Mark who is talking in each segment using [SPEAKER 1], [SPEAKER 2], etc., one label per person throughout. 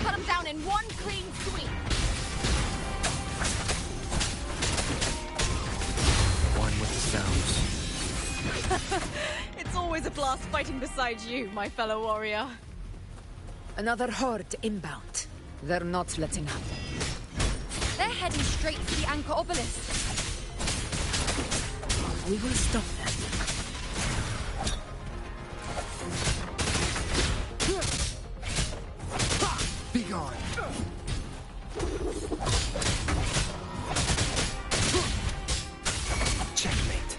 [SPEAKER 1] cut them down in one clean sweep.
[SPEAKER 2] One with the sounds.
[SPEAKER 1] It's always a blast fighting beside you, my fellow warrior.
[SPEAKER 3] Another horde inbound. They're not letting up.
[SPEAKER 1] They're heading straight for the anchor obelisk.
[SPEAKER 3] We will stop them.
[SPEAKER 2] Be gone. Checkmate.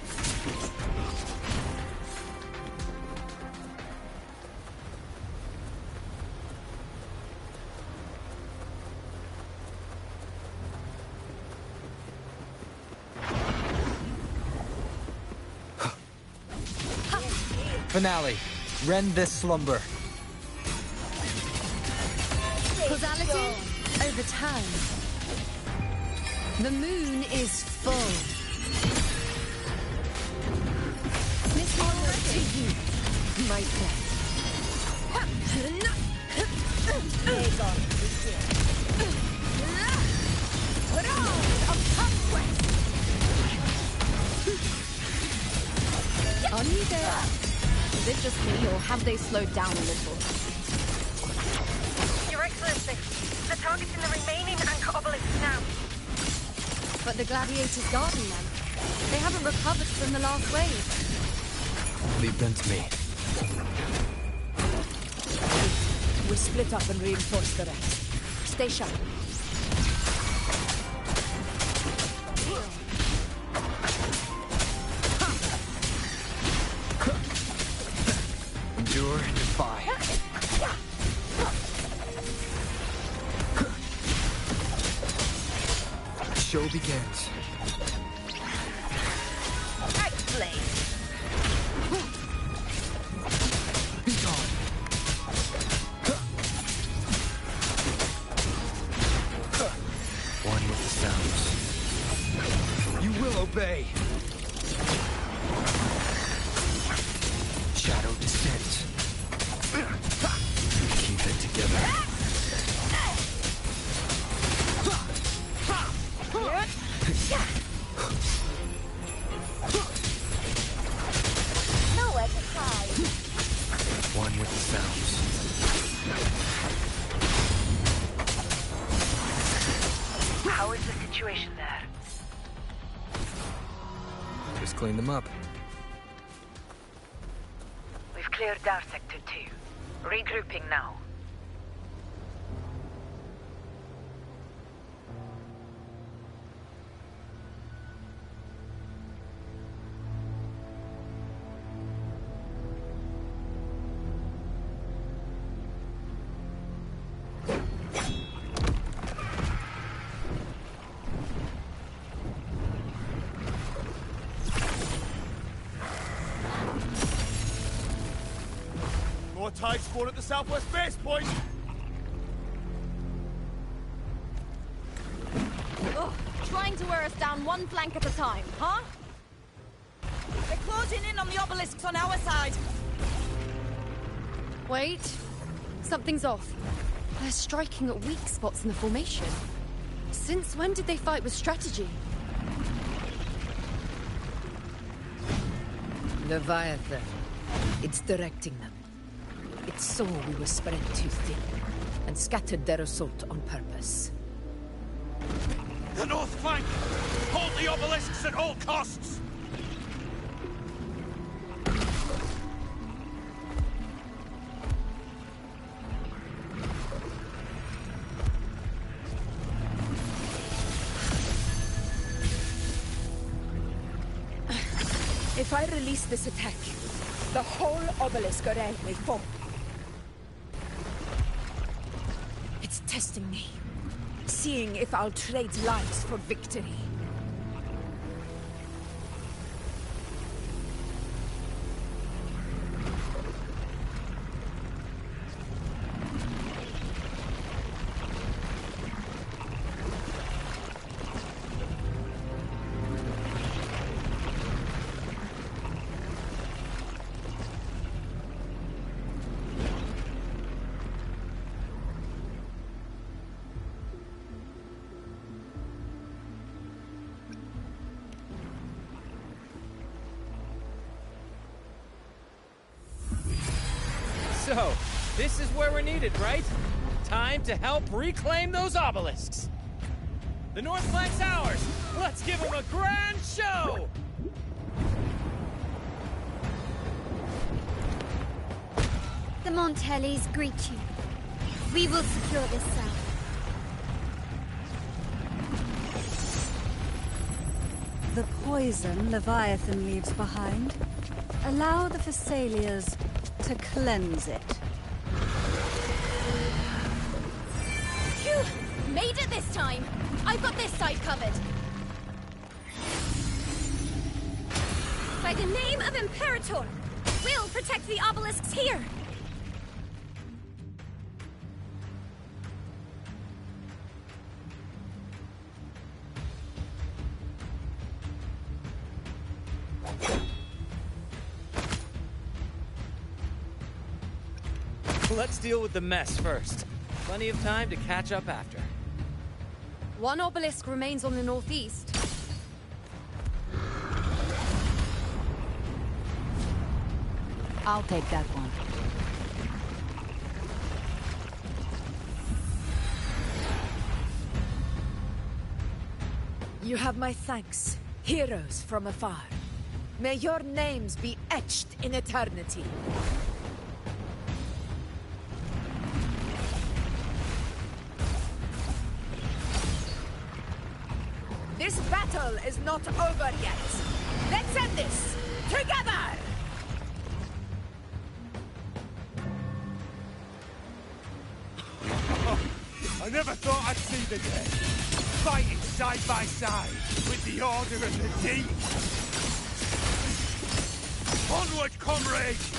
[SPEAKER 2] Finale. Rend this slumber.
[SPEAKER 3] Causality over time. The moon is full. Miss Honor to you, my friend.
[SPEAKER 1] Aegon is here. Round of conquest!
[SPEAKER 3] On you there.
[SPEAKER 1] Is it just me, or have they slowed down a little?
[SPEAKER 4] Your Excellency, the target's in the remaining anchor obelisk now.
[SPEAKER 1] But the gladiators guarding them, they haven't recovered from the last wave.
[SPEAKER 2] Leave them to me.
[SPEAKER 3] We split up and reinforce the rest. Stay sharp.
[SPEAKER 2] Endure and defy. The show begins.
[SPEAKER 4] Explain.
[SPEAKER 2] Be gone. One with the sounds. You will obey. Shadow descends. Keep it together.
[SPEAKER 4] Nowhere to hide.
[SPEAKER 2] One with the sounds.
[SPEAKER 4] How is the situation there?
[SPEAKER 2] Just clean them up.
[SPEAKER 4] We've cleared our sector 2. Regrouping now.
[SPEAKER 5] More Tide Squad at the southwest base point!
[SPEAKER 1] Ugh, trying to wear us down one flank at a time, huh?
[SPEAKER 6] They're closing in on the obelisks on our side.
[SPEAKER 1] Wait. Something's off. They're striking at weak spots in the formation. Since when did they fight with strategy?
[SPEAKER 3] Leviathan. It's directing them. It saw we were spread too thin, and scattered their assault on purpose.
[SPEAKER 5] The north flank! Hold the obelisks at all costs!
[SPEAKER 3] If I release this attack, the whole obelisk array may fall. It's testing me, seeing if I'll trade lives for victory.
[SPEAKER 7] So, this is where we're needed, right? Time to help reclaim those obelisks. The North Flank's ours! Let's give them a grand show!
[SPEAKER 8] The Montellis greet you. We will secure this cell.
[SPEAKER 9] The poison Leviathan leaves behind. Allow the Thessalias to cleanse it.
[SPEAKER 1] Phew! Made it this time! I've got this side covered.
[SPEAKER 8] By the name of Imperator, we'll protect the obelisks here.
[SPEAKER 7] Let's deal with the mess first. Plenty of time to catch up after.
[SPEAKER 1] One obelisk remains on the northeast.
[SPEAKER 3] I'll take that one. You have my thanks, heroes from afar. May your names be etched in eternity. This battle is not over yet. Let's end this together!
[SPEAKER 5] I never thought I'd see the day. Fighting side by side with the Order of the Deep. Onward, comrades!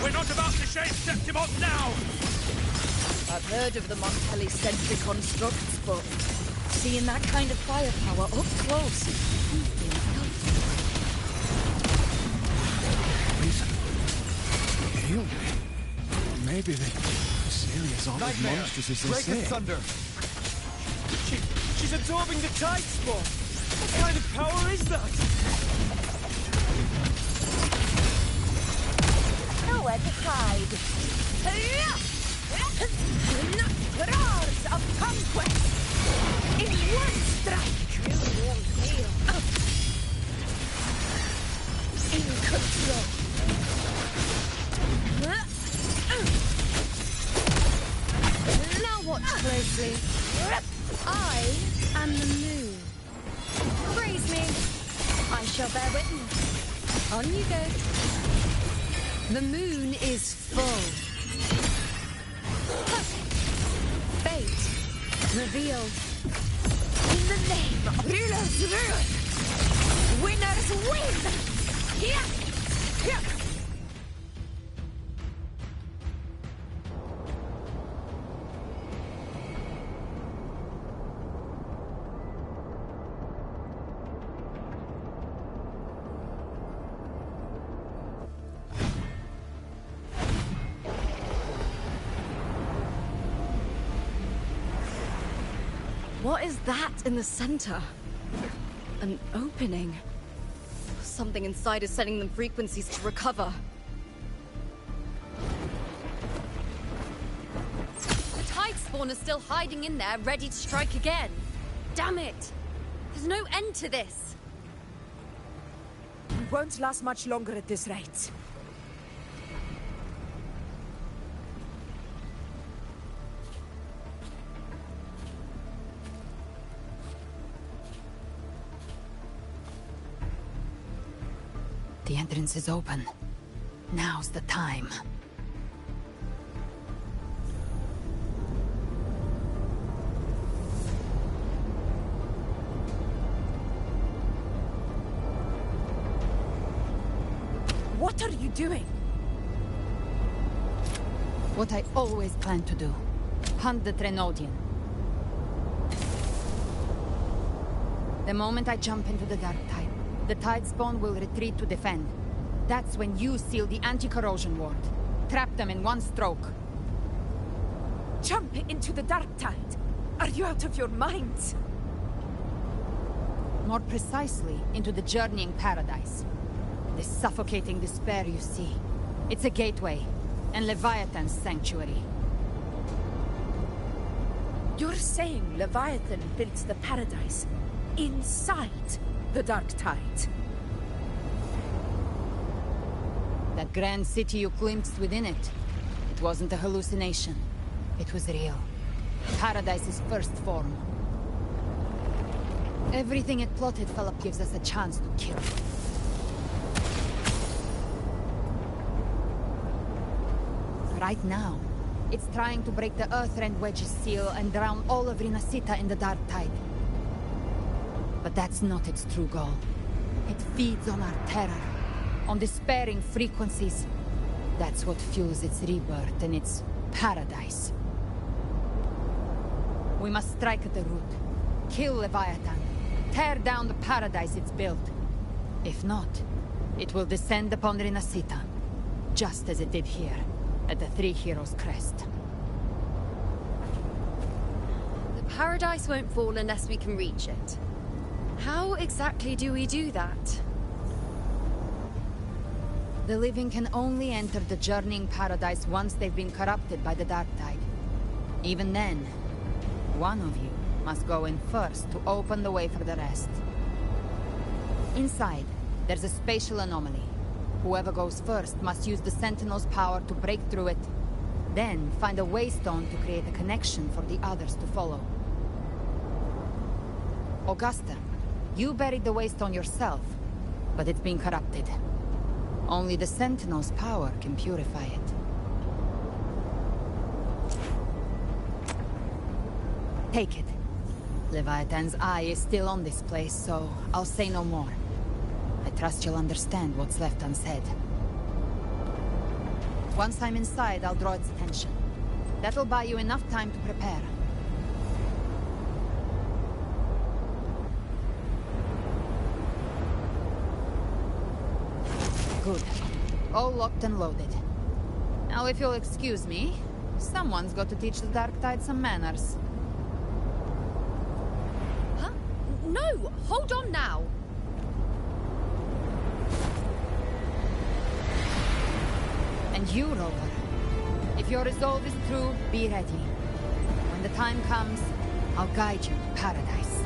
[SPEAKER 5] We're not about to shave Septimon now!
[SPEAKER 3] I've heard of the Montelli sentry constructs, but seeing that kind of firepower up close...
[SPEAKER 2] Poison. Healed me. Maybe the Thessalias aren't as monstrous as they say.
[SPEAKER 5] Thunder!
[SPEAKER 7] She's absorbing the tide spawn! What kind of power is that?
[SPEAKER 3] Nowhere to hide. Roars of conquest! In one strike! You will feel in control.
[SPEAKER 1] Now watch closely. I am the moon. Praise me. I shall bear witness. On you go. The moon is full. Fate revealed.
[SPEAKER 3] In the name of rulers rule, winners win! Here!
[SPEAKER 1] What is that in the center? An opening. Something inside is sending them frequencies to recover. The tide spawn is still hiding in there, ready to strike again. Damn it! There's no end to this.
[SPEAKER 3] We won't last much longer at this rate. The entrance is open. Now's the time. What are you doing? What I always planned to do. Hunt the Trenodian. The moment I jump into the dark tide, the tide spawn will retreat to defend. That's when you seal the anti-corrosion ward. Trap them in one stroke. Jump into the dark tide? Are you out of your minds? More precisely, into the journeying paradise. The suffocating despair you see. It's a gateway. and Leviathan's sanctuary.
[SPEAKER 6] You're saying Leviathan built the paradise inside the Dark Tide?
[SPEAKER 3] That grand city you glimpsed within it, it wasn't a hallucination. It was real. Paradise's first form. Everything it plotted Philip gives us a chance to kill. Right now, it's trying to break the Earthrend Wedge's seal and drown all of Rinasita in the Dark Tide. But that's not its true goal. It feeds on our terror, on despairing frequencies. That's what fuels its rebirth and its paradise. We must strike at the root, kill Leviathan, tear down the paradise it's built. If not, it will descend upon Rinasita, just as it did here, at the Three Heroes' Crest.
[SPEAKER 1] The paradise won't fall unless we can reach it. How exactly do we do that?
[SPEAKER 3] The living can only enter the journeying paradise once they've been corrupted by the Dark Tide. Even then, one of you must go in first to open the way for the rest. Inside, there's a spatial anomaly. Whoever goes first must use the Sentinel's power to break through it, then find a waystone to create a connection for the others to follow. Augusta, you buried the waystone yourself, but it's been corrupted. Only the Sentinel's power can purify it. Take it. Leviathan's eye is still on this place, so I'll say no more. I trust you'll understand what's left unsaid. Once I'm inside, I'll draw its attention. That'll buy you enough time to prepare. Good. All locked and loaded. Now, if you'll excuse me, someone's got to teach the Dark Tide some manners.
[SPEAKER 1] Huh? No! Hold on now!
[SPEAKER 3] And you, Rover. If your resolve is true, be ready. When the time comes, I'll guide you to paradise.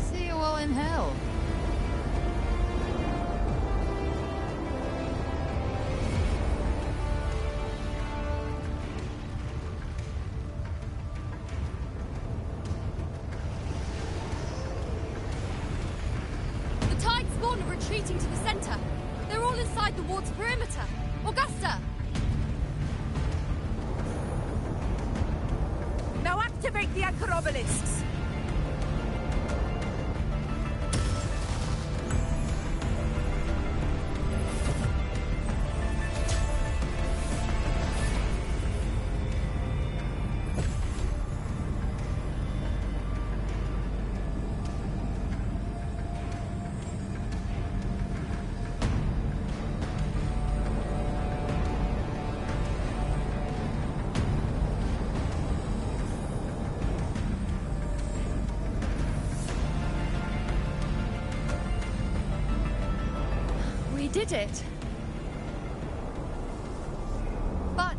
[SPEAKER 3] See you all in hell.
[SPEAKER 1] Retreating to the center. They're all inside the ward's perimeter. Augusta!
[SPEAKER 6] Now activate the anchor obelisks!
[SPEAKER 1] Did it. But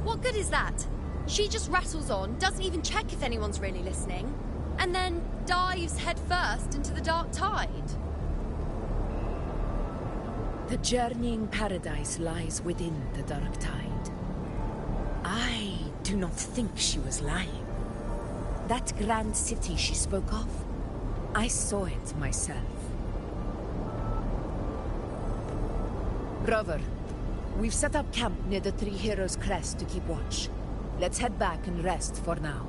[SPEAKER 1] what good is that? She just rattles on, doesn't even check if anyone's really listening, and then dives headfirst into the Dark Tide.
[SPEAKER 6] The journeying paradise lies within the Dark Tide. I do not think she was lying. That grand city she spoke of, I saw it myself. Rover, we've set up camp near the Three Heroes' Crest to keep watch. Let's head back and rest for now.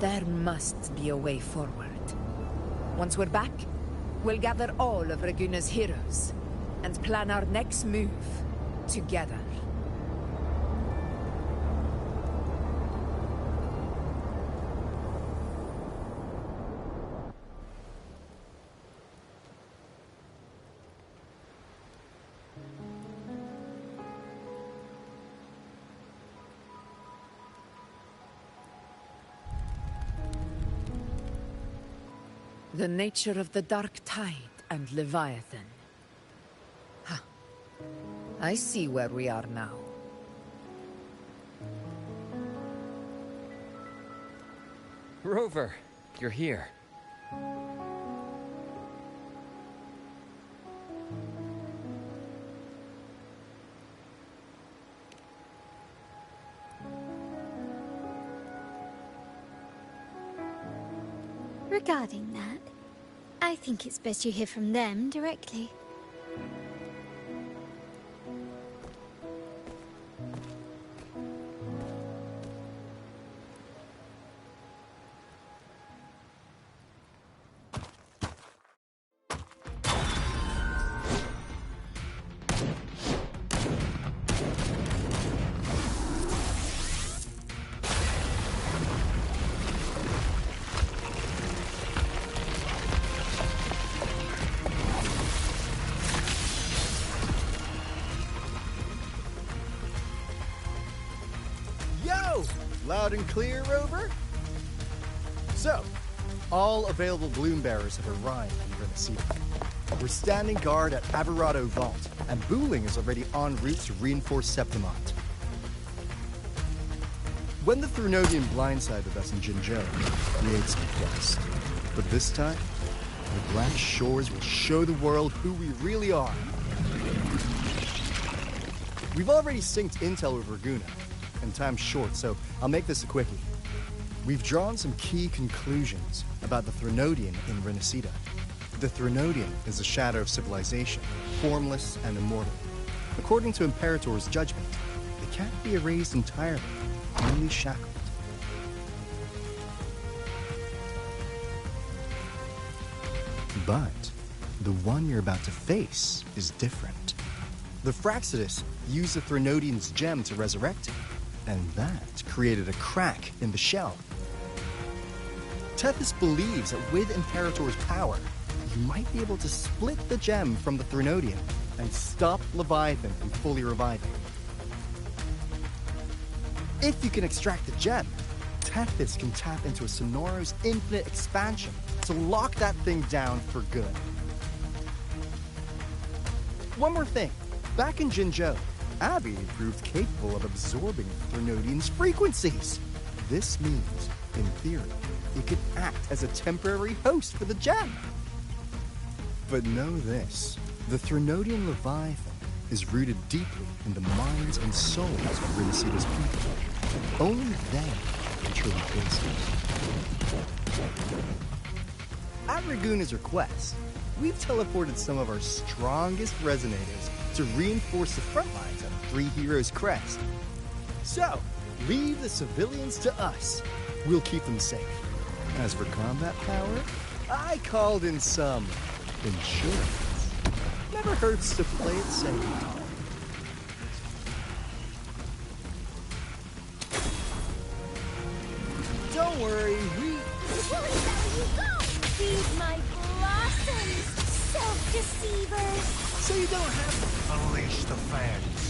[SPEAKER 6] There must be a way forward. Once we're back, we'll gather all of Raguna's heroes and plan our next move together. The nature of the Dark Tide and Leviathan. Huh. I see where we are now.
[SPEAKER 7] Rover, you're here.
[SPEAKER 8] Regarding that, I think it's best you hear from them directly.
[SPEAKER 10] Loud and clear, Rover? So, all available bloom bearers have arrived in Renesita. We're standing guard at Averado Vault, and Wuthering is already en route to reinforce Septimont. When the Threnodian blindsided us in Jinzhou, we ate some dust. But this time, the Black Shores will show the world who we really are. We've already synced intel with Raguna, and time's short, so I'll make this a quickie. We've drawn some key conclusions about the Threnodian in Renesita. The Threnodian is a shadow of civilization, formless and immortal. According to Imperator's judgment, it can't be erased entirely, only shackled. But the one you're about to face is different. The Fraxidus used the Threnodian's gem to resurrect it, and that created a crack in the shell. Tethys believes that with Imperator's power, you might be able to split the gem from the Threnodian and stop Leviathan from fully reviving. If you can extract the gem, Tethys can tap into a Sonoro's infinite expansion to lock that thing down for good. One more thing. Back in Jinzhou, Abby proved capable of absorbing the Threnodian's frequencies. This means, in theory, it could act as a temporary host for the gem. But know this, the Threnodian Leviathan is rooted deeply in the minds and souls of Renesita's people. Only they can truly face it. At Raguna's request, we've teleported some of our strongest resonators to reinforce the front lines at Three Heroes Crest. So, leave the civilians to us. We'll keep them safe. As for combat power, I called in some insurance. Never hurts to play it safe. Don't worry, we...
[SPEAKER 8] Won't let you go! Feed my blossoms, self-deceivers!
[SPEAKER 10] So you don't have to...
[SPEAKER 5] Unleash the fans.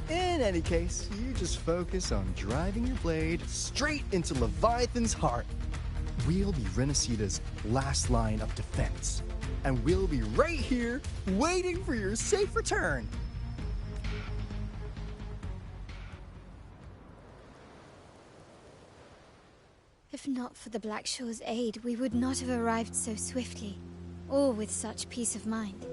[SPEAKER 10] In any case, you just focus on driving your blade straight into Leviathan's heart. We'll be Renesita's last line of defense. And we'll be right here, waiting for your safe return.
[SPEAKER 8] If not for the Black Shore's aid, we would not have arrived so swiftly, or with such peace of mind.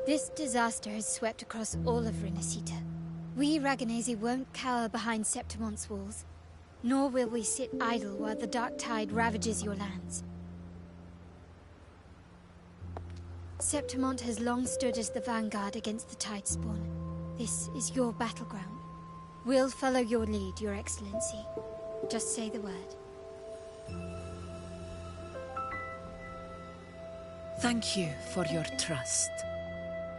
[SPEAKER 8] This disaster has swept across all of Renesita. We Raganese won't cower behind Septimont's walls, nor will we sit idle while the Dark Tide ravages your lands. Septimont has long stood as the vanguard against the Tide Spawn. This is your battleground. We'll follow your lead, Your Excellency. Just say the word.
[SPEAKER 6] Thank you for your trust.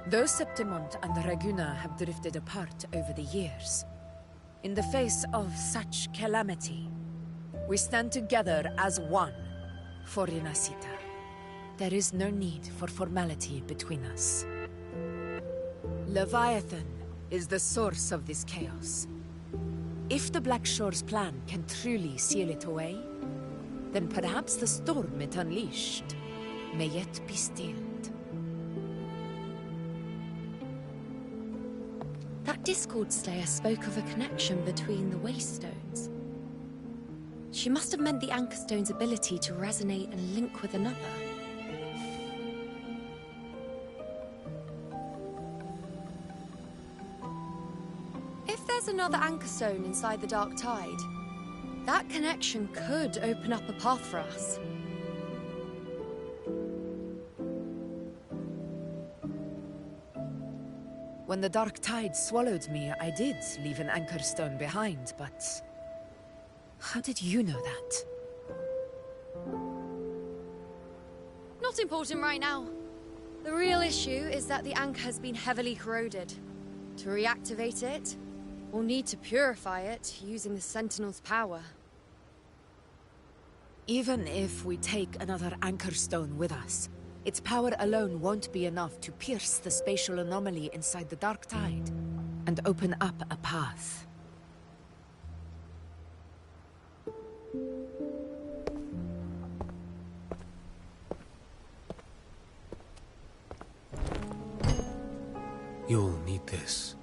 [SPEAKER 6] Though Septimont and Raguna have drifted apart over the years, in the face of such calamity, we stand together as one for Renesita. There is no need for formality between us. Leviathan is the source of this chaos. If the Black Shore's plan can truly seal it away, then perhaps the storm it unleashed may yet be stilled.
[SPEAKER 1] That Discord Slayer spoke of a connection between the Wastestones. She must have meant the Anchorstone's ability to resonate and link with another. If there's another Anchorstone inside the Dark Tide, that connection could open up a path for us.
[SPEAKER 6] When the Dark Tide swallowed me, I did leave an Anchorstone behind, but... how did you know that?
[SPEAKER 1] Not important right now. The real issue is that the anchor has been heavily corroded. To reactivate it, we'll need to purify it using the Sentinel's power.
[SPEAKER 6] Even if we take another Anchorstone with us, its power alone won't be enough to pierce the spatial anomaly inside the Dark Tide and open up a path.
[SPEAKER 11] You'll need this.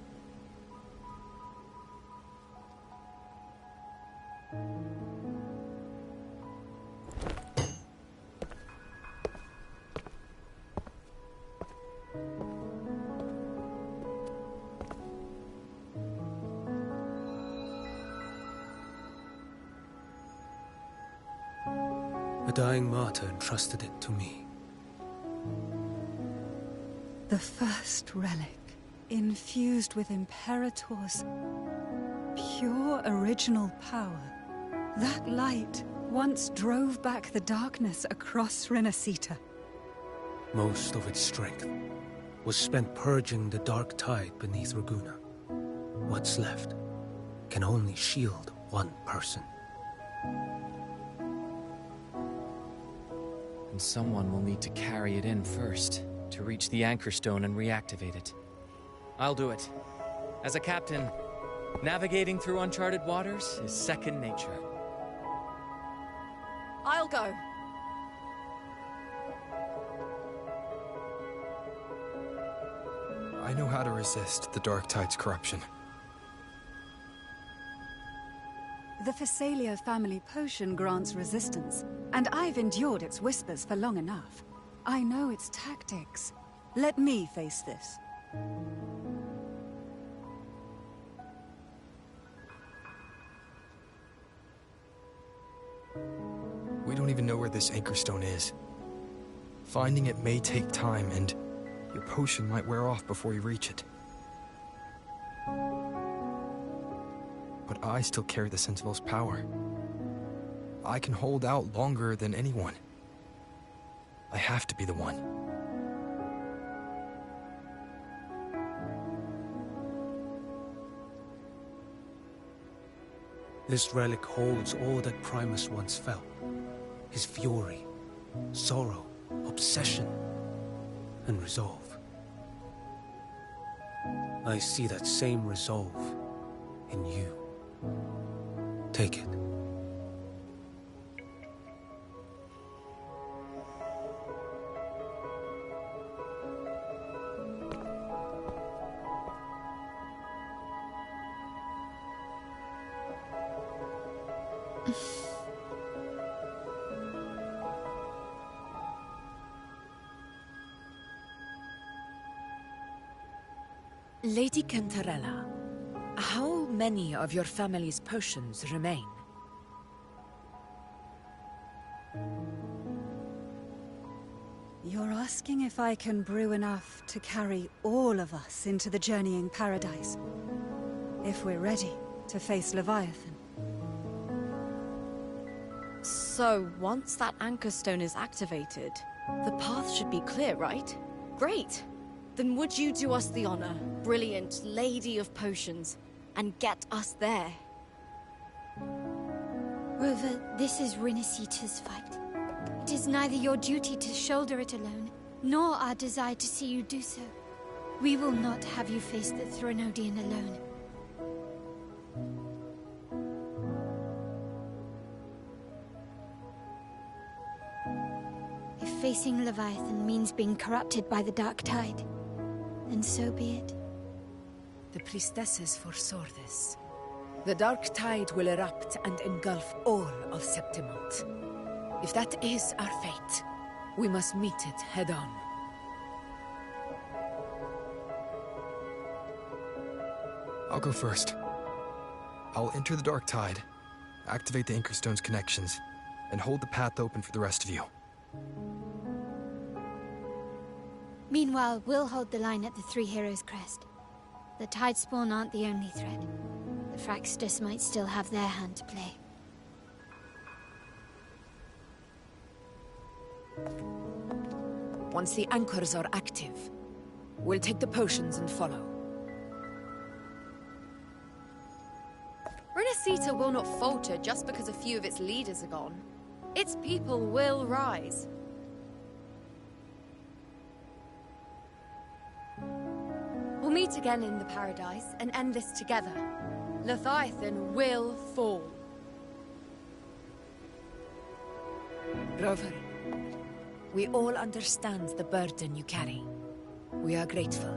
[SPEAKER 11] A dying martyr entrusted it to me.
[SPEAKER 9] The first relic, infused with Imperator's pure original power. That light once drove back the darkness across Renacita.
[SPEAKER 11] Most of its strength was spent purging the Dark Tide beneath Raguna. What's left can only shield one person.
[SPEAKER 7] And someone will need to carry it in first, to reach the Anchorstone and reactivate it. I'll do it. As a captain, navigating through uncharted waters is second nature.
[SPEAKER 1] I'll go.
[SPEAKER 2] I know how to resist the Dark Tide's corruption.
[SPEAKER 9] The Phasalia family potion grants resistance, and I've endured its whispers for long enough. I know its tactics. Let me face this.
[SPEAKER 2] We don't even know where this Anchorstone is. Finding it may take time, and your potion might wear off before you reach it. But I still carry the Sentinel's power. I can hold out longer than anyone. I have to be the one.
[SPEAKER 11] This relic holds all that Primus once felt. His fury, sorrow, obsession, and resolve. I see that same resolve in you. Take it.
[SPEAKER 6] Lady Cantarella, how many of your family's potions remain?
[SPEAKER 9] You're asking if I can brew enough to carry all of us into the journeying paradise. If we're ready to face Leviathan.
[SPEAKER 12] So, once that Anchorstone is activated, the path should be clear, right? Great! Then would you do us the honor, brilliant Lady of Potions, and get us there?
[SPEAKER 8] Rover, this is Renacita's fight. It is neither your duty to shoulder it alone, nor our desire to see you do so. We will not have you face the Threnodian alone. If facing Leviathan means being corrupted by the Dark Tide, then so be it.
[SPEAKER 6] The priestesses foresaw this. The Dark Tide will erupt and engulf all of Septimont. If that is our fate, we must meet it head-on.
[SPEAKER 2] I'll go first. I'll enter the Dark Tide, activate the Anchorstone's connections, and hold the path open for the rest of you.
[SPEAKER 8] Meanwhile, we'll hold the line at the Three Heroes Crest. The Tidespawn aren't the only threat. The Fraxtus might still have their hand to play.
[SPEAKER 6] Once the anchors are active, we'll take the potions and follow.
[SPEAKER 1] Renacita will not falter just because a few of its leaders are gone. Its people will rise. We'll meet again in the Paradise and end this together. Leviathan will fall.
[SPEAKER 6] Rover, we all understand the burden you carry. We are grateful.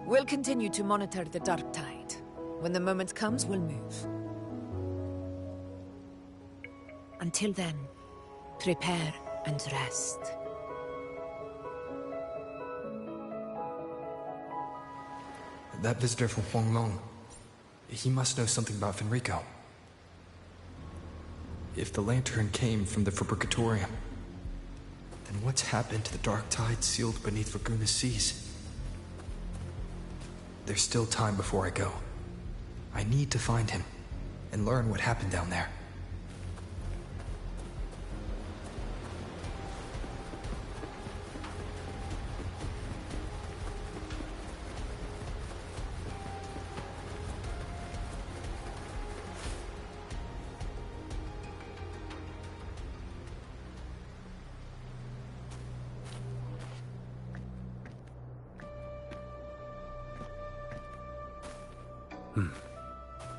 [SPEAKER 6] We'll continue to monitor the Dark Tide. When the moment comes, we'll move. Until then, prepare and rest.
[SPEAKER 2] That visitor from Huanglong, he must know something about Fenrico. If the lantern came from the Fabricatorium, then what's happened to the Dark Tide sealed beneath Raguna's seas? There's still time before I go. I need to find him and learn what happened down there.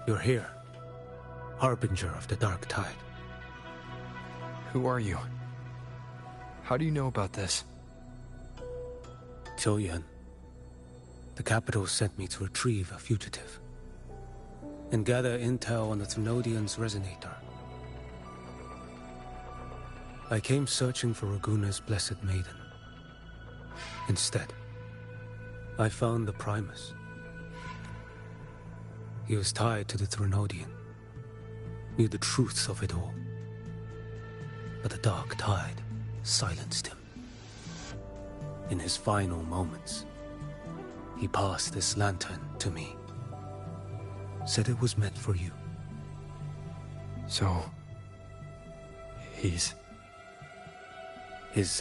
[SPEAKER 11] You're here, Harbinger of the Dark Tide.
[SPEAKER 2] Who are you? How do you know about this?
[SPEAKER 11] Choyan. The capital sent me to retrieve a fugitive and gather intel on the Thenodian's resonator. I came searching for Raguna's Blessed Maiden. Instead, I found the Primus. He was tied to the Thenodian, knew the truths of it all. But the Dark Tide silenced him. In his final moments, he passed this lantern to me. Said it was meant for you.
[SPEAKER 2] So... His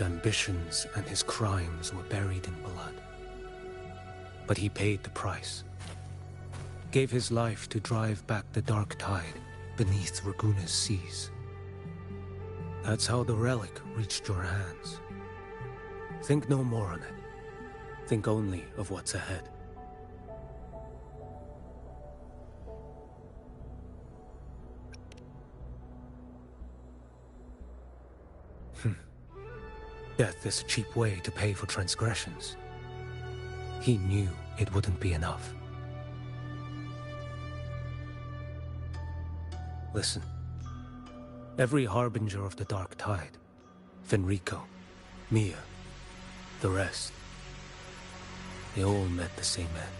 [SPEAKER 11] ambitions and his crimes were buried in blood. But he paid the price. Gave his life to drive back the Dark Tide beneath Raguna's seas. That's how the relic reached your hands. Think no more on it. Think only of what's ahead. Death is a cheap way to pay for transgressions. He knew it wouldn't be enough. Listen. Every Harbinger of the Dark Tide, Fenrico, Mia, the rest, they all met the same end.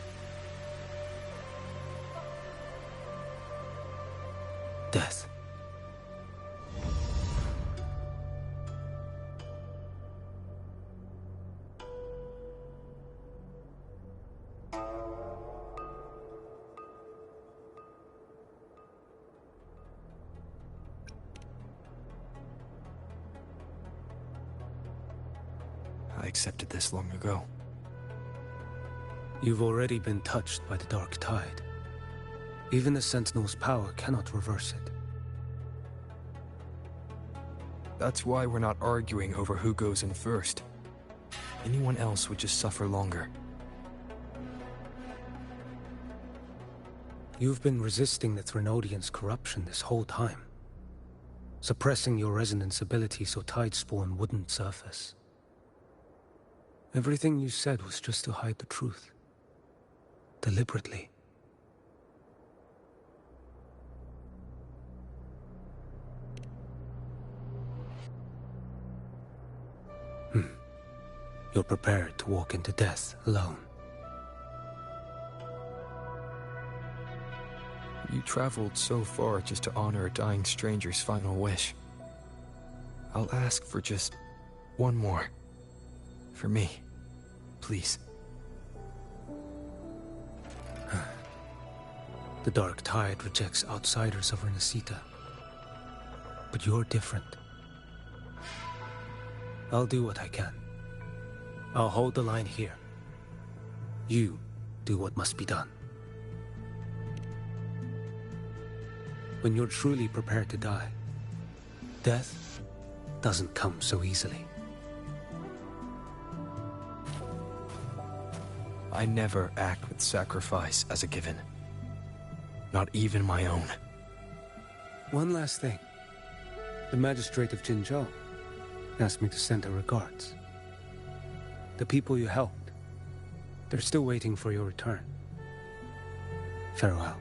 [SPEAKER 11] Death.
[SPEAKER 2] I accepted this long ago.
[SPEAKER 11] You've already been touched by the Dark Tide. Even the Sentinel's power cannot reverse it.
[SPEAKER 2] That's why we're not arguing over who goes in first. Anyone else would just suffer longer.
[SPEAKER 11] You've been resisting the Threnodians' corruption this whole time. Suppressing your resonance ability so Tidespawn wouldn't surface. Everything you said was just to hide the truth. Deliberately. You're prepared to walk into death alone.
[SPEAKER 2] You traveled so far just to honor a dying stranger's final wish. I'll ask for just one more. For me. Please.
[SPEAKER 11] The Dark Tide rejects outsiders of Renacita. But you're different. I'll do what I can. I'll hold the line here. You do what must be done. When you're truly prepared to die, death doesn't come so easily.
[SPEAKER 2] I never act with sacrifice as a given. Not even my own.
[SPEAKER 11] One last thing. The magistrate of Jinzhou asked me to send her regards. The people you helped, they're still waiting for your return. Farewell.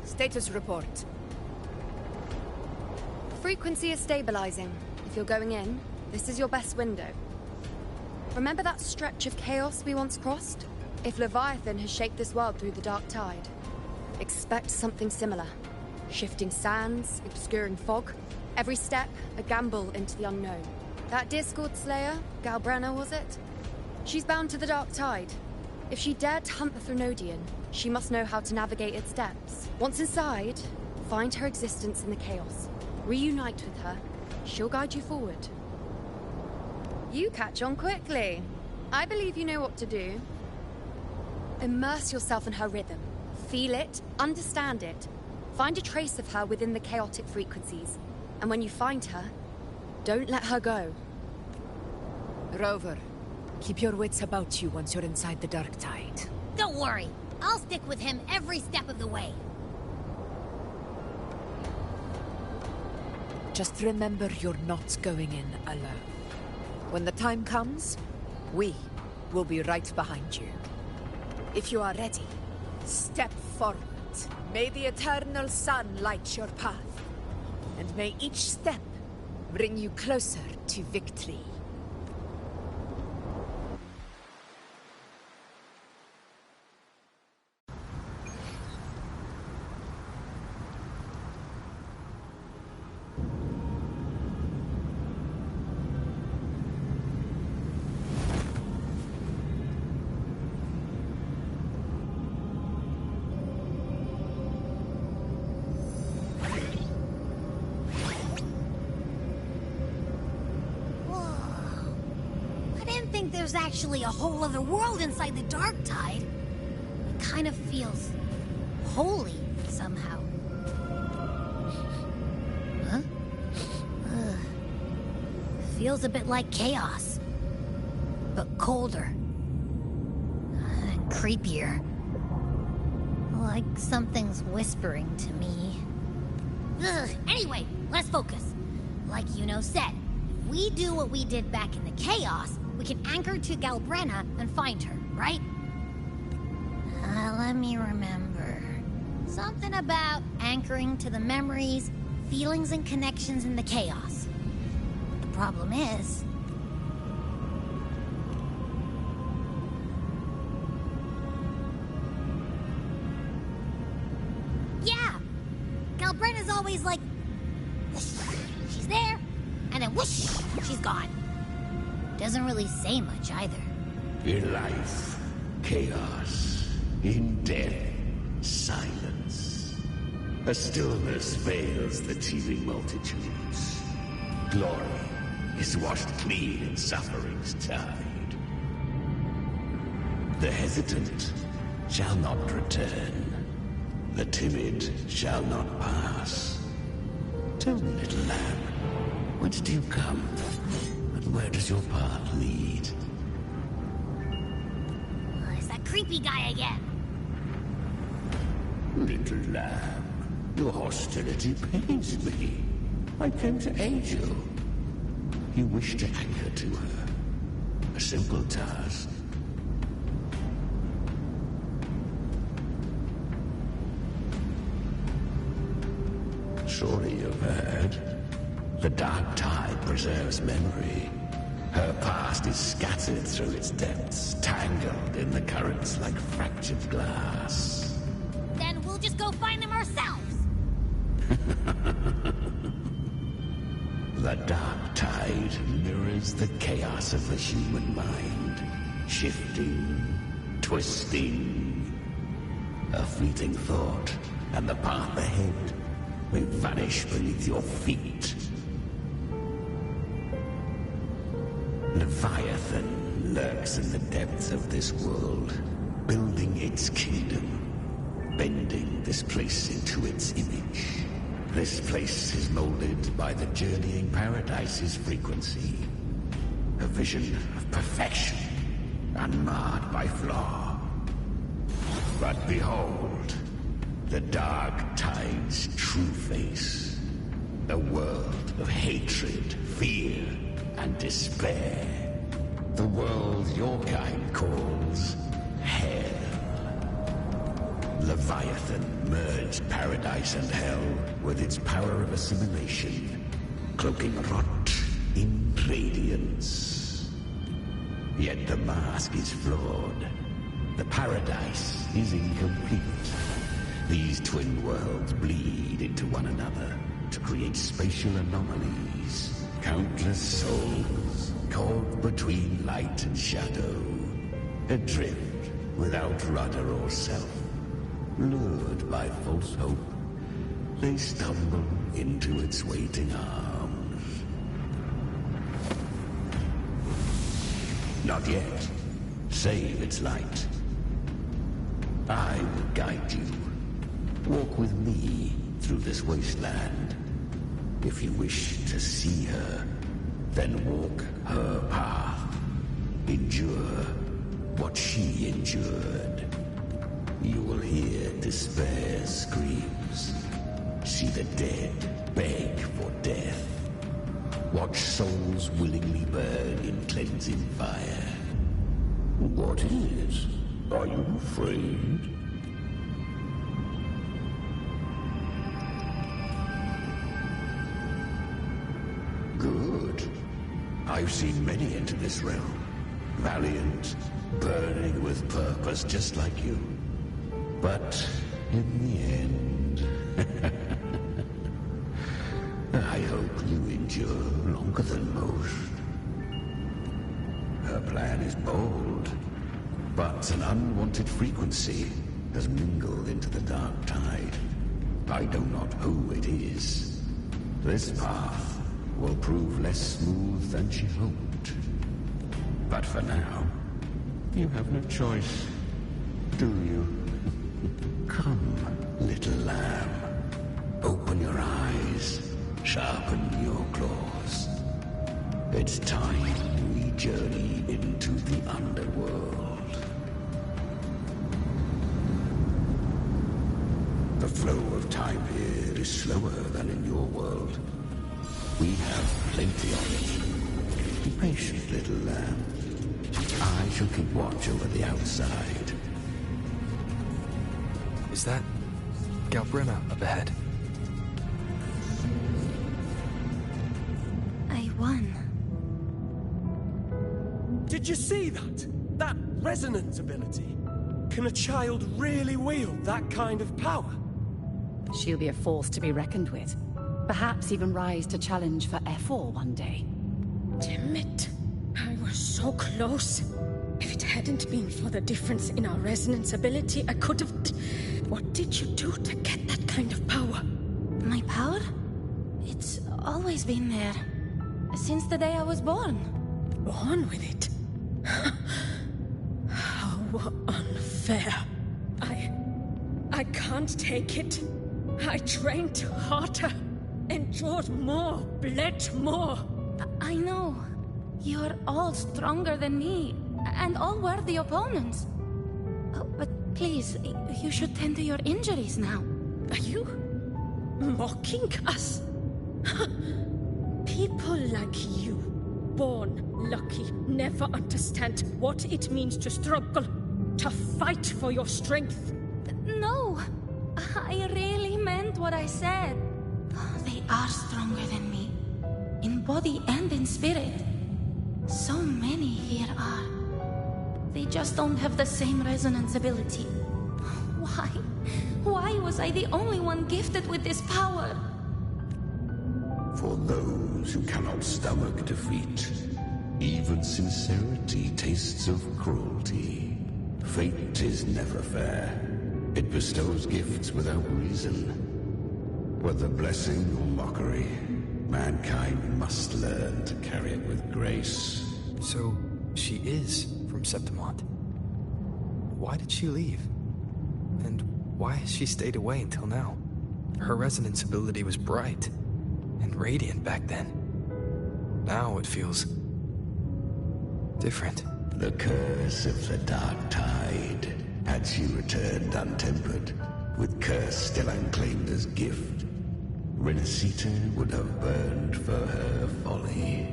[SPEAKER 6] Status report.
[SPEAKER 1] Frequency is stabilizing. If you're going in, this is your best window. Remember that stretch of chaos we once crossed? If Leviathan has shaped this world through the Dark Tide, expect something similar. Shifting sands, obscuring fog. Every step, a gamble into the unknown. That Discord Slayer, Galbrena was it? She's bound to the Dark Tide. If she dared to hunt the Threnodian, she must know how to navigate its depths. Once inside, find her existence in the chaos. Reunite with her. She'll guide you forward. You catch on quickly. I believe you know what to do. Immerse yourself in her rhythm. Feel it, understand it. Find a trace of her within the chaotic frequencies. And when you find her, don't let her go.
[SPEAKER 6] Rover, keep your wits about you once you're inside the Dark Tide.
[SPEAKER 13] Don't worry. I'll stick with him every step of the way.
[SPEAKER 6] Just remember you're not going in alone. When the time comes, we will be right behind you. If you are ready, step forward. May the eternal sun light your path. And may each step bring you closer to victory.
[SPEAKER 13] There's actually a whole other world inside the Dark Tide. It kind of feels holy somehow. Huh? Feels a bit like chaos, but colder and creepier. Like something's whispering to me. Ugh. Anyway, let's focus. Like Yuno said, if we do what we did back in the Chaos, we can anchor to Galbrena and find her, right? Let me remember. Something about anchoring to the memories, feelings, and connections in the Chaos. The problem is... yeah! Galbrena's always like... she's there, and then whoosh, she's gone. Doesn't really say much either.
[SPEAKER 14] In life, chaos. In death, silence. A stillness veils the teeming multitudes. Glory is washed clean in suffering's tide. The hesitant shall not return. The timid shall not pass. Tell me, little lamb, whence do you come? And where does your path lead?
[SPEAKER 13] It's that creepy guy again.
[SPEAKER 14] Little lamb, your hostility pains me. I came to aid you. You wish to anchor to her. A simple task. Surely you've heard. The dark tide preserves memory. Her past is scattered through its depths, tangled in the currents like fractured glass.
[SPEAKER 13] Then we'll just go find them ourselves.
[SPEAKER 14] The dark tide mirrors the chaos of the human mind. Shifting, twisting. A fleeting thought, and the path ahead may vanish beneath your feet. Leviathan lurks in the depths of this world, building its kingdom, bending this place into its image. This place is molded by the journeying paradise's frequency. A vision of perfection, unmarred by flaw. But behold, the dark tide's true face. A world of hatred, fear, and despair. The world your kind calls hell. Leviathan merged paradise and hell with its power of assimilation, cloaking rot in radiance. Yet the mask is flawed. The paradise is incomplete. These twin worlds bleed into one another to create spatial anomalies. Countless souls caught between light and shadow, adrift without rudder or self. Lured by false hope, they stumble into its waiting arms. Not yet. Save its light. I will guide you. Walk with me through this wasteland. If you wish to see her, then walk her path. Endure what she endured. You will hear despair's screams. See the dead beg for death. Watch souls willingly burn in cleansing fire. What is? Are you afraid? Good. I've seen many enter this realm. Valiant, burning with purpose just like you. But in the end, I hope you endure longer than most. Her plan is bold, but an unwanted frequency has mingled into the dark tide. I know not who it is. This path will prove less smooth than she hoped. But for now, you have no choice, do you? Come, little lamb. Open your eyes, sharpen your claws. It's time we journey into the underworld. The flow of time here is slower than in your world. We have plenty of it. Be patient, little lamb. I shall keep watch over the outside.
[SPEAKER 2] Is that Galbrena up ahead?
[SPEAKER 8] I won.
[SPEAKER 5] Did you see that? That resonance ability? Can a child really wield that kind of power?
[SPEAKER 15] She'll be a force to be reckoned with. Perhaps even rise to challenge for F4 one day.
[SPEAKER 6] Damn it. I was so close. If it hadn't been for the difference in our resonance ability, I could have... What did you do to get that kind of power?
[SPEAKER 8] My power? It's always been there. Since the day I was born.
[SPEAKER 6] Born with it? How unfair. I can't take it. I trained harder, endured more, bled more.
[SPEAKER 8] I know. You're all stronger than me, and all worthy opponents. Oh, but please, you should tend to your injuries now.
[SPEAKER 6] Are you mocking us? People like you, born lucky, never understand what it means to struggle, to fight for your strength.
[SPEAKER 8] No, I really meant what I said. They are stronger than me, in body and in spirit. So many here are. They just don't have the same resonance ability. Why? Why was I the only one gifted with this power?
[SPEAKER 14] For those who cannot stomach defeat, even sincerity tastes of cruelty. Fate is never fair. It bestows gifts without reason. Whether blessing or mockery, mankind must learn to carry it with grace.
[SPEAKER 2] So, she is from Septimont. Why did she leave? And why has she stayed away until now? Her resonance ability was bright and radiant back then. Now it feels different.
[SPEAKER 14] The curse of the Dark Tide. Had she returned untempered, with curse still unclaimed as gift, Renacita would have burned for her folly.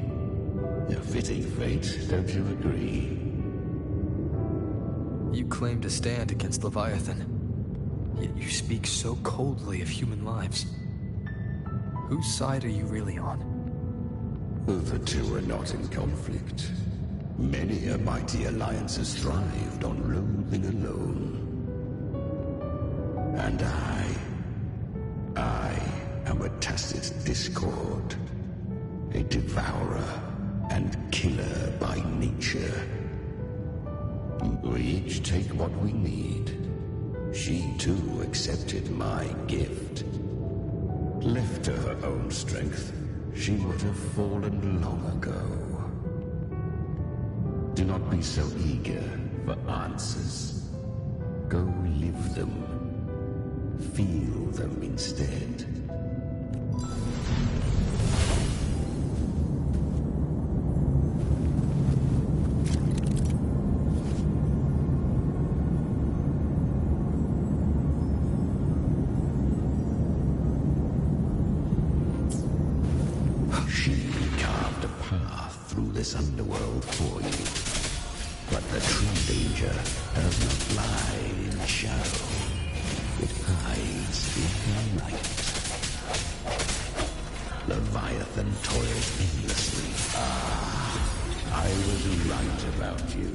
[SPEAKER 14] A fitting fate, don't you agree?
[SPEAKER 2] You claim to stand against Leviathan, yet you speak so coldly of human lives. Whose side are you really on?
[SPEAKER 14] The two are not in conflict. Many a mighty alliance has thrived on loathing alone. And I am a tacit discord, a devourer and killer by nature. We each take what we need. She too accepted my gift. Left to her own strength, she would have fallen long ago. Do not be so eager for answers. Go live them. Feel them instead. She carved a path through this underworld for you. But the true danger does not lie in the shadow. It hides in the light. Leviathan toils endlessly. I was right about you.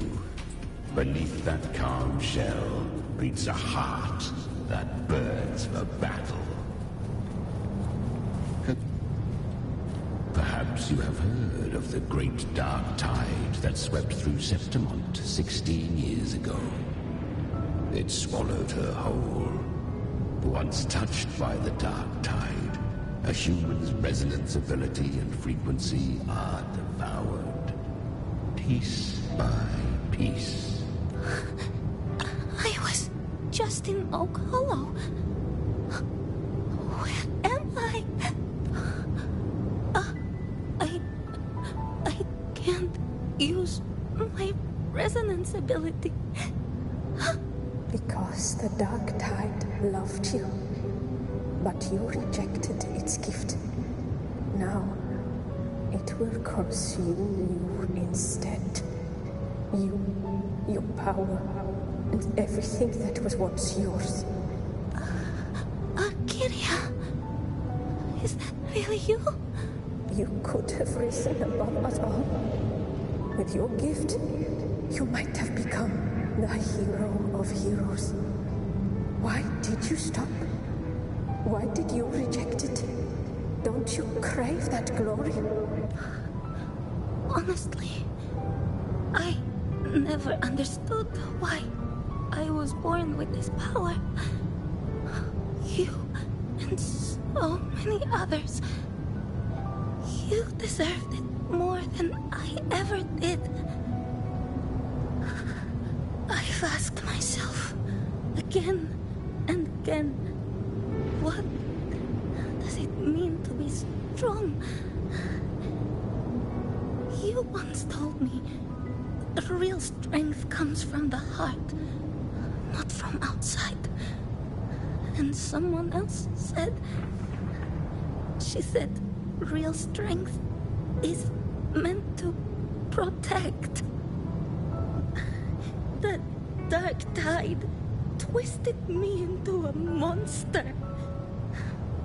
[SPEAKER 14] Beneath that calm shell beats a heart that burns for battle. Perhaps you have heard of the great dark tide that swept through Septimont 16 years ago. It swallowed her whole. Once touched by the dark tide, a human's resonance ability and frequency are devoured. Piece by piece.
[SPEAKER 8] I was just in Oak Hollow. Where am I? I can't use my resonance ability.
[SPEAKER 16] Because the Dark Tide loved you. But you rejected its gift. Now, it will consume you instead. You, your power, and everything that was once yours.
[SPEAKER 8] Kyria, is that really you?
[SPEAKER 16] You could have risen above us all. With your gift, you might have become the hero of heroes. Why did you stop? Why did you reject it? Don't you crave that glory?
[SPEAKER 8] Honestly, I never understood why I was born with this power. You and so many others. You deserved it more than I ever did. I've asked myself again and again, what does it mean to be strong? You once told me real strength comes from the heart, not from outside. And someone else said, she said, real strength is meant to protect. The dark tide twisted me into a monster.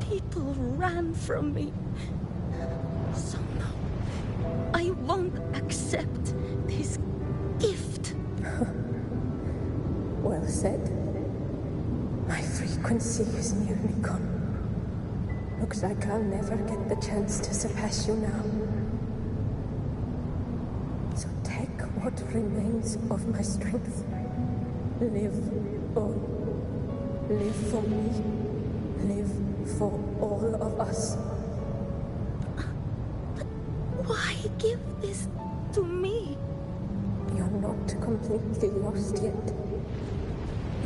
[SPEAKER 8] People ran from me. So no, I won't accept this gift.
[SPEAKER 16] Well said. My frequency is nearly gone. Looks like I'll never get the chance to surpass you now. So take what remains of my strength. Live on. Live for me. Live for all of us.
[SPEAKER 8] But why give this to me?
[SPEAKER 16] You're not completely lost yet.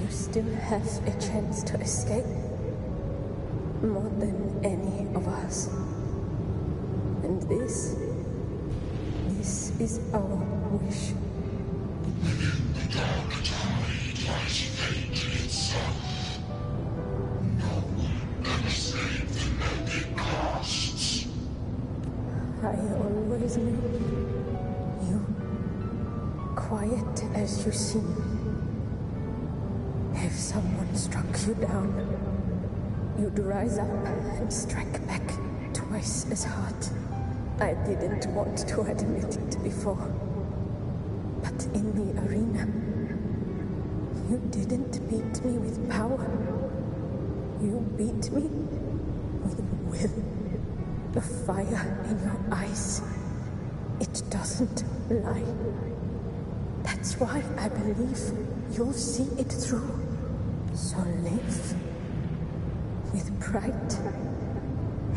[SPEAKER 16] You still have a chance to escape. More than any of us. And this is our wish.
[SPEAKER 17] Within the dark tide lies fate itself. No one can escape the loaded costs.
[SPEAKER 16] I always knew you, quiet as you seem. If someone struck you down, you'd rise up and strike back twice as hard. I didn't want to admit it before. But in the arena, you didn't beat me with power. You beat me with will. The fire in your eyes. It doesn't lie. That's why I believe you'll see it through. So live. With pride,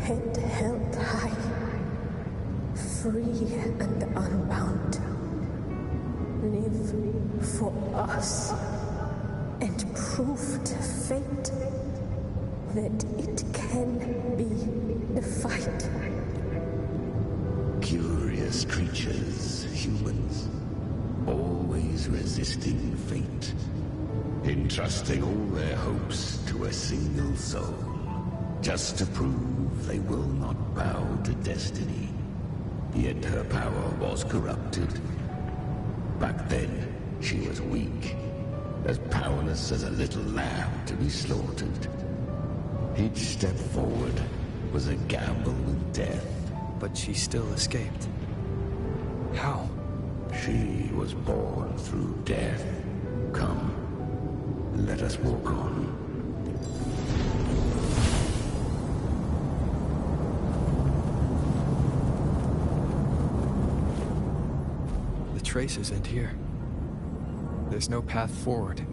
[SPEAKER 16] head held high, free and unbound. Live for us, and prove to fate that it can be defied.
[SPEAKER 14] Curious creatures, humans, always resisting fate, entrusting all their hopes to a single soul, just to prove they will not bow to destiny. Yet her power was corrupted. Back then, she was weak, as powerless as a little lamb to be slaughtered. Each step forward was a gamble with death.
[SPEAKER 2] But she still escaped. How?
[SPEAKER 14] She was born through death. Come, let us walk on.
[SPEAKER 2] The traces end here. There's no path forward.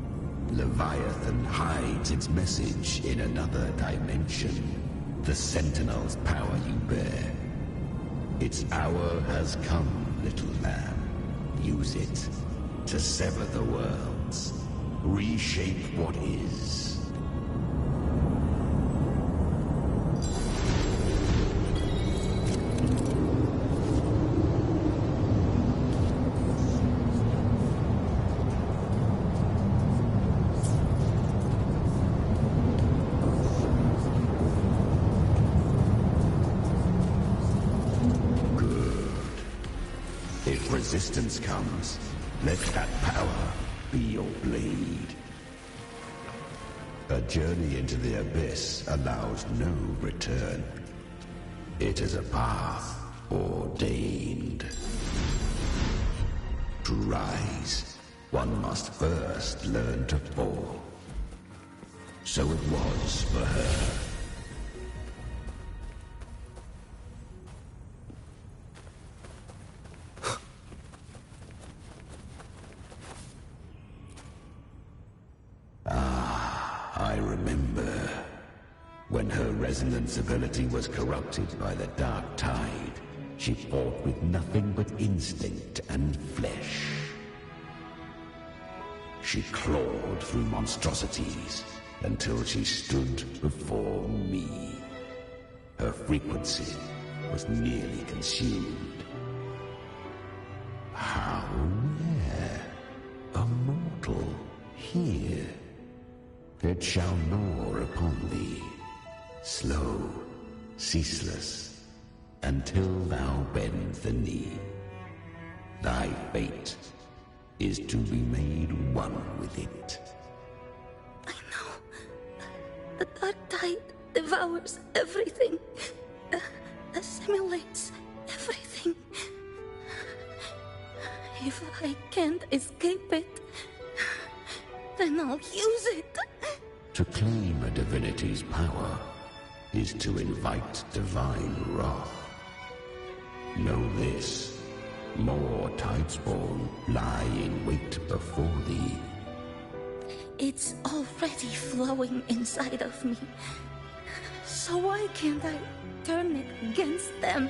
[SPEAKER 14] Leviathan hides its message in another dimension. The Sentinel's power you bear. Its hour has come, little lamb. Use it to sever the worlds. Reshape what is. resistance comes, let that power be your blade. A journey into the abyss allows no return. It is a path ordained. To rise, one must first learn to fall. So it was for her. I remember when her resonance ability was corrupted by the dark tide. She fought with nothing but instinct and flesh. She clawed through monstrosities until she stood before me. Her frequency was nearly consumed. How rare! A mortal here. It shall gnaw upon thee, slow, ceaseless, until thou bend the knee. Thy fate is to be made one with it.
[SPEAKER 8] I know. The dark tide devours everything, assimilates everything. If I can't escape it, then I'll use it.
[SPEAKER 14] To claim a divinity's power is to invite divine wrath. Know this, more Tidespawn lie in wait before thee.
[SPEAKER 8] It's already flowing inside of me. So why can't I turn it against them?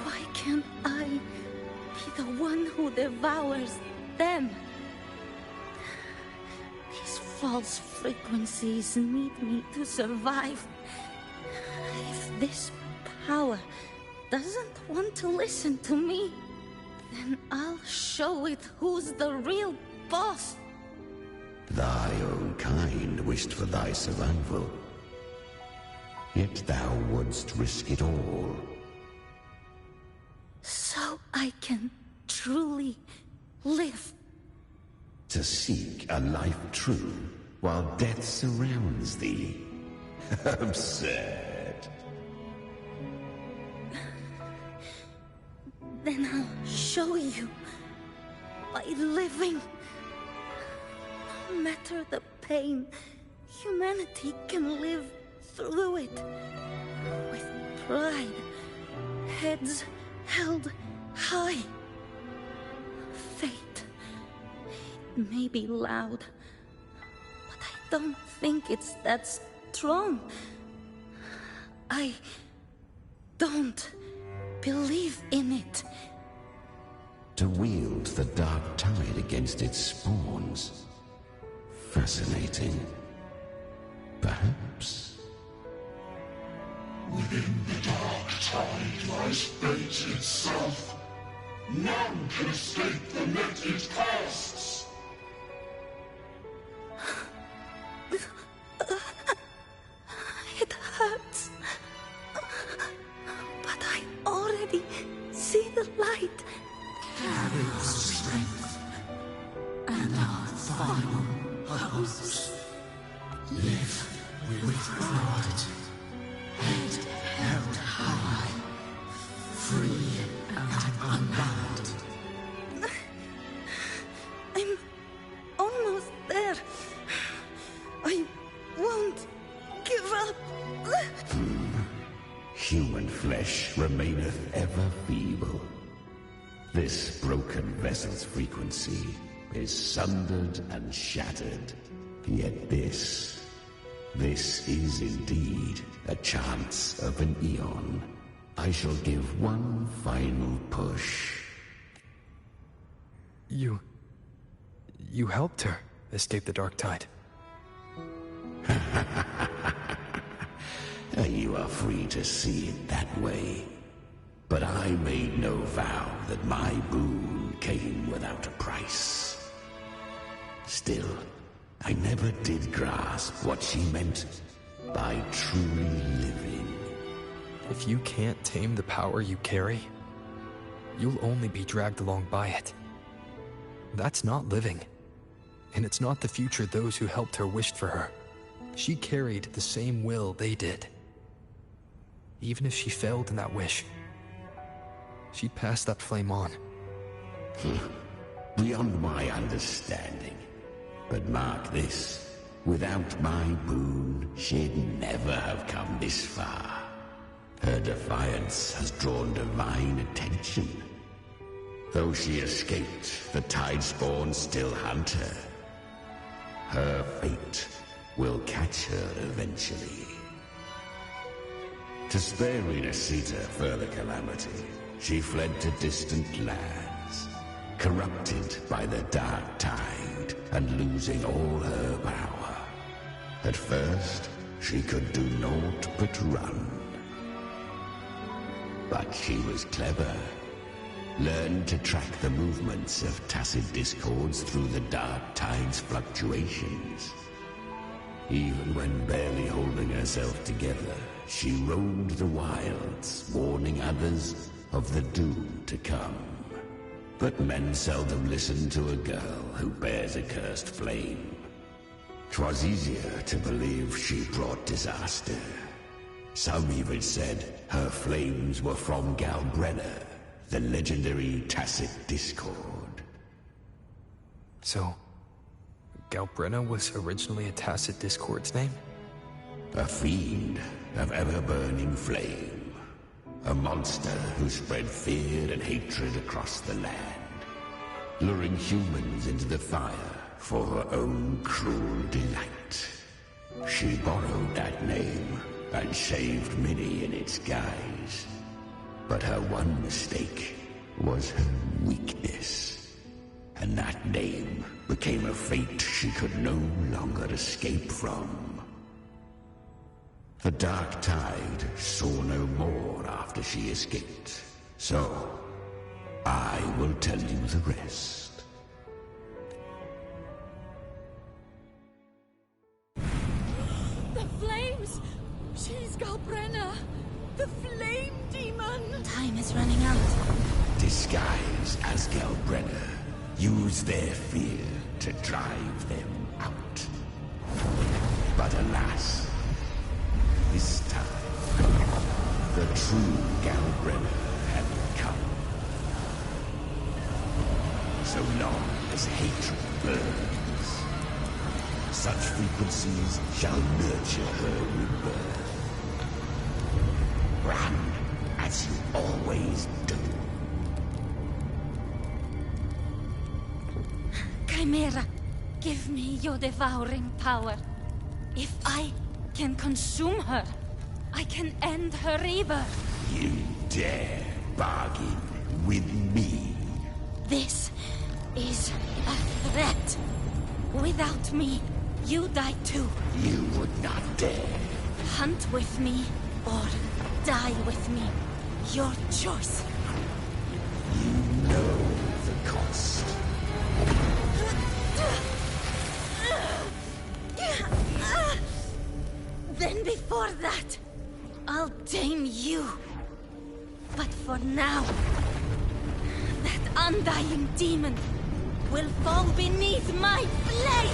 [SPEAKER 8] Why can't I be the one who devours them? These false frequencies need me to survive. If this power doesn't want to listen to me, then I'll show it who's the real boss.
[SPEAKER 14] Thy own kind wished for thy survival. Yet thou wouldst risk it all.
[SPEAKER 8] So I can truly live.
[SPEAKER 14] To seek a life true while death surrounds thee. Absurd.
[SPEAKER 8] Then I'll show you by living. No matter the pain, humanity can live through it. With pride, heads held high. Fate, it may be loud, but I don't think it's that strong. I don't believe in it.
[SPEAKER 14] To wield the dark tide against its spawns. Fascinating. Perhaps.
[SPEAKER 17] Within the dark tide lies fate itself. None can escape the net it casts.
[SPEAKER 8] It hurts. But I already see the light.
[SPEAKER 17] Carry our strength and our final hopes. Live with pride, head held high, free and unbound.
[SPEAKER 8] I'm almost there. I won't give up.
[SPEAKER 14] Human flesh remaineth ever feeble. This broken vessel's frequency is sundered and shattered. Yet this is indeed a chance of an eon. I shall give one final push.
[SPEAKER 2] You helped her escape the dark tide.
[SPEAKER 14] You are free to see it that way. But I made no vow that my boon came without a price. Still, I never did grasp what she meant by truly living.
[SPEAKER 2] If you can't tame the power you carry, you'll only be dragged along by it. That's not living. And it's not the future those who helped her wished for her. She carried the same will they did. Even if she failed in that wish, she'd pass that flame on.
[SPEAKER 14] Beyond my understanding. But mark this, without my boon, she'd never have come this far. Her defiance has drawn divine attention. Though she escaped, the Tidespawn still hunt her. Her fate will catch her eventually. To spare Renacita further calamity, she fled to distant lands, corrupted by the Dark Tide and losing all her power. At first, she could do naught but run. But she was clever. Learned to track the movements of tacit discords through the Dark Tide's fluctuations. Even when barely holding herself together, she roamed the wilds, warning others of the doom to come. But men seldom listen to a girl who bears a cursed flame. 'Twas easier to believe she brought disaster. Some even said her flames were from Galbrena, the legendary tacit discord.
[SPEAKER 2] So, Galbrena was originally a tacit discord's name?
[SPEAKER 14] A fiend of ever-burning flame. A monster who spread fear and hatred across the land, luring humans into the fire for her own cruel delight. She borrowed that name and saved many in its guise. But her one mistake was her weakness. And that name became a fate she could no longer escape from. The Dark Tide saw no more after she escaped. So, I will tell you the rest.
[SPEAKER 8] The flames! She's Galbrena! The flame demon! Time is running out.
[SPEAKER 14] Disguised as Galbrena, use their fear to drive them out. But alas, this time, the true Galbrena had come. So long as hatred burns, such frequencies shall nurture her rebirth. Run as you always do.
[SPEAKER 8] Chimera, give me your devouring power. If I can consume her, I can end her rebirth.
[SPEAKER 14] You dare bargain with me?
[SPEAKER 8] This is a threat. Without me, you die too.
[SPEAKER 14] You would not dare.
[SPEAKER 8] Hunt with me, or die with me. Your choice.
[SPEAKER 14] You know the cost.
[SPEAKER 8] Then before that, I'll tame you. But for now, that undying demon will fall beneath my blade!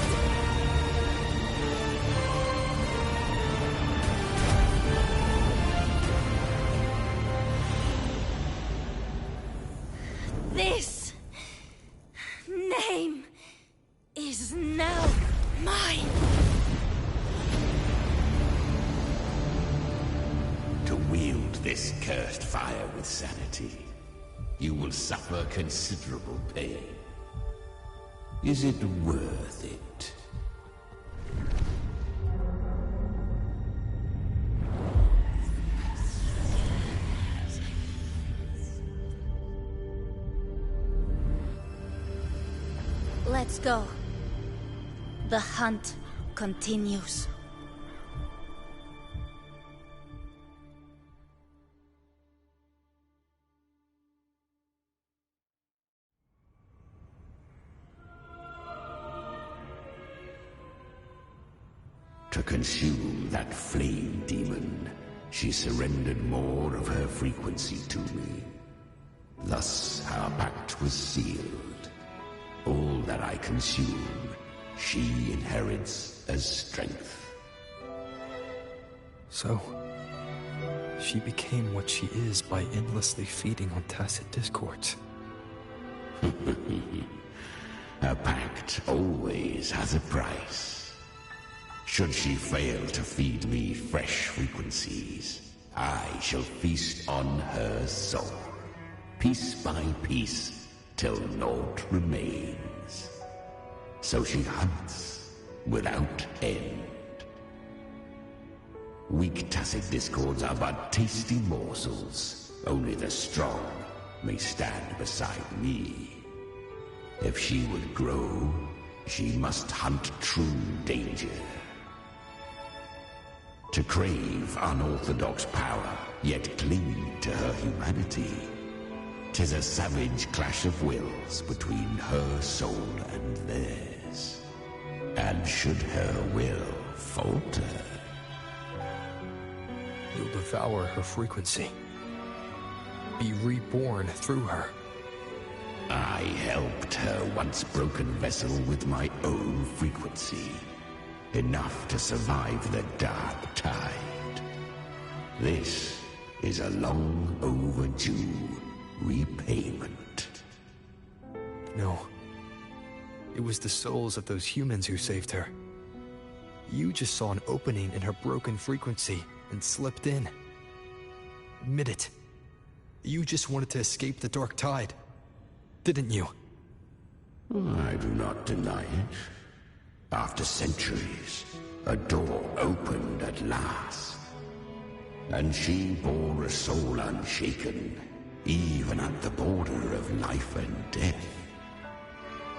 [SPEAKER 8] This name is now mine.
[SPEAKER 14] To wield this cursed fire with sanity, you will suffer considerable pain. Is it worth it?
[SPEAKER 8] Let's go. The hunt continues.
[SPEAKER 14] To consume that flame demon, she surrendered more of her frequency to me. Thus our pact was sealed. All that I consume, she inherits as strength.
[SPEAKER 2] So, she became what she is by endlessly feeding on tacit discords.
[SPEAKER 14] A pact always has a price. Should she fail to feed me fresh frequencies, I shall feast on her soul, piece by piece, till naught remains. So she hunts without end. Weak tacit discords are but tasty morsels. Only the strong may stand beside me. If she would grow, she must hunt true danger. To crave unorthodox power, yet cling to her humanity, 'tis a savage clash of wills between her soul and theirs. And should her will falter,
[SPEAKER 2] you'll devour her frequency. Be reborn through her.
[SPEAKER 14] I helped her once broken vessel with my own frequency. Enough to survive the dark tide. This is a long overdue repayment.
[SPEAKER 2] No. It was the souls of those humans who saved her. You just saw an opening in her broken frequency and slipped in. Admit it. You just wanted to escape the dark tide, didn't you?
[SPEAKER 14] I do not deny it. After centuries, a door opened at last. And she bore a soul unshaken, even at the border of life and death.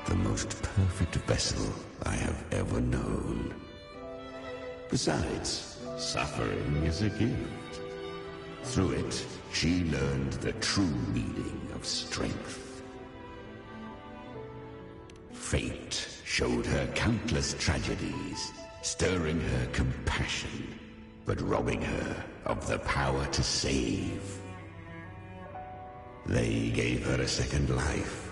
[SPEAKER 14] The most perfect vessel I have ever known. Besides, suffering is a gift. Through it, she learned the true meaning of strength. Fate showed her countless tragedies, stirring her compassion, but robbing her of the power to save. They gave her a second life,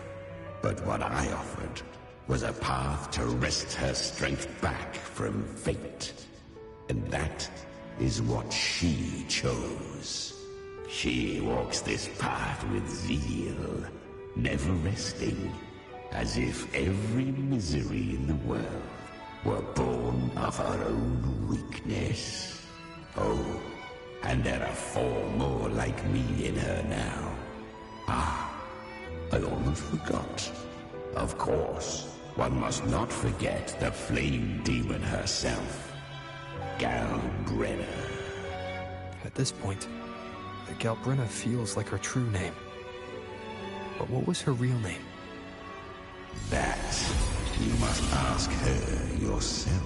[SPEAKER 14] but what I offered was a path to wrest her strength back from fate. And that is what she chose. She walks this path with zeal, never resting, as if every misery in the world were born of her own weakness. Oh, and there are 4 more like me in her now. Ah, I almost forgot. Of course, one must not forget the flame demon herself, Galbrena.
[SPEAKER 2] At this point, Galbrena feels like her true name. But what was her real name?
[SPEAKER 14] That you must ask her yourself.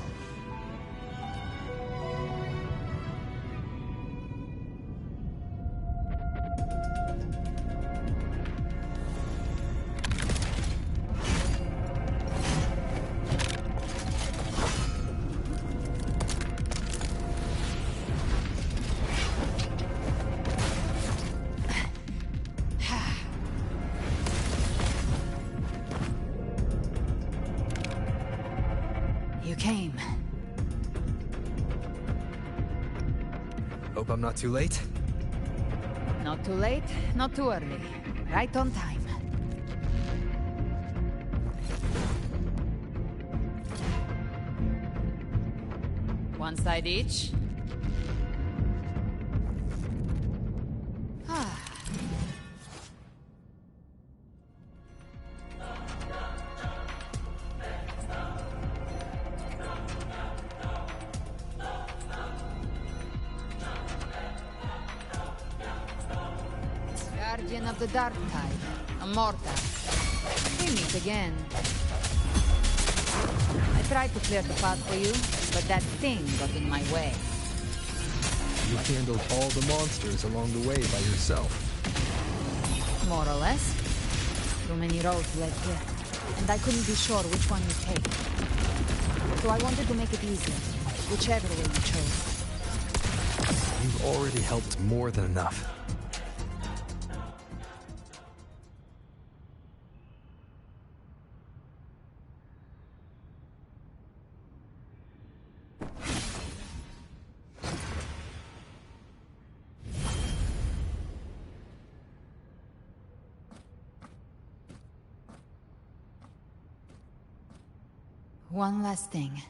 [SPEAKER 3] You came.
[SPEAKER 2] Hope I'm not too late?
[SPEAKER 3] Not too late, not too early. Right on time. One side each. Guardian of the Dark Tide, Immortal. We meet again. I tried to clear the path for you, but that thing got in my way.
[SPEAKER 2] You handled all the monsters along the way by yourself.
[SPEAKER 3] More or less. Too many roads led here, and I couldn't be sure which one you take. So I wanted to make it easy, whichever way you chose.
[SPEAKER 2] You've already helped more than enough.
[SPEAKER 3] One last thing.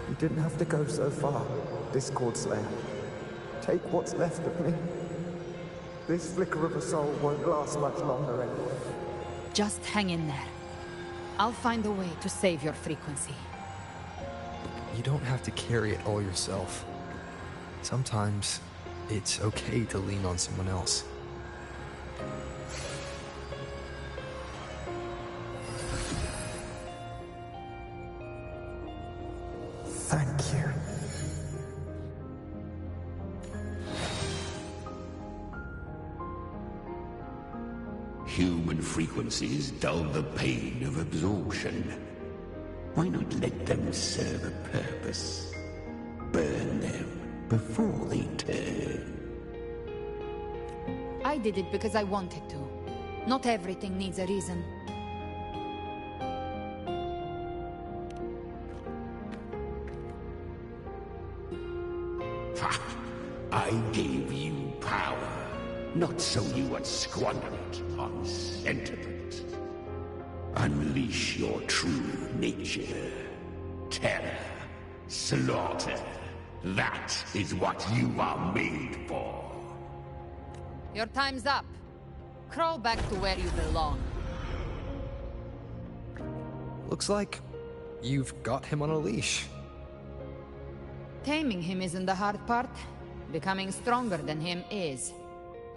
[SPEAKER 18] You didn't have to go so far, Discord Slayer. Take what's left of me. This flicker of a soul won't last much longer anyway.
[SPEAKER 3] Just hang in there. I'll find a way to save your frequency.
[SPEAKER 2] You don't have to carry it all yourself. Sometimes, it's okay to lean on someone else.
[SPEAKER 18] Thank you.
[SPEAKER 14] Human frequencies dull the pain of absorption. Why not let them serve a purpose? Burn them before they turn.
[SPEAKER 3] I did it because I wanted to. Not everything needs a reason.
[SPEAKER 14] Ha! I gave you power, not so you would squander it on sentiment. Unleash your true nature. Terror. Slaughter. That is what you are made for.
[SPEAKER 3] Your time's up. Crawl back to where you belong.
[SPEAKER 2] Looks like you've got him on a leash.
[SPEAKER 3] Taming him isn't the hard part. Becoming stronger than him is.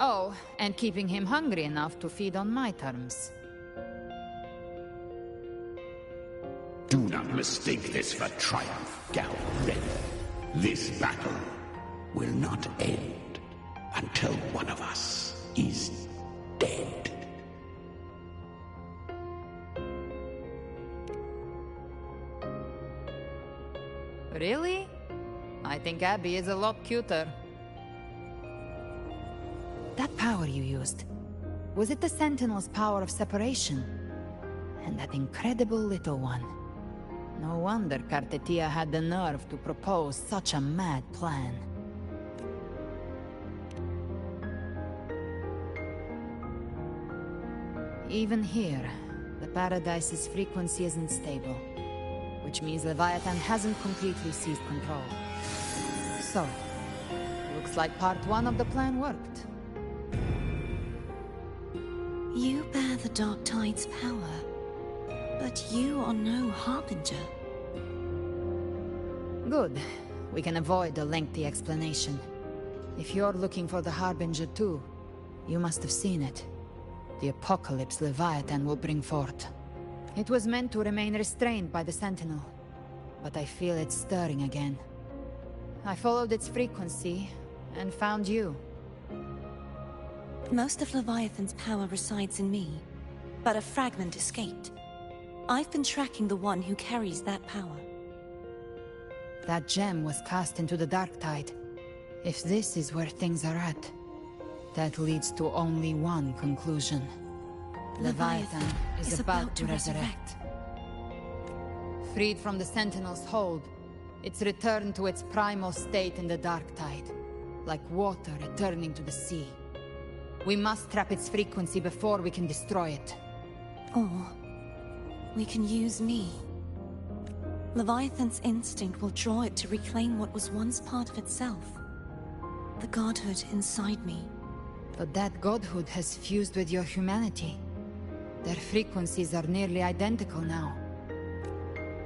[SPEAKER 3] Oh, and keeping him hungry enough to feed on my terms.
[SPEAKER 14] Do not mistake this for triumph, Galbrena. This battle will not end until one of us is dead.
[SPEAKER 3] Really? I think Abby is a lot cuter. That power you used, was it the Sentinel's power of separation? And that incredible little one. No wonder Cartetia had the nerve to propose such a mad plan. Even here, the Paradise's frequency isn't stable, which means Leviathan hasn't completely seized control. So, looks like part 1 of the plan worked.
[SPEAKER 8] You bear the Dark Tide's power, but you are no Harbinger.
[SPEAKER 3] Good. We can avoid a lengthy explanation. If you're looking for the Harbinger too, you must have seen it. The apocalypse Leviathan will bring forth. It was meant to remain restrained by the Sentinel, but I feel it stirring again. I followed its frequency, and found you.
[SPEAKER 8] Most of Leviathan's power resides in me, but a fragment escaped. I've been tracking the one who carries that power.
[SPEAKER 3] That gem was cast into the Dark Tide. If this is where things are at, that leads to only one conclusion. Leviathan is about to resurrect. Freed from the Sentinel's hold, it's returned to its primal state in the Dark Tide, like water returning to the sea. We must trap its frequency before we can destroy it.
[SPEAKER 8] Or we can use me. Leviathan's instinct will draw it to reclaim what was once part of itself. The godhood inside me.
[SPEAKER 3] But that godhood has fused with your humanity. Their frequencies are nearly identical now.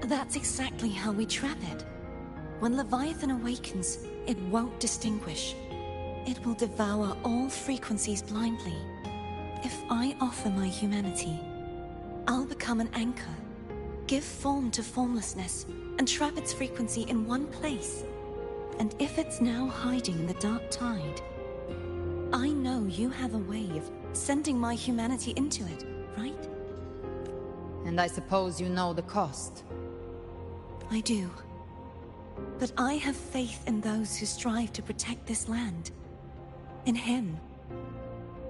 [SPEAKER 8] That's exactly how we trap it. When Leviathan awakens, it won't distinguish. It will devour all frequencies blindly. If I offer my humanity, I'll become an anchor, give form to formlessness, and trap its frequency in one place. And if it's now hiding in the Dark Tide, I know you have a way of sending my humanity into it, right?
[SPEAKER 3] And I suppose you know the cost.
[SPEAKER 8] I do. But I have faith in those who strive to protect this land. In him.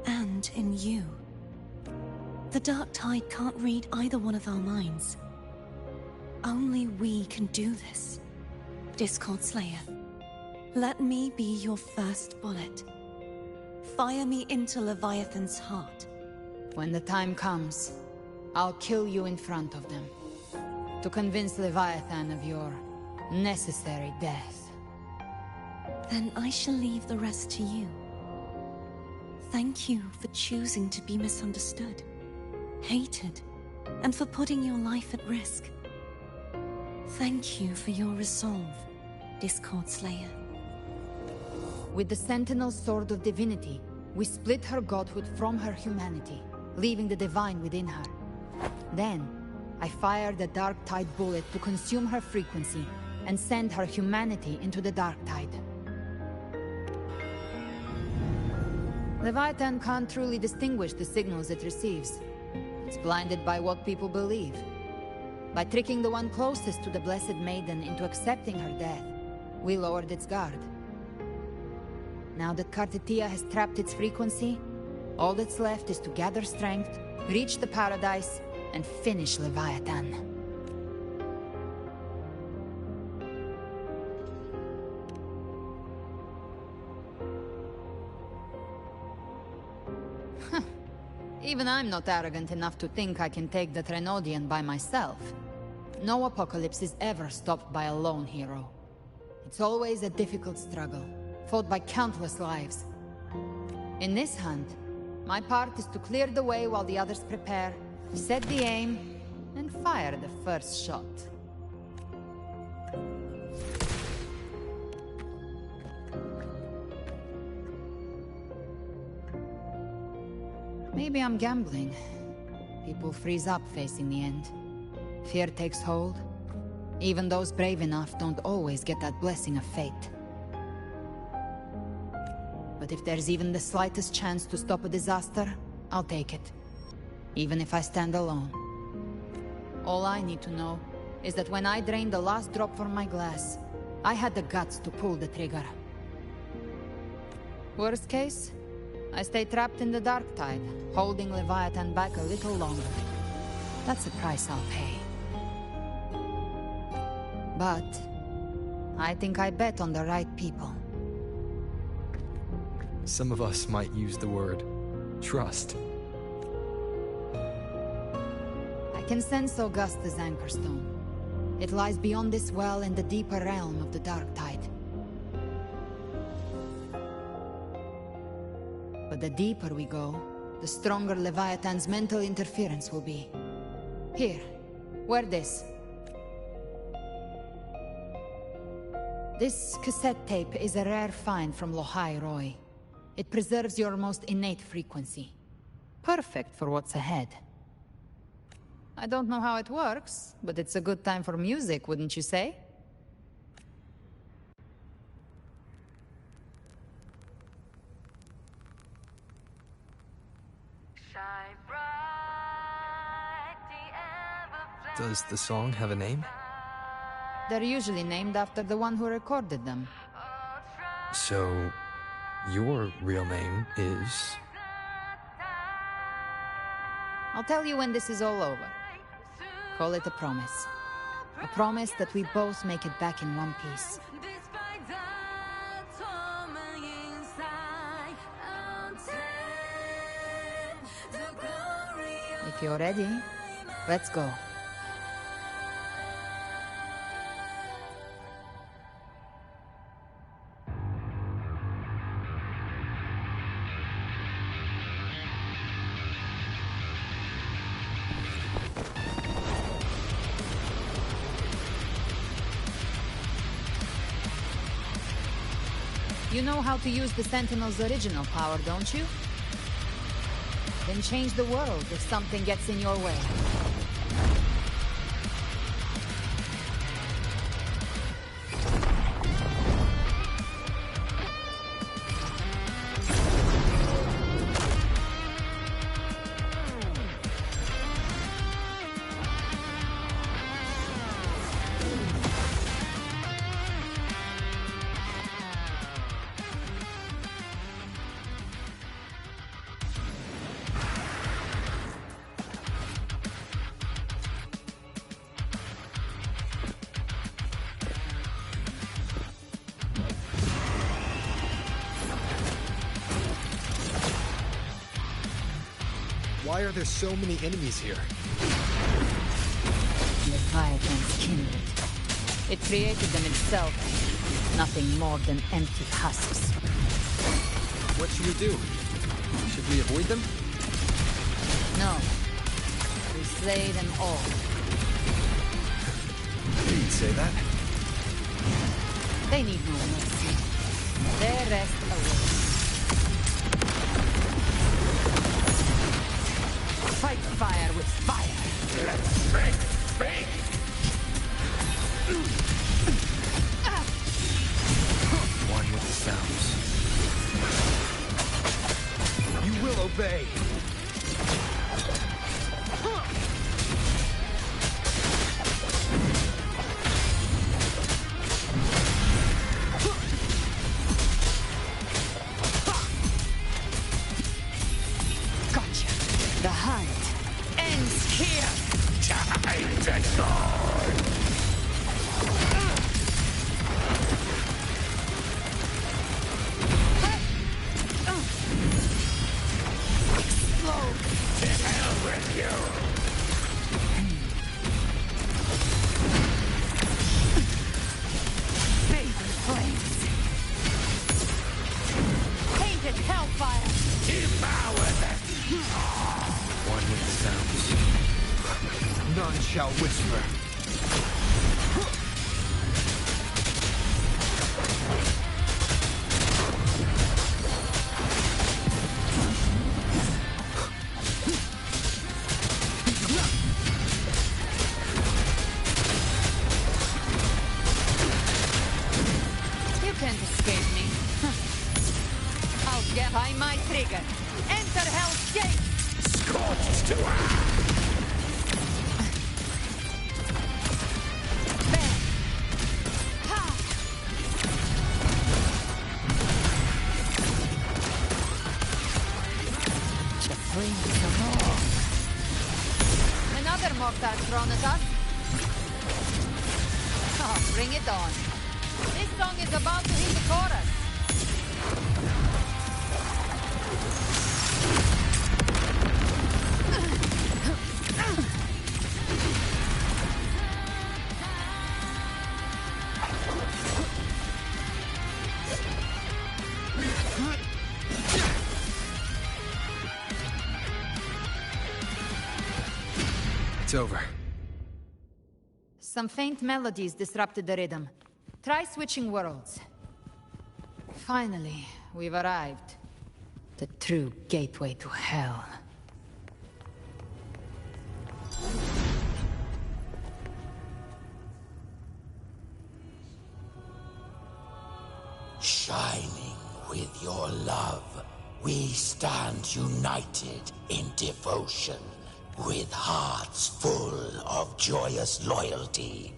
[SPEAKER 8] And in you. The Dark Tide can't read either one of our minds. Only we can do this. Discord Slayer, let me be your first bullet. Fire me into Leviathan's heart.
[SPEAKER 3] When the time comes, I'll kill you in front of them, to convince Leviathan of your necessary death.
[SPEAKER 8] Then I shall leave the rest to you. Thank you for choosing to be misunderstood, hated, and for putting your life at risk. Thank you for your resolve, Discord Slayer.
[SPEAKER 3] With the Sentinel Sword of Divinity, we split her godhood from her humanity, leaving the divine within her. Then, I fired a Dark Tide bullet to consume her frequency and send her humanity into the Dark Tide. Leviathan can't truly distinguish the signals it receives. It's blinded by what people believe. By tricking the one closest to the Blessed Maiden into accepting her death, we lowered its guard. Now that Kartetia has trapped its frequency, all that's left is to gather strength, reach the paradise, and finish Leviathan. Even I'm not arrogant enough to think I can take the Trenodian by myself. No apocalypse is ever stopped by a lone hero. It's always a difficult struggle, fought by countless lives. In this hunt, my part is to clear the way while the others prepare, set the aim, and fire the first shot. Maybe I'm gambling. People freeze up facing the end. Fear takes hold. Even those brave enough don't always get that blessing of fate. But if there's even the slightest chance to stop a disaster, I'll take it. Even if I stand alone. All I need to know is that when I drained the last drop from my glass, I had the guts to pull the trigger. Worst case, I stay trapped in the Dark Tide, holding Leviathan back a little longer. That's the price I'll pay. But I think I bet on the right people.
[SPEAKER 2] Some of us might use the word trust.
[SPEAKER 3] I can sense Augusta's Anchorstone. It lies beyond this well in the deeper realm of the Dark Tide. But the deeper we go, the stronger Leviathan's mental interference will be. Here, wear this. This cassette tape is a rare find from Lohai Roy. It preserves your most innate frequency. Perfect for what's ahead. I don't know how it works, but it's a good time for music, wouldn't you say?
[SPEAKER 2] Does the song have a name?
[SPEAKER 3] They're usually named after the one who recorded them.
[SPEAKER 2] So, your real name is...
[SPEAKER 3] I'll tell you when this is all over. Call it a promise. A promise that we both make it back in one piece. If you're ready, let's go. You know how to use the Sentinel's original power, don't you? Then change the world if something gets in your way.
[SPEAKER 2] Why are there so many enemies here?
[SPEAKER 3] Leviathan's kindred. It created them itself. Nothing more than empty husks.
[SPEAKER 2] What should we do? Should we avoid them?
[SPEAKER 3] No. We slay them all.
[SPEAKER 2] You'd say that?
[SPEAKER 3] They need no mercy. Their rest awaits. Fight fire with fire.
[SPEAKER 14] Let's break.
[SPEAKER 2] One with the sounds. You will obey.
[SPEAKER 3] Gotcha. The hunt ends here.
[SPEAKER 14] Time to die. To hell with you!
[SPEAKER 3] Fading flames. Painted hellfire.
[SPEAKER 14] Devour them!
[SPEAKER 2] One with the sounds. None shall whisper.
[SPEAKER 3] You can't escape me. I'll get by my trigger. Enter Hell's Gate.
[SPEAKER 14] Scorched to earth!
[SPEAKER 3] Another mortar thrown at us. Oh, bring it on. This song is about to hit the chorus.
[SPEAKER 2] It's over.
[SPEAKER 3] Some faint melodies disrupted the rhythm. Try switching worlds. Finally, we've arrived. The true gateway to hell.
[SPEAKER 14] Shining with your love, we stand united in devotion. With hearts full of joyous loyalty,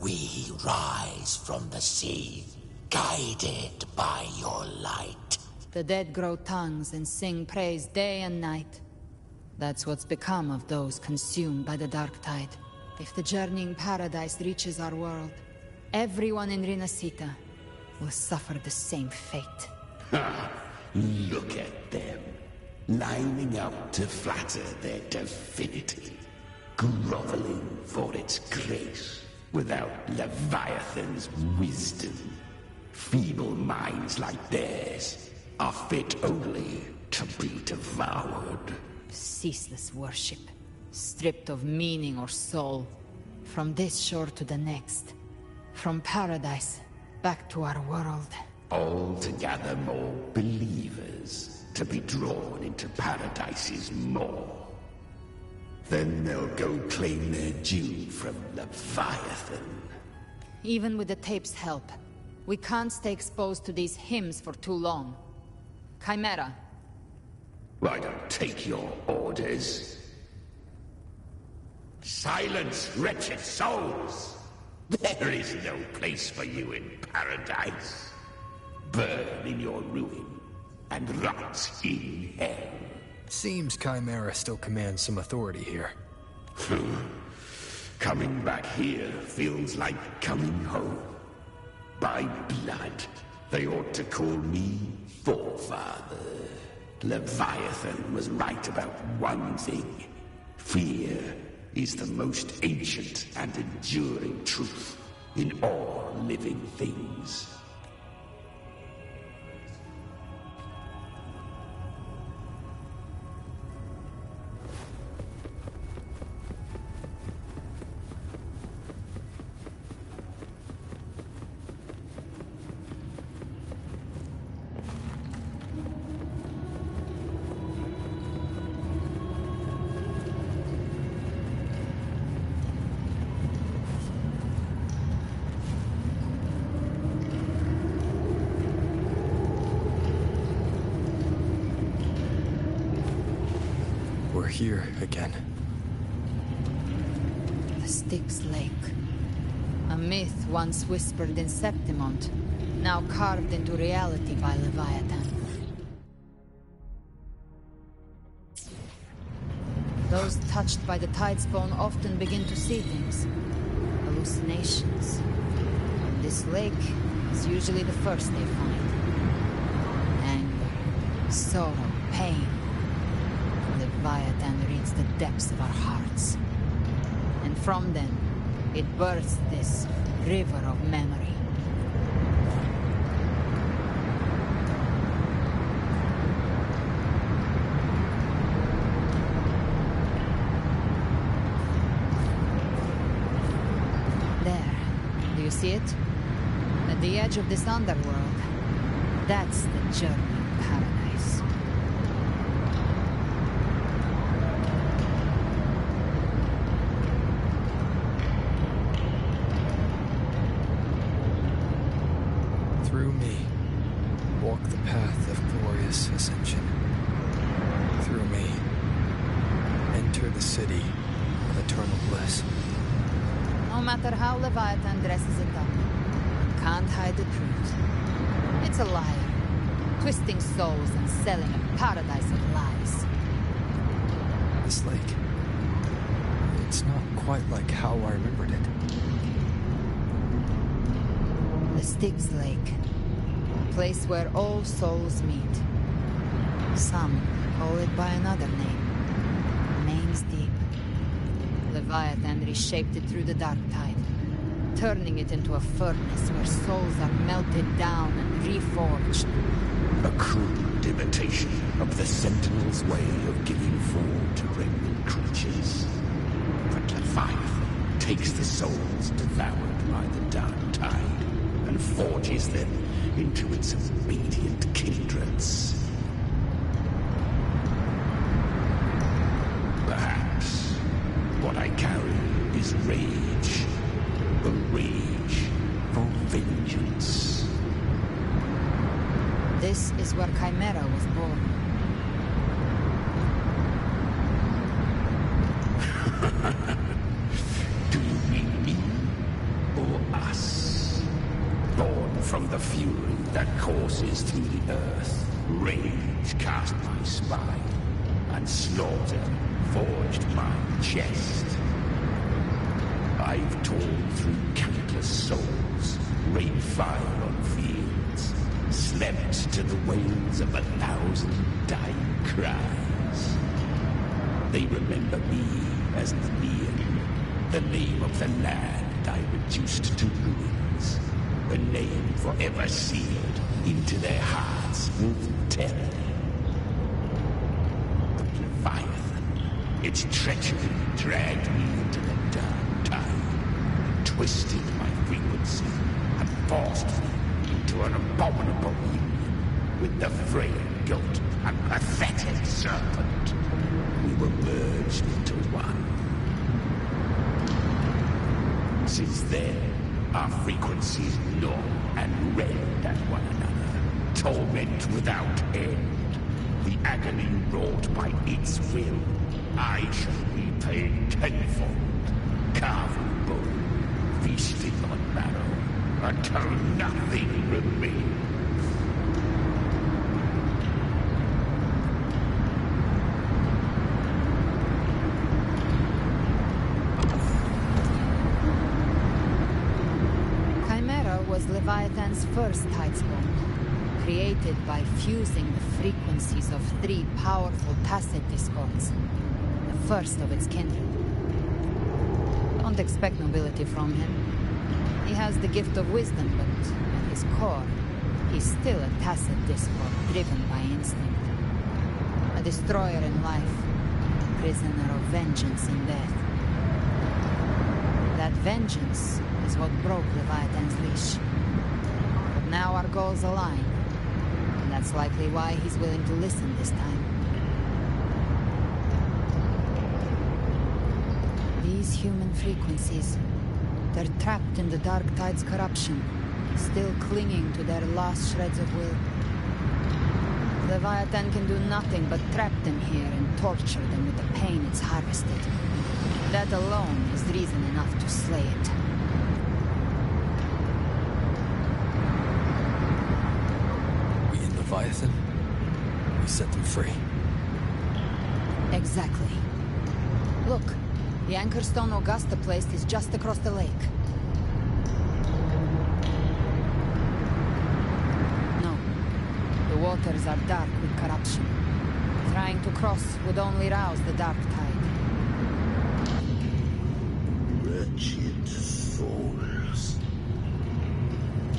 [SPEAKER 14] we rise from the sea, guided by your light.
[SPEAKER 3] The dead grow tongues and sing praise day and night. That's what's become of those consumed by the dark tide. If the journeying paradise reaches our world, everyone in Rinasita will suffer the same fate.
[SPEAKER 14] Ha! Look at them, lining up to flatter their divinity, groveling for its grace without Leviathan's wisdom. Feeble minds like theirs are fit only to be devoured.
[SPEAKER 3] Ceaseless worship, stripped of meaning or soul. From this shore to the next. From paradise back to our world.
[SPEAKER 14] All to gather more believers to be drawn into Paradise's maw. Then they'll go claim their due from Leviathan.
[SPEAKER 3] Even with the tape's help, we can't stay exposed to these hymns for too long. Chimera.
[SPEAKER 14] I don't take your orders. Silence, wretched souls! There is no place for you in Paradise. Burn in your ruin and rot in hell.
[SPEAKER 2] Seems Chimera still commands some authority here.
[SPEAKER 14] Coming back here feels like coming home. By blood, they ought to call me Forefather. Leviathan was right about one thing. Fear is the most ancient and enduring truth in all living things.
[SPEAKER 2] We're here again.
[SPEAKER 3] The Styx Lake. A myth once whispered in Septimont, now carved into reality by Leviathan. Those touched by the Tidespawn often begin to see things. Hallucinations. And this lake is usually the first they find. Anger, sorrow, pain. Leviathan reads the depths of our hearts. And from them, it births this river of memory. There, do you see it? At the edge of this underworld, that's the journey of paradise.
[SPEAKER 2] Through me, walk the path of glorious ascension. Through me, enter the city of eternal bliss.
[SPEAKER 3] No matter how Leviathan dresses it up, it can't hide the truth. It's a liar, twisting souls and selling a paradise of lies.
[SPEAKER 2] This lake, it's not quite like how I remembered it.
[SPEAKER 3] The Styx Lake, a place where all souls meet. Some call it by another name, Names Deep. Leviathan reshaped it through the dark tide, turning it into a furnace where souls are melted down and reforged.
[SPEAKER 14] A crude imitation of the Sentinel's way of giving form to regnant creatures. But Leviathan takes the souls devoured by the dark tide and forges them into its obedient kindreds. Perhaps what I carry is rage. A rage for vengeance.
[SPEAKER 3] This is where Chimera was born.
[SPEAKER 14] Do you mean me or us? Born from the fury that courses through the earth, rage cast my spine, and slaughter forged my chest. I've torn through countless souls, rained fire on fields, slept to the wails of 1,000 dying cries. They remember me as Neon, the name of the land I reduced to ruins, a name forever sealed into their hearts with terror. But Leviathan, its treachery dragged me into the dark tide, twisted my frequency, and forced me into an abominable union with the frail goat and pathetic serpent. We were merged into one. Since then, our frequencies gnaw and rend at one another, torment without end. The agony wrought by its will, I shall repay tenfold, carving bone, feasting on marrow, until nothing remains.
[SPEAKER 3] Chimera was Leviathan's first Tidespawn, created by fusing the frequencies of 3 powerful tacit discords, the first of its kindred. Don't expect nobility from him. He has the gift of wisdom, but at his core, he's still a tacit discord driven by instinct. A destroyer in life, a prisoner of vengeance in death. That vengeance is what broke Leviathan's leash. But now our goals align, and that's likely why he's willing to listen this time. These human frequencies, they're trapped in the Dark Tide's corruption, still clinging to their last shreds of will. Leviathan can do nothing but trap them here and torture them with the pain it's harvested. That alone is reason enough to slay it.
[SPEAKER 2] We in Leviathan? We set them free.
[SPEAKER 3] Exactly. Look, the Anchorstone Augusta placed is just across the lake. No. The waters are dark with corruption. Trying to cross would only rouse the Dark Tide.
[SPEAKER 14] Wretched souls,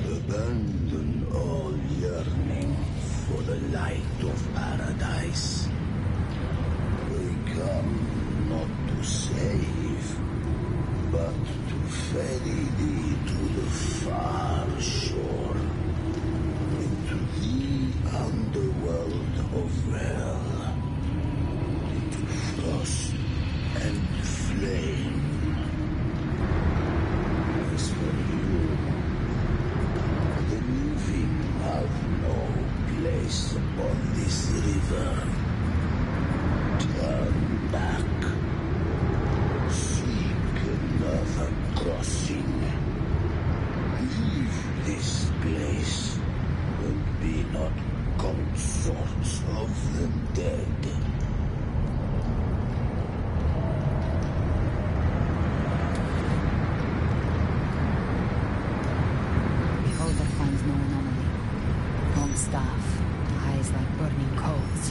[SPEAKER 14] abandon all yearning for the light of paradise. They come not to save, but to ferry thee to the far shore, into the underworld of hell, into frost and flame. As for you, the living have no place upon this river. Turn back. Seek another crossing. Leave this place and be not consorts of the dead.
[SPEAKER 3] Beholder finds no anomaly. Long staff, eyes like burning coals.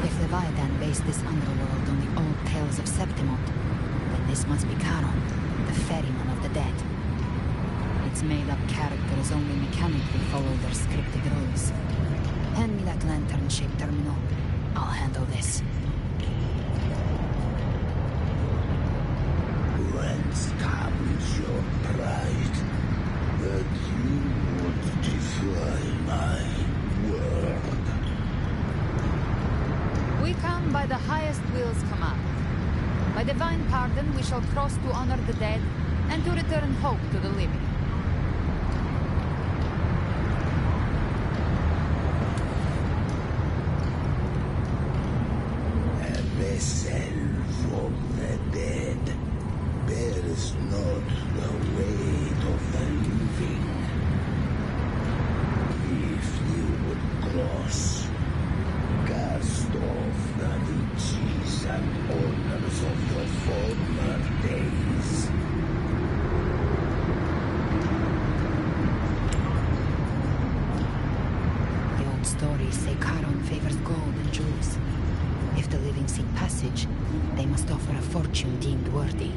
[SPEAKER 3] If Leviathan based this underworld on the old tales of Septimont, then this must be Charon, the ferryman of the dead. Its made-up characters only mechanically follow their scripted rules. Hand me that lantern-shaped terminal. I'll handle this.
[SPEAKER 14] Whence comes your pride that you would defy my word?
[SPEAKER 3] We come by the highest will's command. By divine pardon, we shall cross to honor the dead and to return hope to the living.
[SPEAKER 14] A vessel from the dead bears not the weight of the living. If you would cross, cast off the riches and honors of your former days.
[SPEAKER 3] The old stories say Charon favors gold and jewels. If the living seek passage, they must offer a fortune deemed worthy.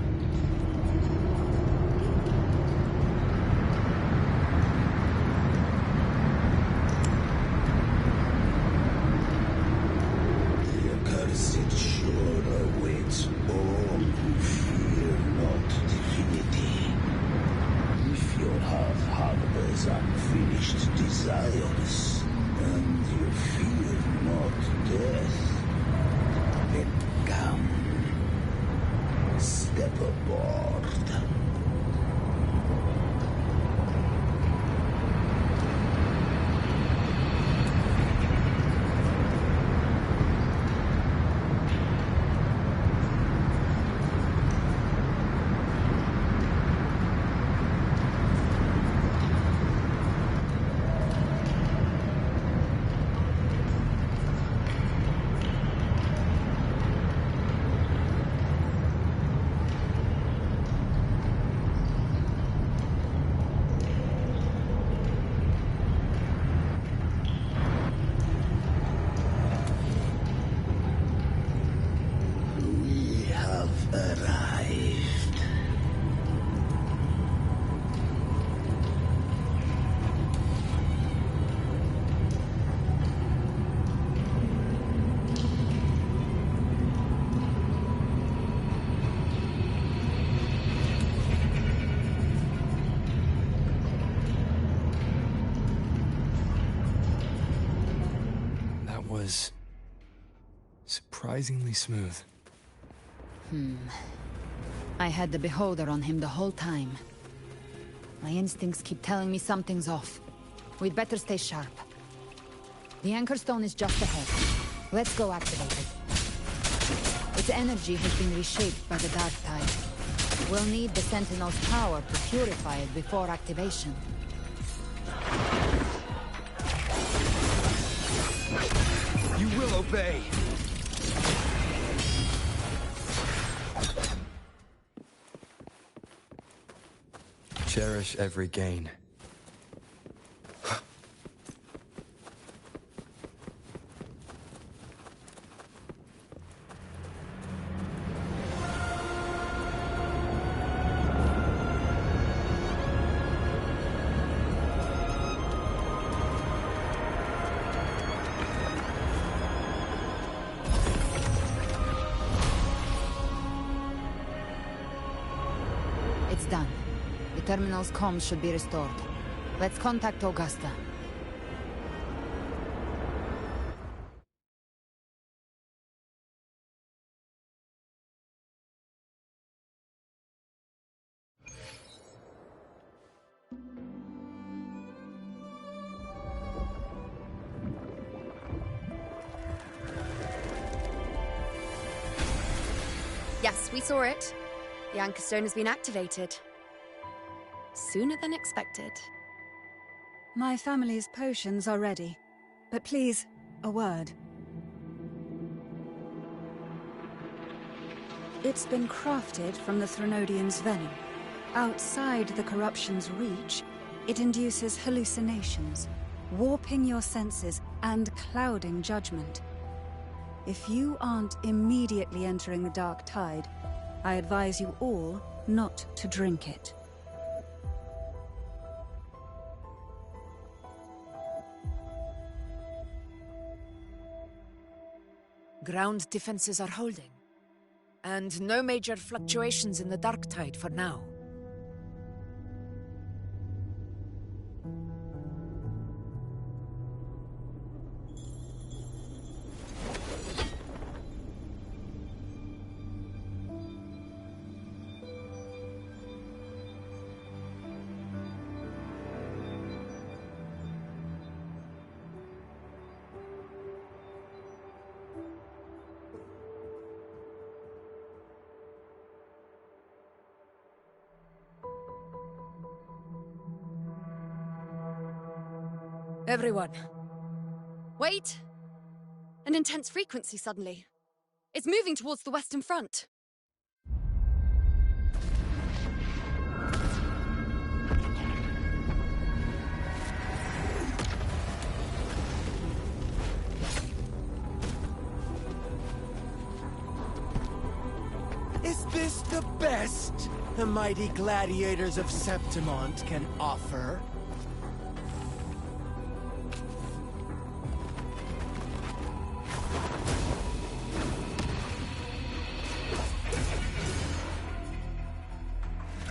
[SPEAKER 14] The accursed shore awaits all who fear not divinity. If your heart harbors unfinished desires, and you fear not death, then come, step aboard.
[SPEAKER 2] was surprisingly smooth.
[SPEAKER 3] I had the beholder on him the whole time. My instincts keep telling me something's off. We'd better stay sharp. The Anchor Stone is just ahead. Let's go activate it. Its energy has been reshaped by the Dark Tide. We'll need the Sentinel's power to purify it before activation.
[SPEAKER 5] You will obey!
[SPEAKER 2] Cherish every gain.
[SPEAKER 3] It's done. The terminal's comms should be restored. Let's contact Augusta.
[SPEAKER 1] Yes, we saw it. The Anchor Stone has been activated. Sooner than expected.
[SPEAKER 9] My family's potions are ready. But please, a word. It's been crafted from the Threnodian's venom. Outside the corruption's reach, it induces hallucinations, warping your senses and clouding judgment. If you aren't immediately entering the Dark Tide, I advise you all not to drink it.
[SPEAKER 6] Ground defenses are holding. And no major fluctuations in the Dark Tide for now. Everyone.
[SPEAKER 1] Wait! An intense frequency suddenly. It's moving towards the Western Front.
[SPEAKER 5] Is this the best the mighty gladiators of Septimont can offer?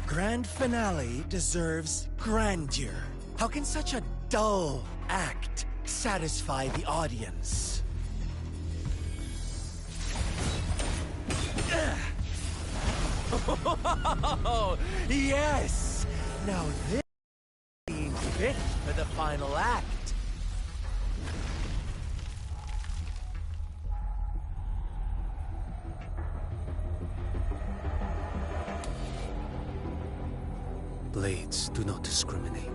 [SPEAKER 5] Grand finale deserves grandeur. How can such a dull act satisfy the audience? Oh, yes! Now this seems fit for the final act.
[SPEAKER 11] Blades do not discriminate.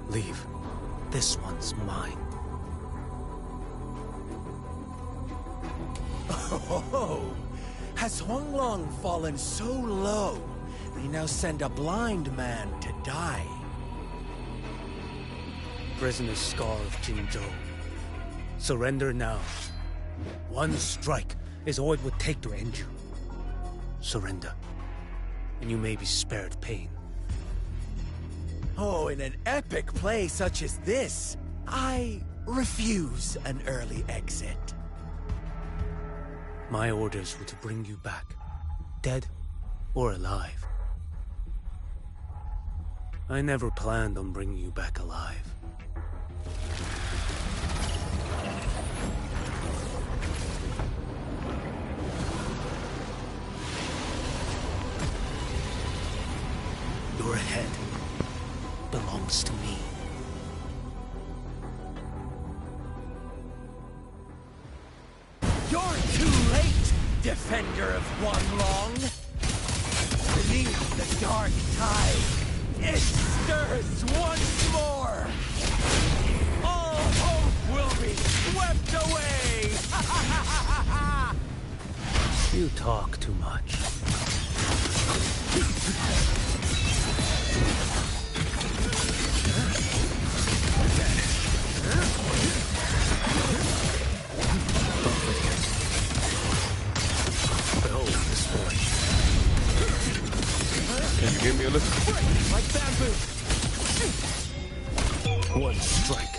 [SPEAKER 11] Leave. This one's mine.
[SPEAKER 5] Oh, has Honglong fallen so low, they now send a blind man to die?
[SPEAKER 11] Prisoner Scar of Jinzhou. Surrender now. One strike is all it would take to end you. Surrender, and you may be spared pain.
[SPEAKER 5] Oh, in an epic play such as this, I refuse an early exit.
[SPEAKER 11] My orders were to bring you back, dead or alive. I never planned on bringing you back alive.
[SPEAKER 5] Your head belongs to me. You're too late, defender of Wanlong! Beneath the dark tide, it stirs once more! All hope will be swept away!
[SPEAKER 11] You talk too much. Behold this boy.
[SPEAKER 19] Can you give me a listen?
[SPEAKER 5] Break like bamboo!
[SPEAKER 11] One strike.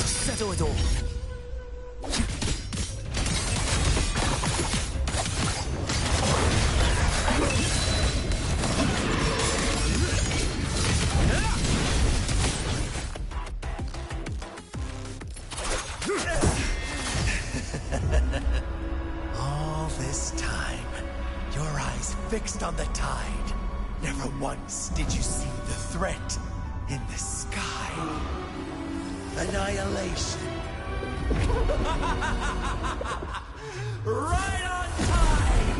[SPEAKER 5] Settle it all. All this time, your eyes fixed on the tide. Never once did you see the threat in the sky. Annihilation. Right on time!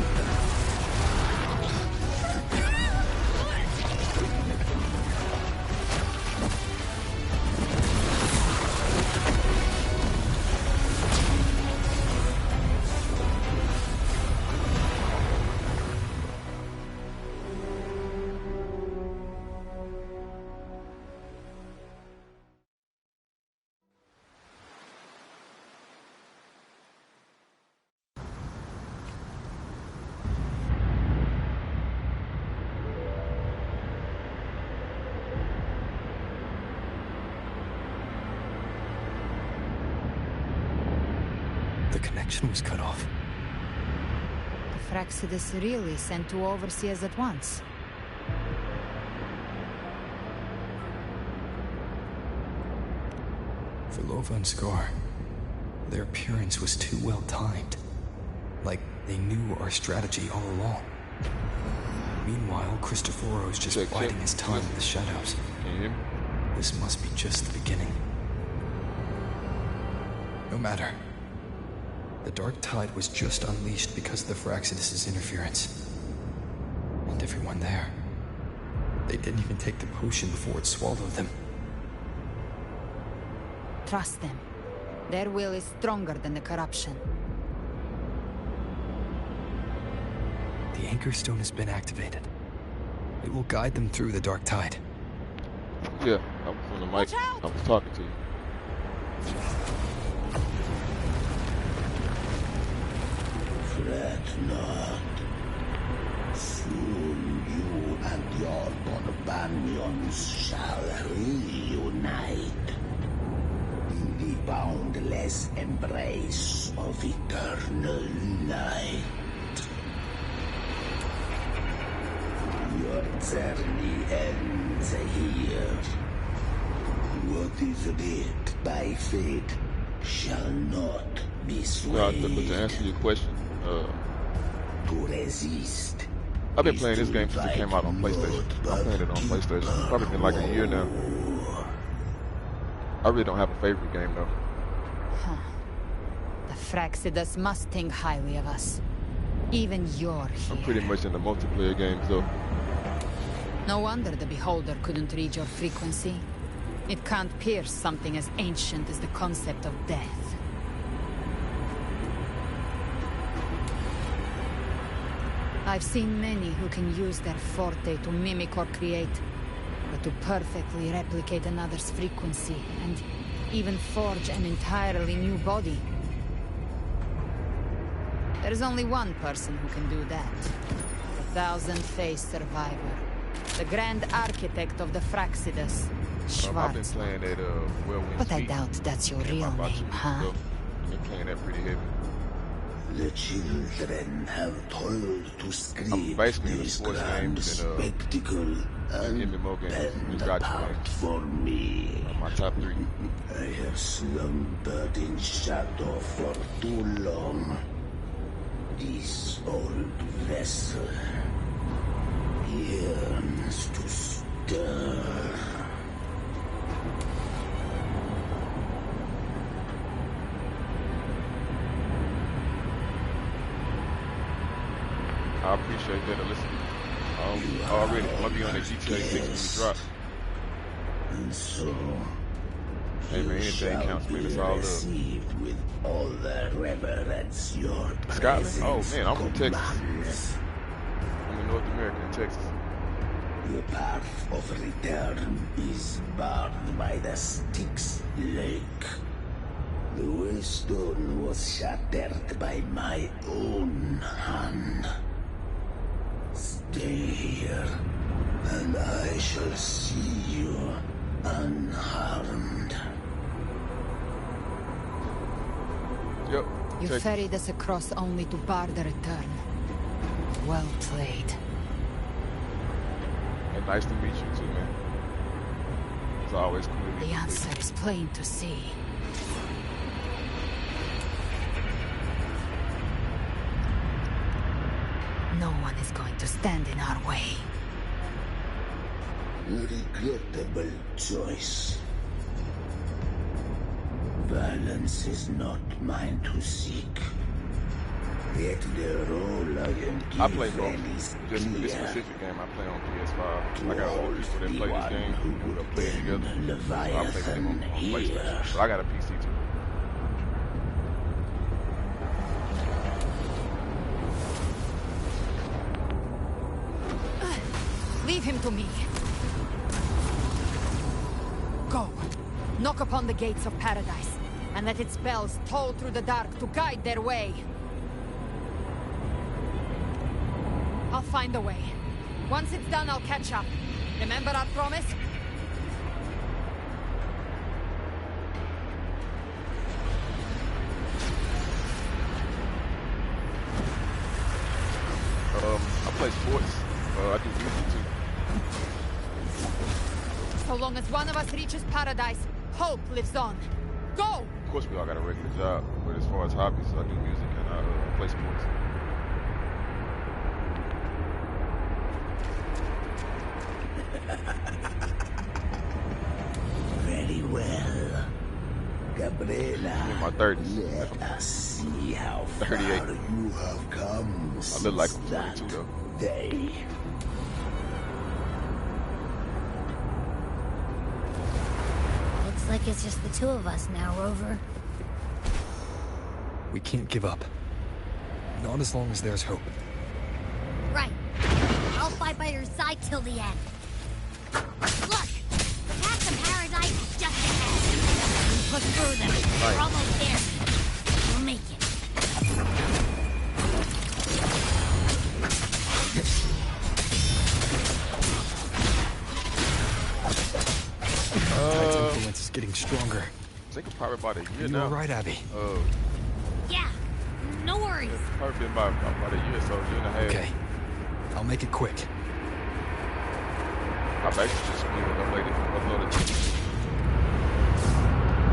[SPEAKER 2] The connection was cut off.
[SPEAKER 3] The Fraxidus really sent two overseers at once.
[SPEAKER 2] For Lova and Scar, their appearance was too well timed. Like they knew our strategy all along. Meanwhile, Cristoforo's just biding his time in the shadows. This must be just the beginning. No matter. The Dark Tide was just unleashed because of the Fraxidus' interference. And everyone there. They didn't even take the potion before it swallowed them.
[SPEAKER 3] Trust them. Their will is stronger than the corruption.
[SPEAKER 2] The Anchor Stone has been activated. It will guide them through the Dark Tide.
[SPEAKER 19] Yeah, I was on the mic. I was talking to you.
[SPEAKER 14] Fret not. Soon you and your companions shall reunite in the boundless embrace of eternal night. Your journey ends here. What is writ by fate shall not be swayed.
[SPEAKER 19] But to answer your question,
[SPEAKER 14] to resist.
[SPEAKER 19] I've been playing this game since it came out on PlayStation. I'm playing it on PlayStation. It's probably been like a year now. I really don't have a favorite game though.
[SPEAKER 3] Huh. The Fraxidus must think highly of us. Even you're here.
[SPEAKER 19] I'm pretty much in the multiplayer games though.
[SPEAKER 3] No wonder the Beholder couldn't read your frequency. It can't pierce something as ancient as the concept of death. I've seen many who can use their forte to mimic or create, but to perfectly replicate another's frequency, and even forge an entirely new body. There's only one person who can do that. The thousand-faced survivor. The Grand Architect of the Fraxidus,
[SPEAKER 19] I've been playing that Whirlwind
[SPEAKER 3] But I doubt that's your real name, huh?
[SPEAKER 19] I've been playing that pretty heavy.
[SPEAKER 14] The children have told to scream
[SPEAKER 19] basically
[SPEAKER 14] this
[SPEAKER 19] sports
[SPEAKER 14] grand
[SPEAKER 19] games
[SPEAKER 14] spectacle and bend apart for me.
[SPEAKER 19] My top 3.
[SPEAKER 14] I have slumbered in shadow for too long. This old vessel yearns
[SPEAKER 19] appreciate that. Listen, already I'm gonna be on the GTA 6 when we drop.
[SPEAKER 14] And so,
[SPEAKER 19] hey man, anything counts, man. It's all love.
[SPEAKER 14] With all the reverence your
[SPEAKER 19] Scotland? Oh man, I'm from Texas.
[SPEAKER 14] commands.
[SPEAKER 19] I'm in North America, in Texas.
[SPEAKER 14] The path of return is barred by the Styx Lake. The waystone was shattered by my own hand. Stay here, and I shall see you unharmed.
[SPEAKER 19] Yep.
[SPEAKER 3] You ferried us across only to bar the return. Well played.
[SPEAKER 19] And nice to meet you too, man. It's always cool to meet you.
[SPEAKER 3] The answer is plain to see. No one is going to stand in our way.
[SPEAKER 14] Regrettable choice. Violence is not mine to seek. Yet the role I am given
[SPEAKER 19] I play both. Just for this specific game, I play on PS5. I got other people that play this game who end up playing together. So I play with them on PlayStation. But I got a PC too.
[SPEAKER 3] Leave him to me. Go. Knock upon the gates of paradise, and let its bells toll through the dark to guide their way. I'll find a way. Once it's done, I'll catch up. Remember our promise?
[SPEAKER 19] I play sports. I do music too.
[SPEAKER 3] So long as one of us reaches paradise, hope lives on. Go!
[SPEAKER 19] Of course, we all got a regular job, but as far as hobbies, I do music and I play sports.
[SPEAKER 14] Very well. Galbrena,
[SPEAKER 19] I'm in my 30s.
[SPEAKER 14] let us see how
[SPEAKER 19] 38.
[SPEAKER 14] far you have come.
[SPEAKER 19] I look like I'm 42 though.
[SPEAKER 14] Day.
[SPEAKER 13] Looks like it's just the two of us now, Rover.
[SPEAKER 2] We can't give up. Not as long as there's hope.
[SPEAKER 13] Right. I'll fight by your side till the end. Look! The path to paradise is just ahead. We push through them.
[SPEAKER 19] Right.
[SPEAKER 13] We're almost there. We'll make it.
[SPEAKER 2] Tide's influence is getting stronger.
[SPEAKER 19] I think it's probably about a year
[SPEAKER 2] You
[SPEAKER 19] now.
[SPEAKER 2] were right, Abby.
[SPEAKER 13] Yeah, no worries.
[SPEAKER 19] It's probably been about a year, so a year and a half.
[SPEAKER 2] Okay, I'll make it quick.
[SPEAKER 19] I've actually just uploaded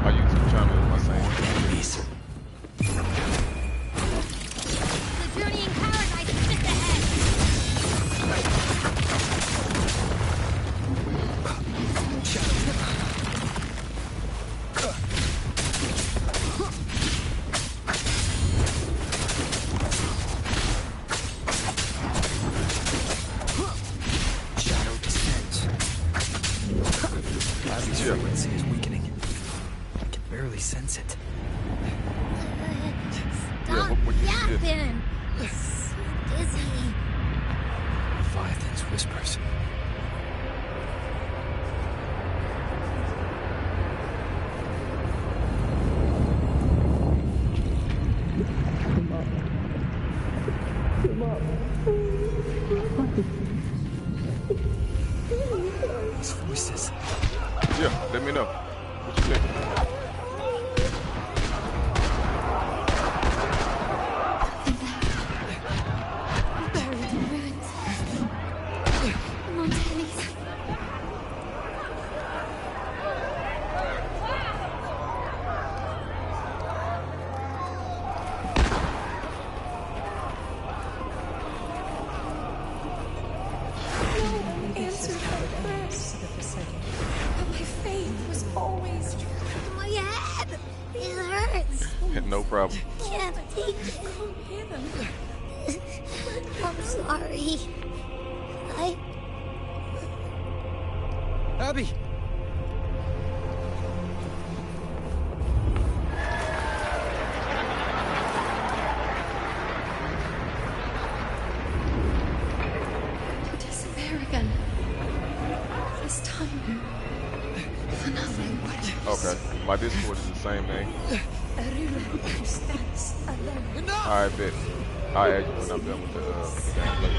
[SPEAKER 19] my YouTube channel is my same.
[SPEAKER 2] Peace.
[SPEAKER 13] The journey in paradise is just ahead.
[SPEAKER 2] Shadow descends. Abby's frequency is weakening. I can barely sense it.
[SPEAKER 13] Stop yapping. It's so dizzy.
[SPEAKER 2] Leviathan's whispers. Those voices.
[SPEAKER 19] Yeah, let me know. What you think?
[SPEAKER 8] Buried in ruins. Montanis.
[SPEAKER 13] My head! It hurts.
[SPEAKER 19] No problem.
[SPEAKER 13] Can't take it. I'm sorry.
[SPEAKER 2] Abby!
[SPEAKER 6] Disappear again. This time, for nothing.
[SPEAKER 19] Okay, my Discord is the same name. Alright, bet. I'll add you when I'm done with the gameplay.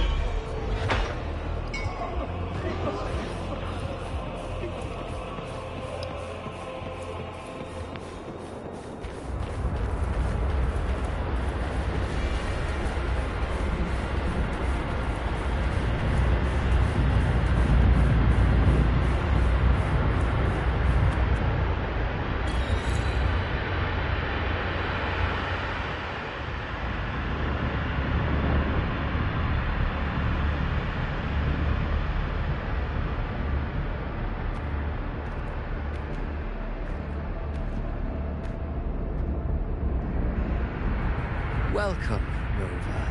[SPEAKER 7] Welcome, Rover.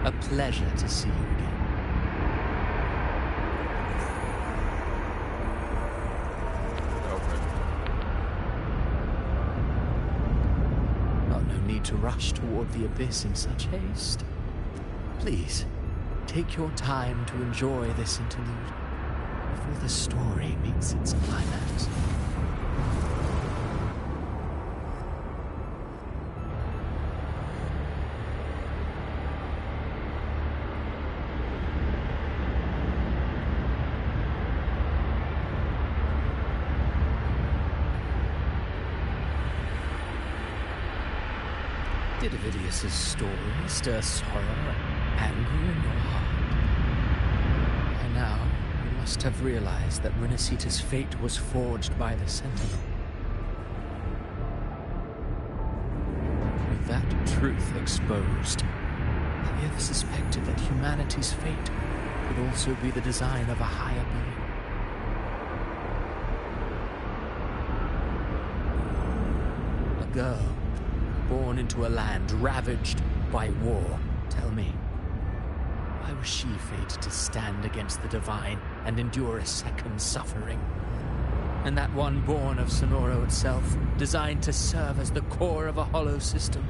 [SPEAKER 7] A pleasure to see you again. Oh, no need to rush toward the abyss in such haste. Please, take your time to enjoy this interlude before the story meets its climax. Did Ovidius's story stir sorrow and anger in your heart? By now, you must have realized that Renacita's fate was forged by the Sentinel. With that truth exposed, have you ever suspected that humanity's fate could also be the design of a higher being? A girl born into a land ravaged by war. Tell me, why was she fated to stand against the divine and endure a second suffering? And that one born of Sonoro itself, designed to serve as the core of a hollow system?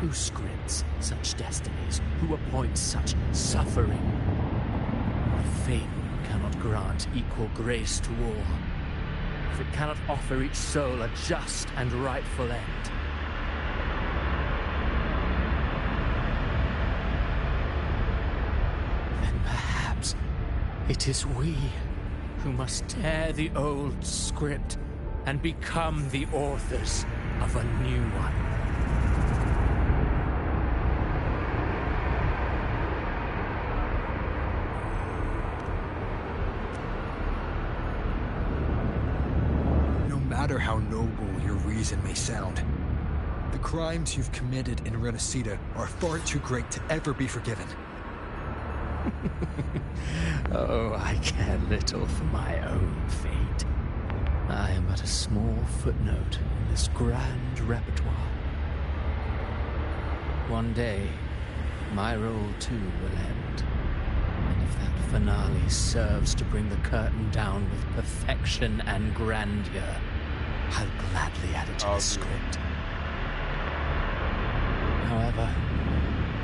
[SPEAKER 7] Who scripts such destinies? Who appoints such suffering? If fate cannot grant equal grace to all, if it cannot offer each soul a just and rightful end, then perhaps it is we who must tear the old script and become the authors of a new one.
[SPEAKER 2] No matter how noble your reason may sound, the crimes you've committed in Renacita are far too great to ever be forgiven.
[SPEAKER 7] Oh, I care little for my own fate. I am but a small footnote in this grand repertoire. One day, my role too will end. And if that finale serves to bring the curtain down with perfection and grandeur, I'll gladly add it to the script. However,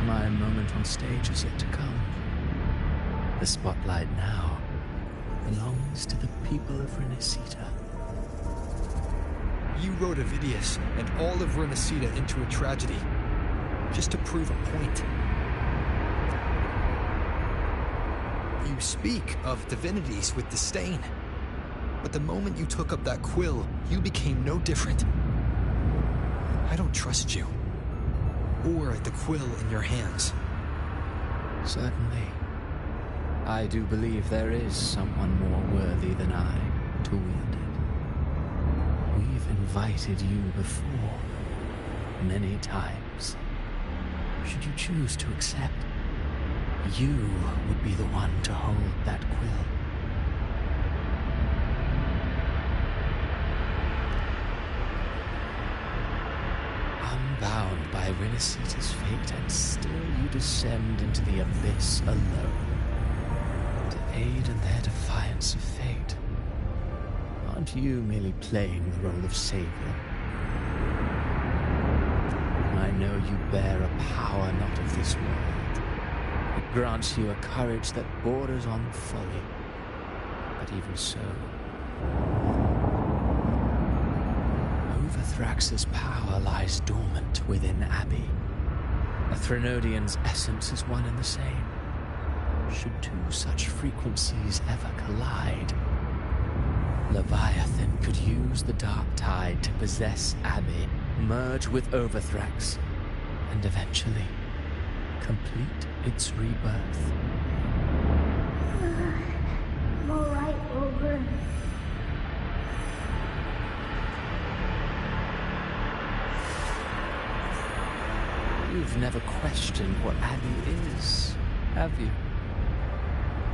[SPEAKER 7] my moment on stage is yet to come. The spotlight now belongs to the people of Renacita.
[SPEAKER 2] You wrote Ovidius and all of Renacita into a tragedy, just to prove a point. You speak of divinities with disdain, but the moment you took up that quill, you became no different. I don't trust you, or the quill in your hands.
[SPEAKER 7] Certainly. I do believe there is someone more worthy than I to wield it. We've invited you before, many times. Should you choose to accept, you would be the one to hold that quill. Unbound by purify Rinasita's fate, and still you descend into the abyss alone to aid in their defiance of fate. Aren't you merely playing the role of savior? I know you bear a power not of this world. It grants you a courage that borders on folly. But even so, Overthrax's power lies dormant within Abby. A Threnodian's essence is one and the same. Should two such frequencies ever collide, Leviathan could use the dark tide to possess Abby, merge with Overthrax, and eventually complete its rebirth.
[SPEAKER 13] I'm alright, Rover.
[SPEAKER 7] You've never questioned what Abby is, have you?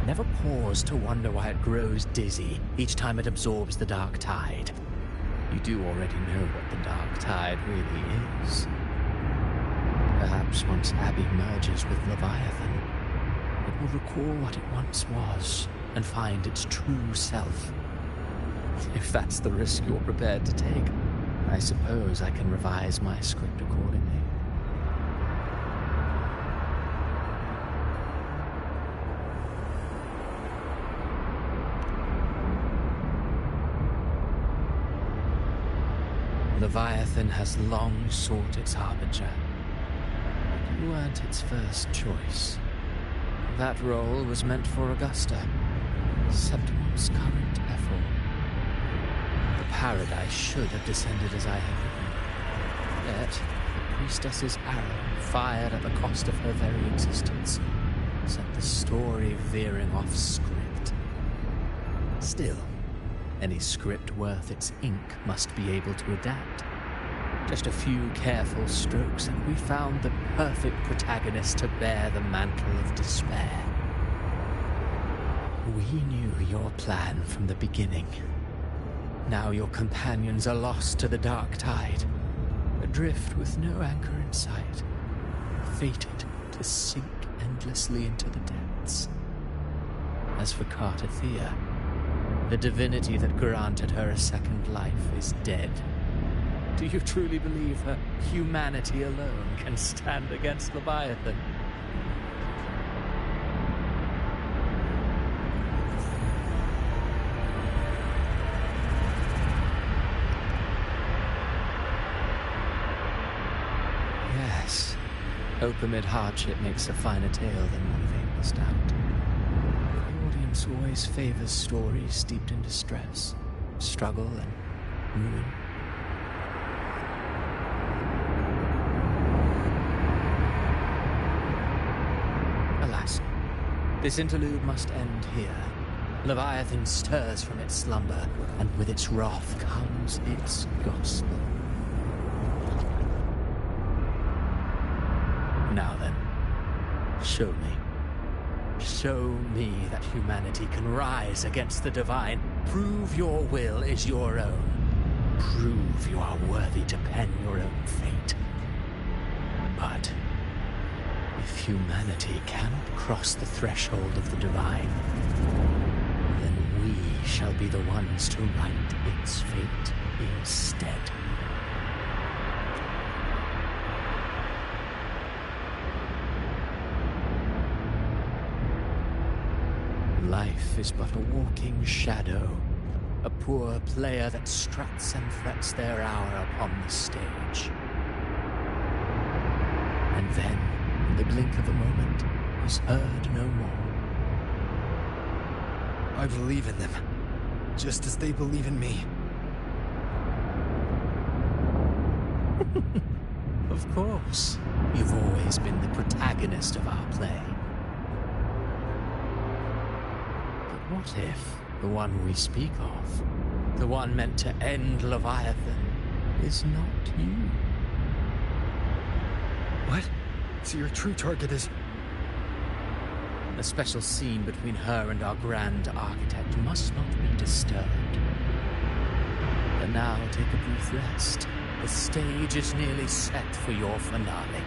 [SPEAKER 7] Never paused to wonder why it grows dizzy each time it absorbs the dark tide. You do already know what the dark tide really is. Perhaps once Abby merges with Leviathan, it will recall what it once was and find its true self. If that's the risk you're prepared to take, I suppose I can revise my script accordingly. Leviathan has long sought its harbinger. But you weren't its first choice. That role was meant for Augusta, Septimon's current effort. The paradise should have descended as I had written. Yet, the priestess's arrow, fired at the cost of her very existence, sent the story veering off script. Still, any script worth its ink must be able to adapt. Just a few careful strokes, and we found the perfect protagonist to bear the mantle of despair. We knew your plan from the beginning. Now your companions are lost to the dark tide, adrift with no anchor in sight, fated to sink endlessly into the depths. As for Cartathea, the divinity that granted her a second life is dead. Do you truly believe her humanity alone can stand against Leviathan? Yes, hope amid hardship makes a finer tale than one of aimless doubt. Always favors stories steeped in distress, struggle, and ruin. Alas, this interlude must end here. Leviathan stirs from its slumber, and with its wrath comes its gospel. Now then, show me. Show me that humanity can rise against the divine. Prove your will is your own. Prove you are worthy to pen your own fate. But if humanity cannot cross the threshold of the divine, then we shall be the ones to write its fate instead. Life is but a walking shadow, a poor player that struts and frets their hour upon the stage. And then, in the blink of a moment, is heard no more.
[SPEAKER 2] I believe in them, just as they believe in me.
[SPEAKER 7] Of course, you've always been the protagonist of our play. What if the one we speak of, the one meant to end Leviathan, is not you?
[SPEAKER 2] What? So your true target is...
[SPEAKER 7] The special scene between her and our grand architect must not be disturbed. But now take a brief rest.
[SPEAKER 20] The stage is nearly set for your finale.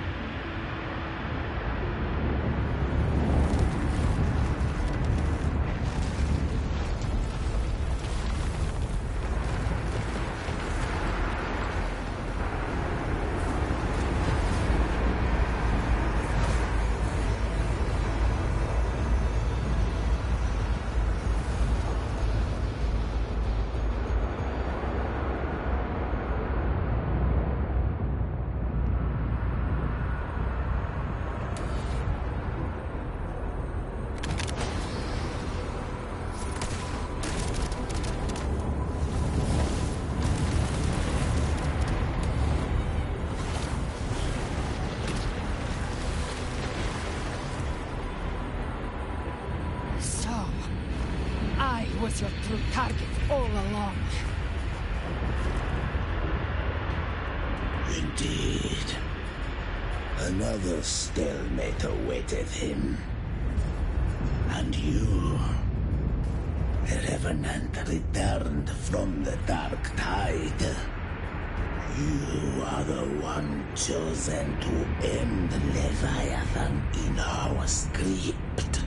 [SPEAKER 20] Was your true target all along.
[SPEAKER 14] Indeed. Another stalemate awaited him. And you, a revenant returned from the dark tide. You are the one chosen to end Leviathan in our script.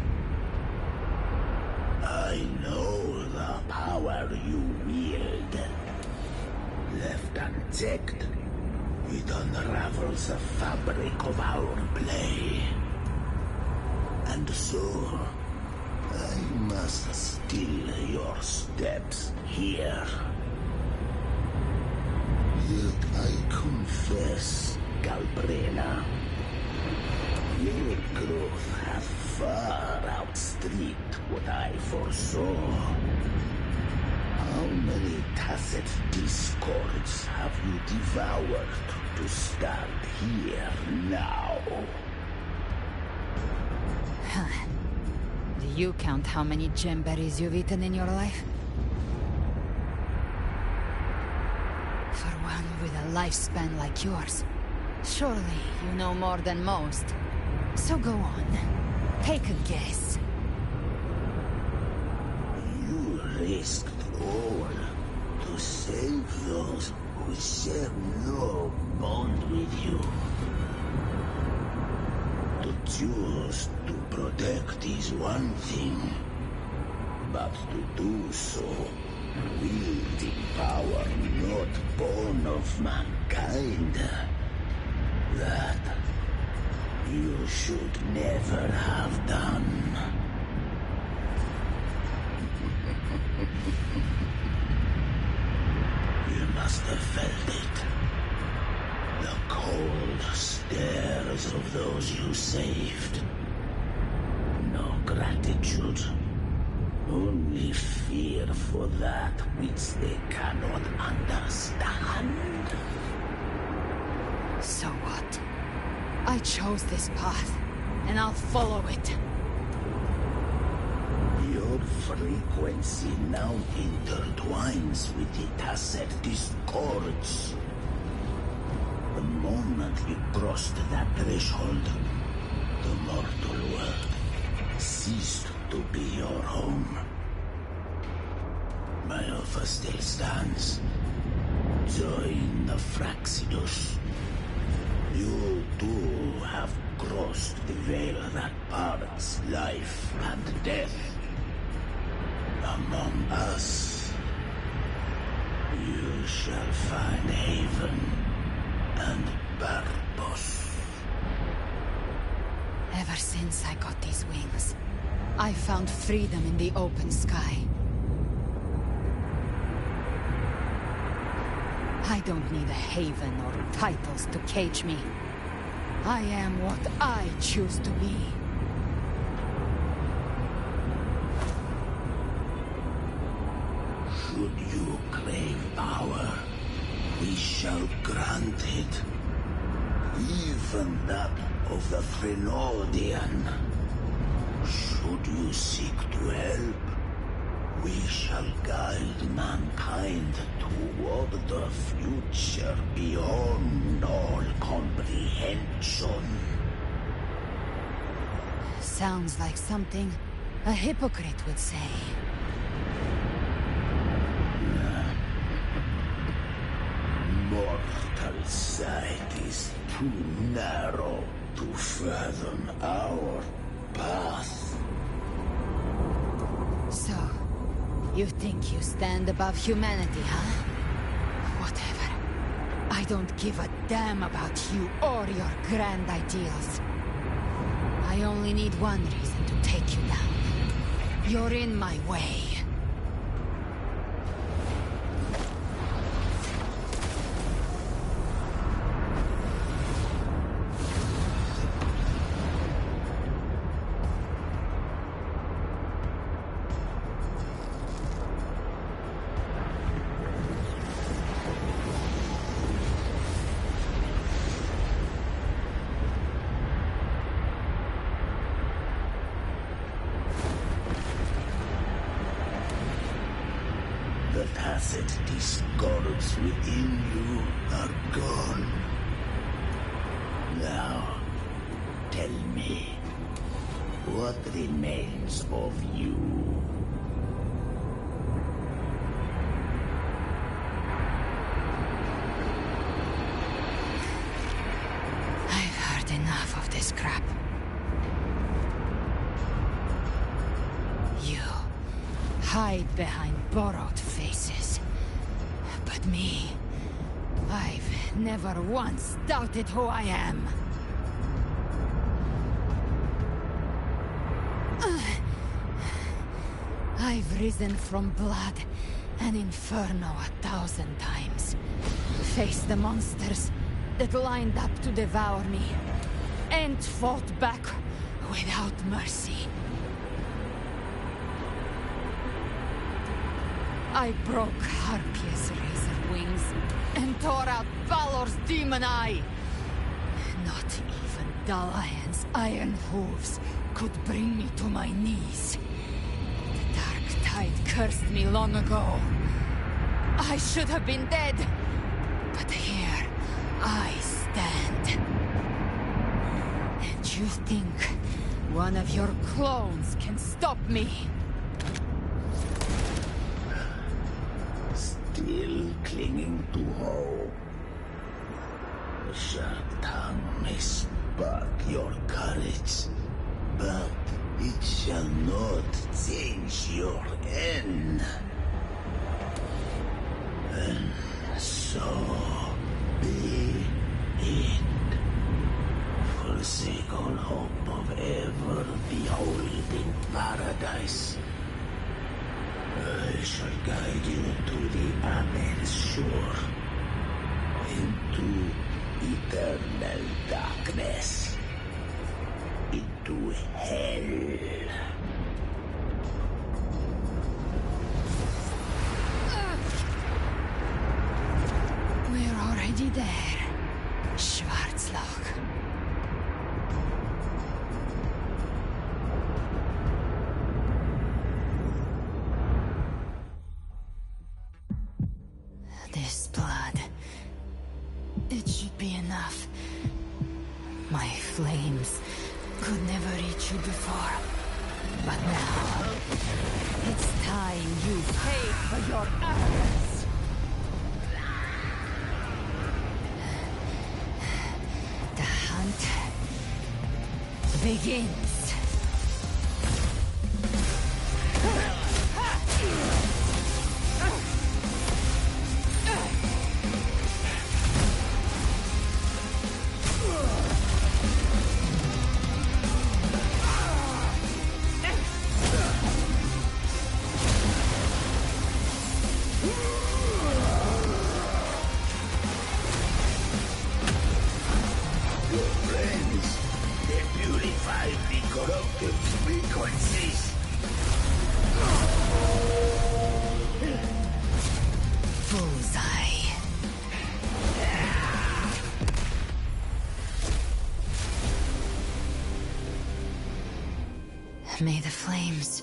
[SPEAKER 14] I know the power you wield. Left unchecked, it unravels the fabric of our play. And so, I must steal your steps here. Yet I confess, Galbrena, your growth has far outstripped what I foresaw. How many tacit discords have you devoured to stand here now?
[SPEAKER 3] Do you count how many gemberries you've eaten in your life? For one with a lifespan like yours, surely you know more than most. So go on. Take a guess.
[SPEAKER 14] You risked all to save those who share no bond with you. To choose to protect is one thing, but to do so, wielding power not born of mankind, that you should never have done. You must have felt it. The cold stares of those you saved. No gratitude. Only fear for that which they cannot understand.
[SPEAKER 3] So what? I chose this path, and I'll follow it.
[SPEAKER 14] Your frequency now intertwines with the tacit discords. The moment you crossed that threshold, the mortal world ceased to be your home. My offer still stands. Join the Fraxidus. You too have crossed the veil that parts life and death. Among us, you shall find haven and purpose.
[SPEAKER 3] Ever since I got these wings, I found freedom in the open sky. I don't need a haven or titles to cage me. I am what I choose to be.
[SPEAKER 14] Should you crave power, we shall grant it. Even that of the Frenodian. Should you seek to help, we shall guide mankind toward the future beyond all comprehension.
[SPEAKER 3] Sounds like something a hypocrite would say.
[SPEAKER 14] mortal sight is too narrow to fathom our path.
[SPEAKER 3] So, you think you stand above humanity, huh? Whatever. I don't give a damn about you or your grand ideals. I only need one reason to take you down. You're in my way.
[SPEAKER 14] The tacit discords within you are gone. Now, tell me, what remains of you?
[SPEAKER 3] I've heard enough of this crap. You hide behind borrowed faces. But me, I've never once doubted who I am. I've risen from blood and inferno 1,000 times. Faced the monsters that lined up to devour me, and fought back without mercy. I broke Harpia's razor wings and tore out Balor's demon eye. Not even Dalahan's iron hooves could bring me to my knees. The dark tide cursed me long ago. I should have been dead, but here I stand. And you think one of your clones can stop me?
[SPEAKER 14] Still clinging to hope. The sharp tongue may spark your courage, but it shall not change your end. And so be it. Forsake all hope of ever beholding paradise. I shall guide you to the Amen shore, into eternal darkness, into hell.
[SPEAKER 3] We're already there, Schwarzloch. This blood, it should be enough. My flames could never reach you before, but now it's time you paid for your arrogance. The hunt begins. May the flames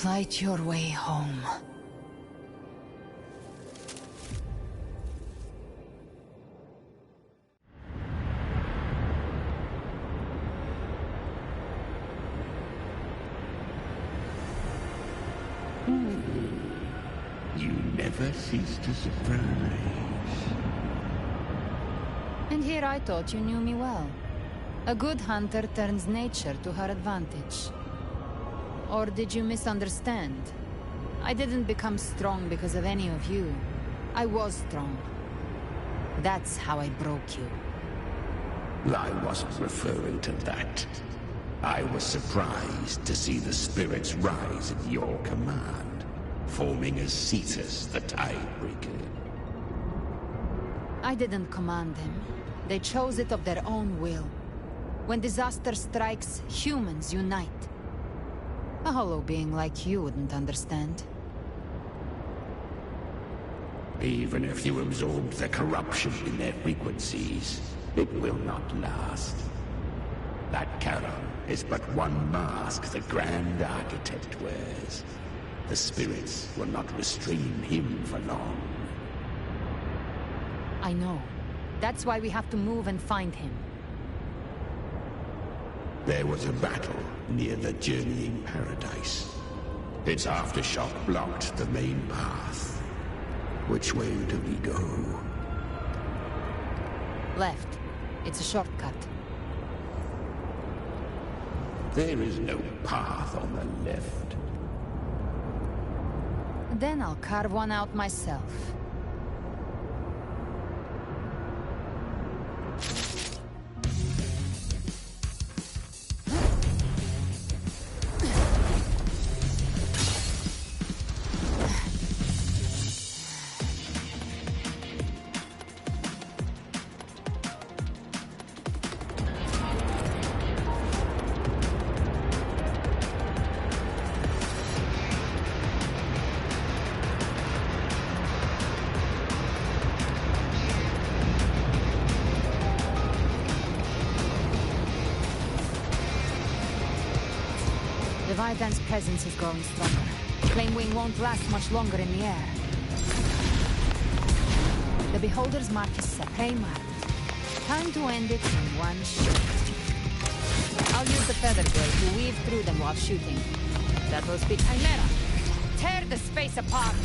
[SPEAKER 3] light your way home.
[SPEAKER 14] You never cease to surprise.
[SPEAKER 3] And here I thought you knew me well. A good hunter turns nature to her advantage. Or did you misunderstand? I didn't become strong because of any of you. I was strong. That's how I broke you.
[SPEAKER 14] I wasn't referring to that. I was surprised to see the spirits rise at your command, forming as Cetus the Tidebreaker.
[SPEAKER 3] I didn't command them. They chose it of their own will. When disaster strikes, humans unite. A hollow being like you wouldn't understand.
[SPEAKER 14] Even if you absorb the corruption in their frequencies, it will not last. That Charon is but one mask the Grand Architect wears. The spirits will not restrain him for long.
[SPEAKER 3] I know. That's why we have to move and find him.
[SPEAKER 14] There was a battle near the Journeying Paradise. Its aftershock blocked the main path. Which way do we go?
[SPEAKER 3] Left. It's a shortcut.
[SPEAKER 14] There is no path on the left.
[SPEAKER 3] Then I'll carve one out myself. Leviathan's presence is growing stronger. Flame Wing won't last much longer in the air. The Beholder's mark is set. Prey marked. Time to end it in one shot. I'll use the feather blade to weave through them while shooting. That will speak Chimera. Tear the space apart!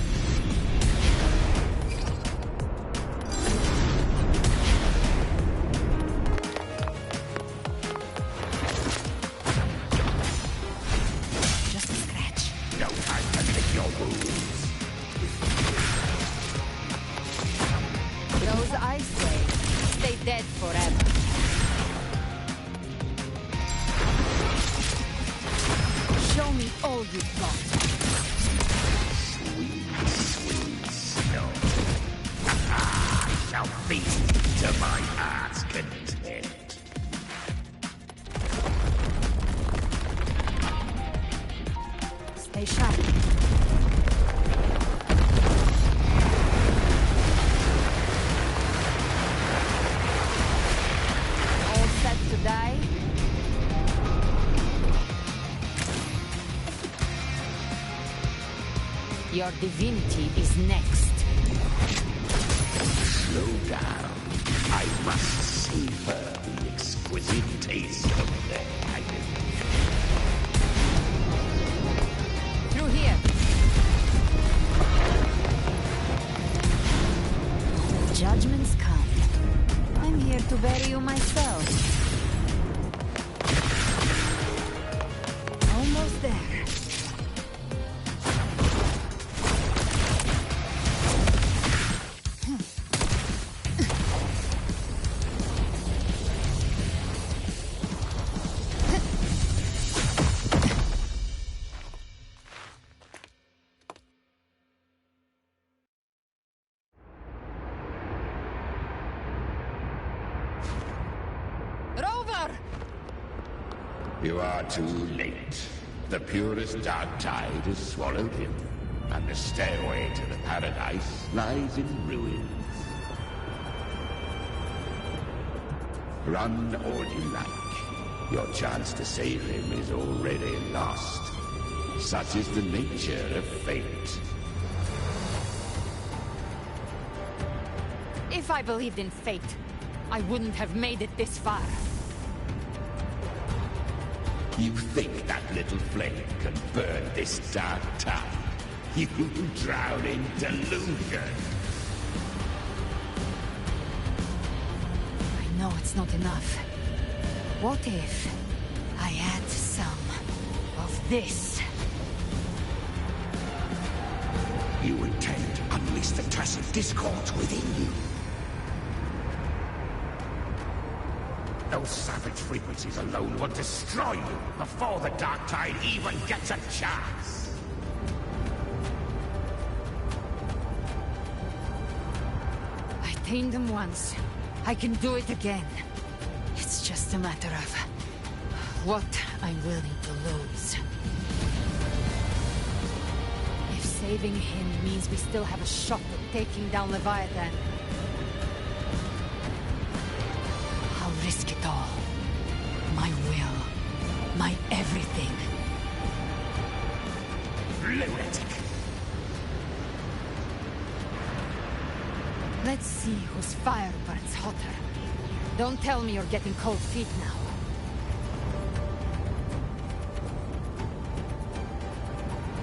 [SPEAKER 3] Your divinity is next.
[SPEAKER 14] Slow down. I must savor the exquisite taste of their agony.
[SPEAKER 3] Through here. Judgments come. I'm here to bury you myself. Almost there.
[SPEAKER 14] You are too late. The purest dark tide has swallowed him, and the stairway to the paradise lies in ruins. Run all you like. Your chance to save him is already lost. Such is the nature of fate.
[SPEAKER 3] If I believed in fate, I wouldn't have made it this far.
[SPEAKER 14] You think that little flame can burn this dark tide? You drown in delusion.
[SPEAKER 3] I that's not enough. What if I add some of this?
[SPEAKER 14] You intend to unleash the tacit discord within you. Those savage frequencies alone will destroy you before the Dark Tide even gets a chance.
[SPEAKER 3] I tamed them once. I can do it again. It's just a matter of what I'm willing to lose. If saving him means we still have a shot at taking down Leviathan, I'll risk it all. My will. My everything.
[SPEAKER 14] Lunatic!
[SPEAKER 3] Let's see whose fire burns hotter. Don't tell me you're getting cold feet now.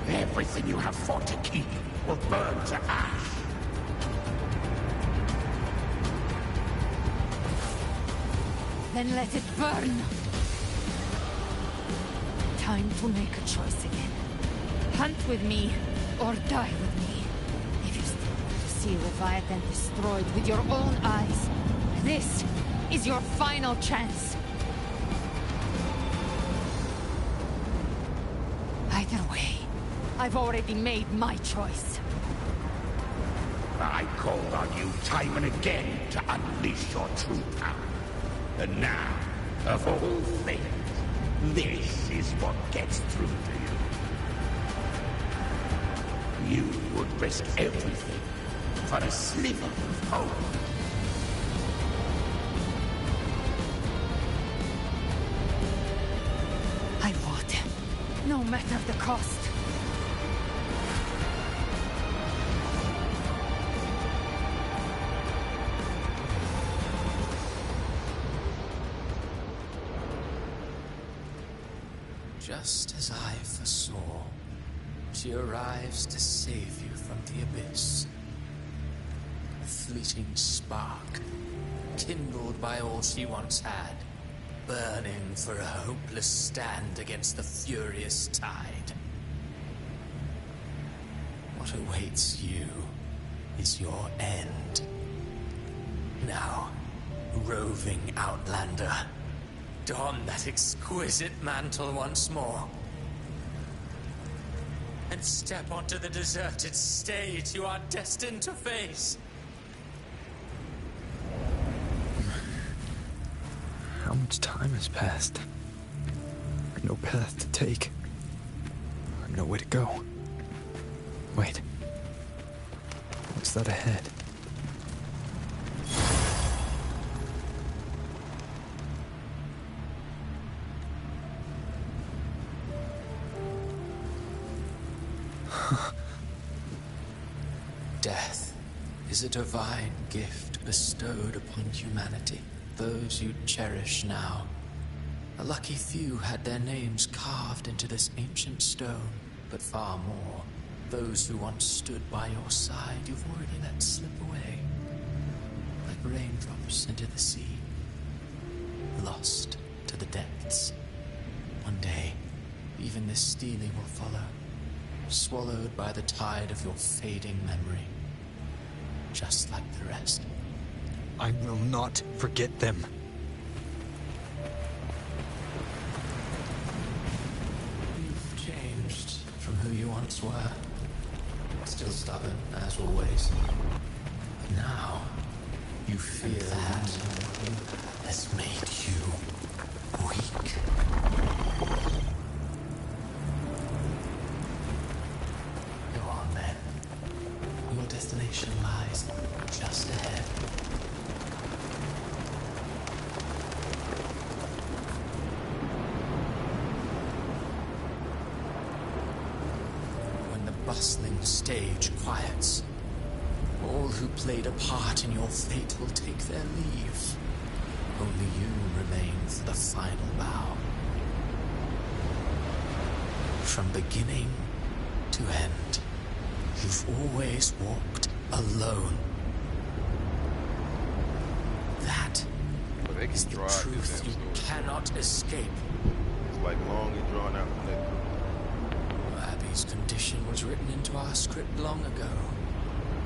[SPEAKER 14] Everything you have fought to keep will burn to ash.
[SPEAKER 3] Then let it burn! Time to make a choice again. Hunt with me, or die with me. If you still want to see Leviathan destroyed with your own eyes, this is your final chance. Either way, I've already made my choice.
[SPEAKER 14] I called on you time and again to unleash your true power. And now, of all things, this is what gets through to you. You would risk everything for a sliver of hope.
[SPEAKER 3] I would, no matter the cost.
[SPEAKER 20] Just as I foresaw, she arrives to save you from the abyss. A fleeting spark, kindled by all she once had, burning for a hopeless stand against the furious tide. What awaits you is your end. Now, roving outlander, don that exquisite mantle once more. And step onto the deserted stage you are destined to face.
[SPEAKER 2] How much time has passed? No path to take. Nowhere to go. Wait. What's that ahead?
[SPEAKER 20] Death is a divine gift bestowed upon humanity. Those you cherish now. A lucky few had their names carved into this ancient stone, but far more, those who once stood by your side you've already let slip away. Like raindrops into the sea, lost to the depths. One day, even this stealing will follow, swallowed by the tide of your fading memory. Just like the rest.
[SPEAKER 2] I will not forget them.
[SPEAKER 20] You've changed from who you once were. Still stubborn, as always. But now, you fear that has made you weak. Go on then. Your destination lies just ahead. When the bustling stage quiets, all who played a part in your fate will take their leave. Only you remain for the final bow. From beginning to end, you've always walked alone. That
[SPEAKER 19] they can draw out
[SPEAKER 20] truth you cannot escape.
[SPEAKER 19] It's like long and drawn out from that group.
[SPEAKER 20] Abby's condition was written into our script long ago.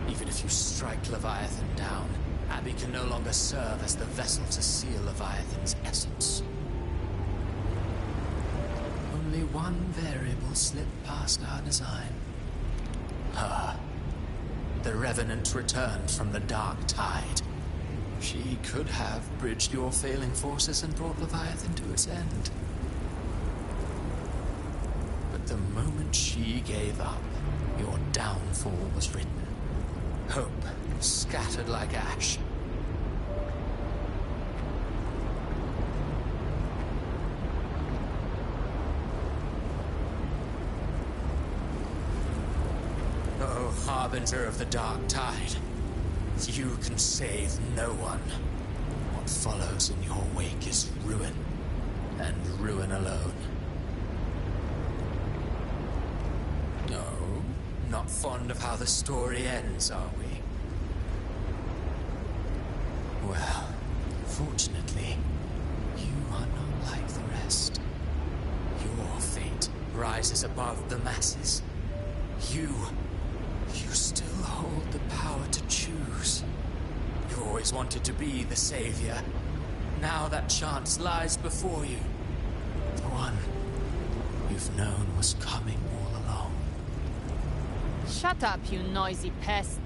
[SPEAKER 20] Even if you strike Leviathan down, Abby can no longer serve as the vessel to seal Leviathan's essence. Only one variable slipped past our design. Her. The Revenant returned from the Dark Tide. She could have bridged your failing forces and brought Leviathan to its end. But the moment she gave up, your downfall was written. Hope scattered like ash. Oh, harbinger of the Dark Tide. You can save no one. What follows in your wake is ruin, and ruin alone. No, not fond of how the story ends, are we? Well, fortunately, you are not like the rest. Your fate rises above the masses. You still hold the power to choose. You always wanted to be the savior. Now that chance lies before you. The one you've known was coming all along.
[SPEAKER 3] Shut up, you noisy pest.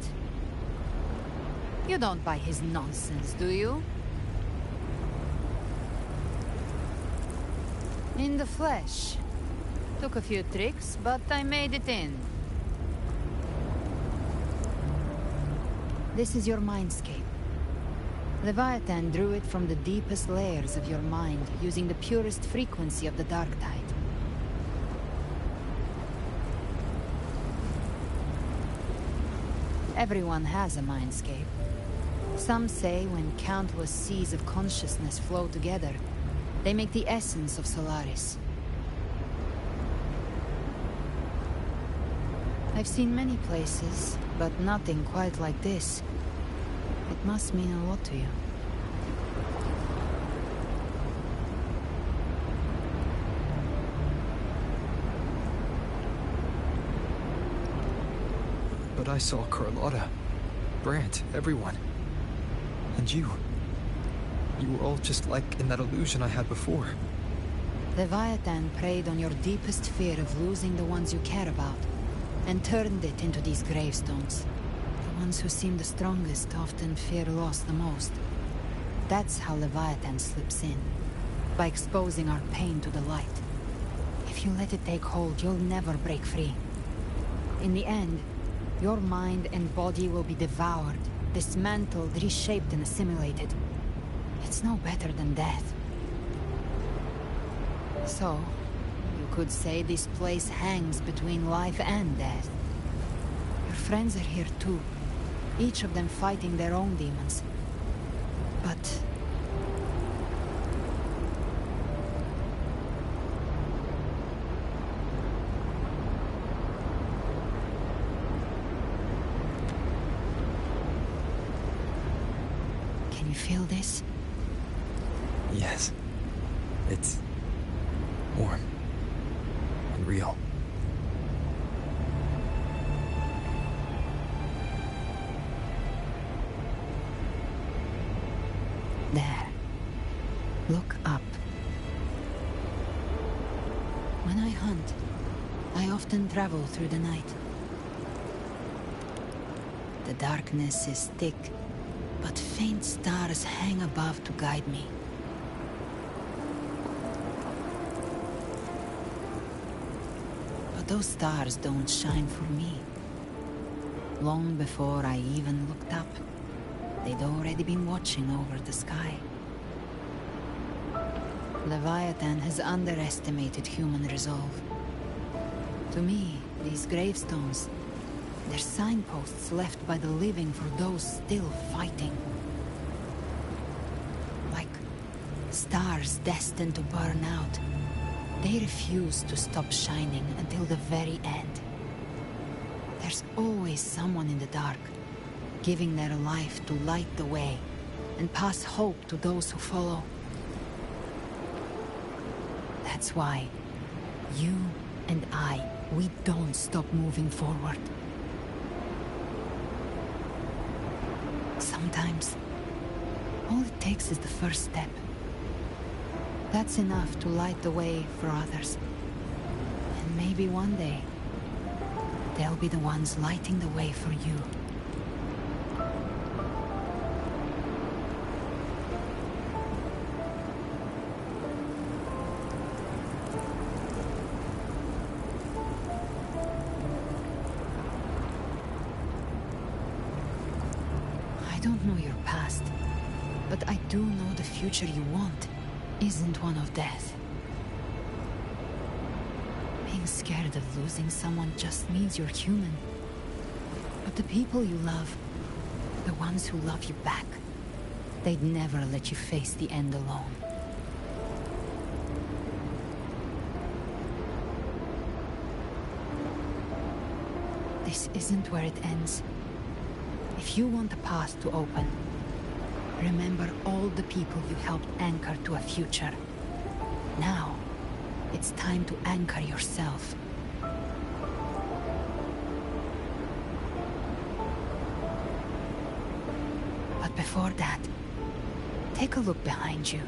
[SPEAKER 3] You don't buy his nonsense, do you? In the flesh. Took a few tricks, but I made it in. This is your mindscape. Leviathan drew it from the deepest layers of your mind, using the purest frequency of the Dark Tide. Everyone has a mindscape. Some say when countless seas of consciousness flow together, they make the essence of Solaris. I've seen many places, but nothing quite like this. It must mean a lot to you.
[SPEAKER 2] But I saw Carlotta, Brant, everyone. And you. You were all just like in that illusion I had before.
[SPEAKER 3] Leviathan preyed on your deepest fear of losing the ones you care about, and turned it into these gravestones. The ones who seem the strongest often fear loss the most. That's how Leviathan slips in, by exposing our pain to the light. If you let it take hold, you'll never break free. In the end, your mind and body will be devoured, dismantled, reshaped, and assimilated. It's no better than death. So, you could say this place hangs between life and death. Your friends are here too, each of them fighting their own demons. But... can you feel this?
[SPEAKER 2] Yes. It's warm and real.
[SPEAKER 3] There. Look up. When I hunt, I often travel through the night. The darkness is thick, but faint stars hang above to guide me. But those stars don't shine for me. Long before I even looked up, they'd already been watching over the sky. Leviathan has underestimated human resolve. To me, these gravestones, they're signposts left by the living for those still fighting. Like stars destined to burn out, they refuse to stop shining until the very end. There's always someone in the dark, giving their life to light the way, and pass hope to those who follow. That's why you and we don't stop moving forward. Sometimes, all it takes is the first step. That's enough to light the way for others. And maybe one day, they'll be the ones lighting the way for you. I don't know your past, but I do know the future you want isn't one of death. Being scared of losing someone just means you're human. But the people you love, the ones who love you back, they'd never let you face the end alone. This isn't where it ends. If you want the path to open, remember all the people you helped anchor to a future. Now, it's time to anchor yourself. But before that, take a look behind you.